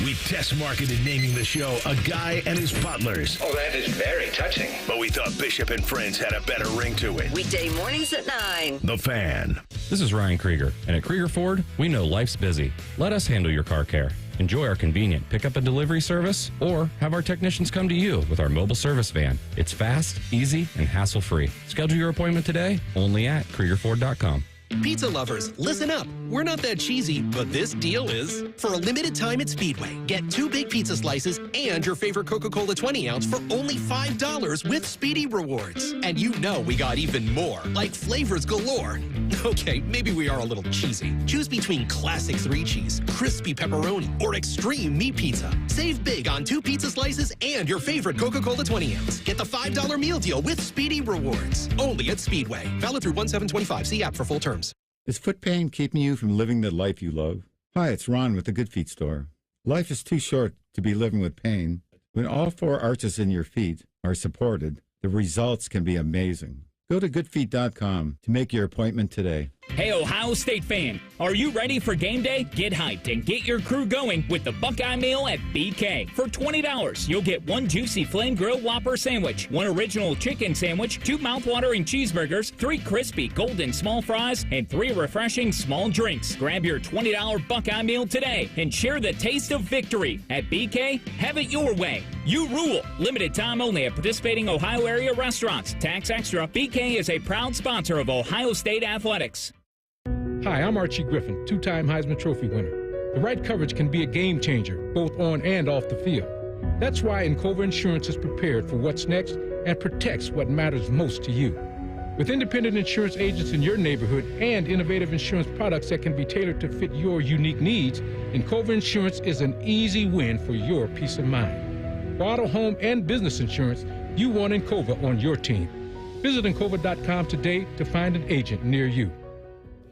We test marketed naming the show A Guy and His Butlers. Oh, that is very touching. But we thought Bishop and Friends had a better ring to it. Weekday mornings at 9. The Fan. This is Ryan Krieger, and at Krieger Ford, we know life's busy. Let us handle your car care. Enjoy our convenient pickup and delivery service, or have our technicians come to you with our mobile service van. It's fast, easy, and hassle-free. Schedule your appointment today, only at KriegerFord.com. Pizza lovers, listen up. We're not that cheesy, but this deal is. For a limited time at Speedway, get 2 big pizza slices and your favorite Coca-Cola 20-ounce for only $5 with Speedy Rewards. And we got even more, like flavors galore. Okay, maybe we are a little cheesy. Choose between classic 3-cheese, crispy pepperoni, or extreme meat pizza. Save big on 2 pizza slices and your favorite Coca-Cola 20-ounce. Get the $5 meal deal with Speedy Rewards. Only at Speedway. Valid through 1/7/25. See app for full terms. Is foot pain keeping you from living the life you love? Hi, it's Ron with the Good Feet store. Life is too short to be living with pain. When all 4 arches in your feet are supported, the results can be amazing. Go to goodfeet.com to make your appointment today. Hey, Ohio State fan, are you ready for game day? Get hyped and get your crew going with the Buckeye Meal at BK. For $20, you'll get 1 juicy flame grilled Whopper sandwich, 1 original chicken sandwich, 2 mouthwatering cheeseburgers, 3 crispy golden small fries, and 3 refreshing small drinks. Grab your $20 Buckeye Meal today and share the taste of victory. At BK, have it your way. You rule. Limited time only at participating Ohio area restaurants. Tax extra. BK is a proud sponsor of Ohio State Athletics. Hi, I'm Archie Griffin, 2-time Heisman Trophy winner. The right coverage can be a game changer, both on and off the field. That's why Encova Insurance is prepared for what's next and protects what matters most to you. With independent insurance agents in your neighborhood and innovative insurance products that can be tailored to fit your unique needs, Encova Insurance is an easy win for your peace of mind. For auto, home, and business insurance, you want Encova on your team. Visit Encova.com today to find an agent near you.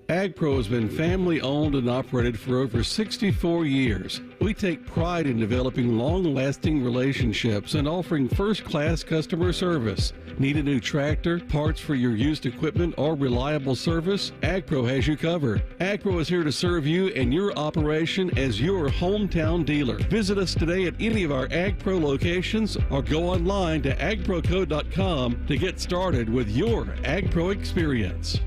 AgPro has been family-owned and operated for over 64 years. We take pride in developing long-lasting relationships and offering first-class customer service. Need a new tractor, parts for your used equipment, or reliable service? AgPro has you covered. AgPro is here to serve you and your operation as your hometown dealer. Visit us today at any of our AgPro locations or go online to agproco.com to get started with your AgPro experience.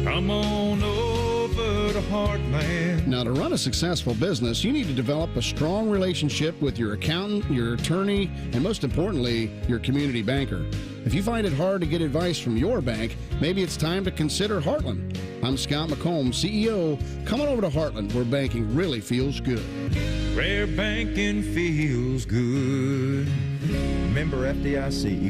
Come on over the heartland. Now, to run a successful business, you need to develop a strong relationship with your accountant, your attorney, and most importantly, your community banker. If you find it hard to get advice from your bank, maybe it's time to consider Heartland. I'm Scott McComb, CEO. Come on over to Heartland, where banking really feels good. Where banking feels good. Member FDIC.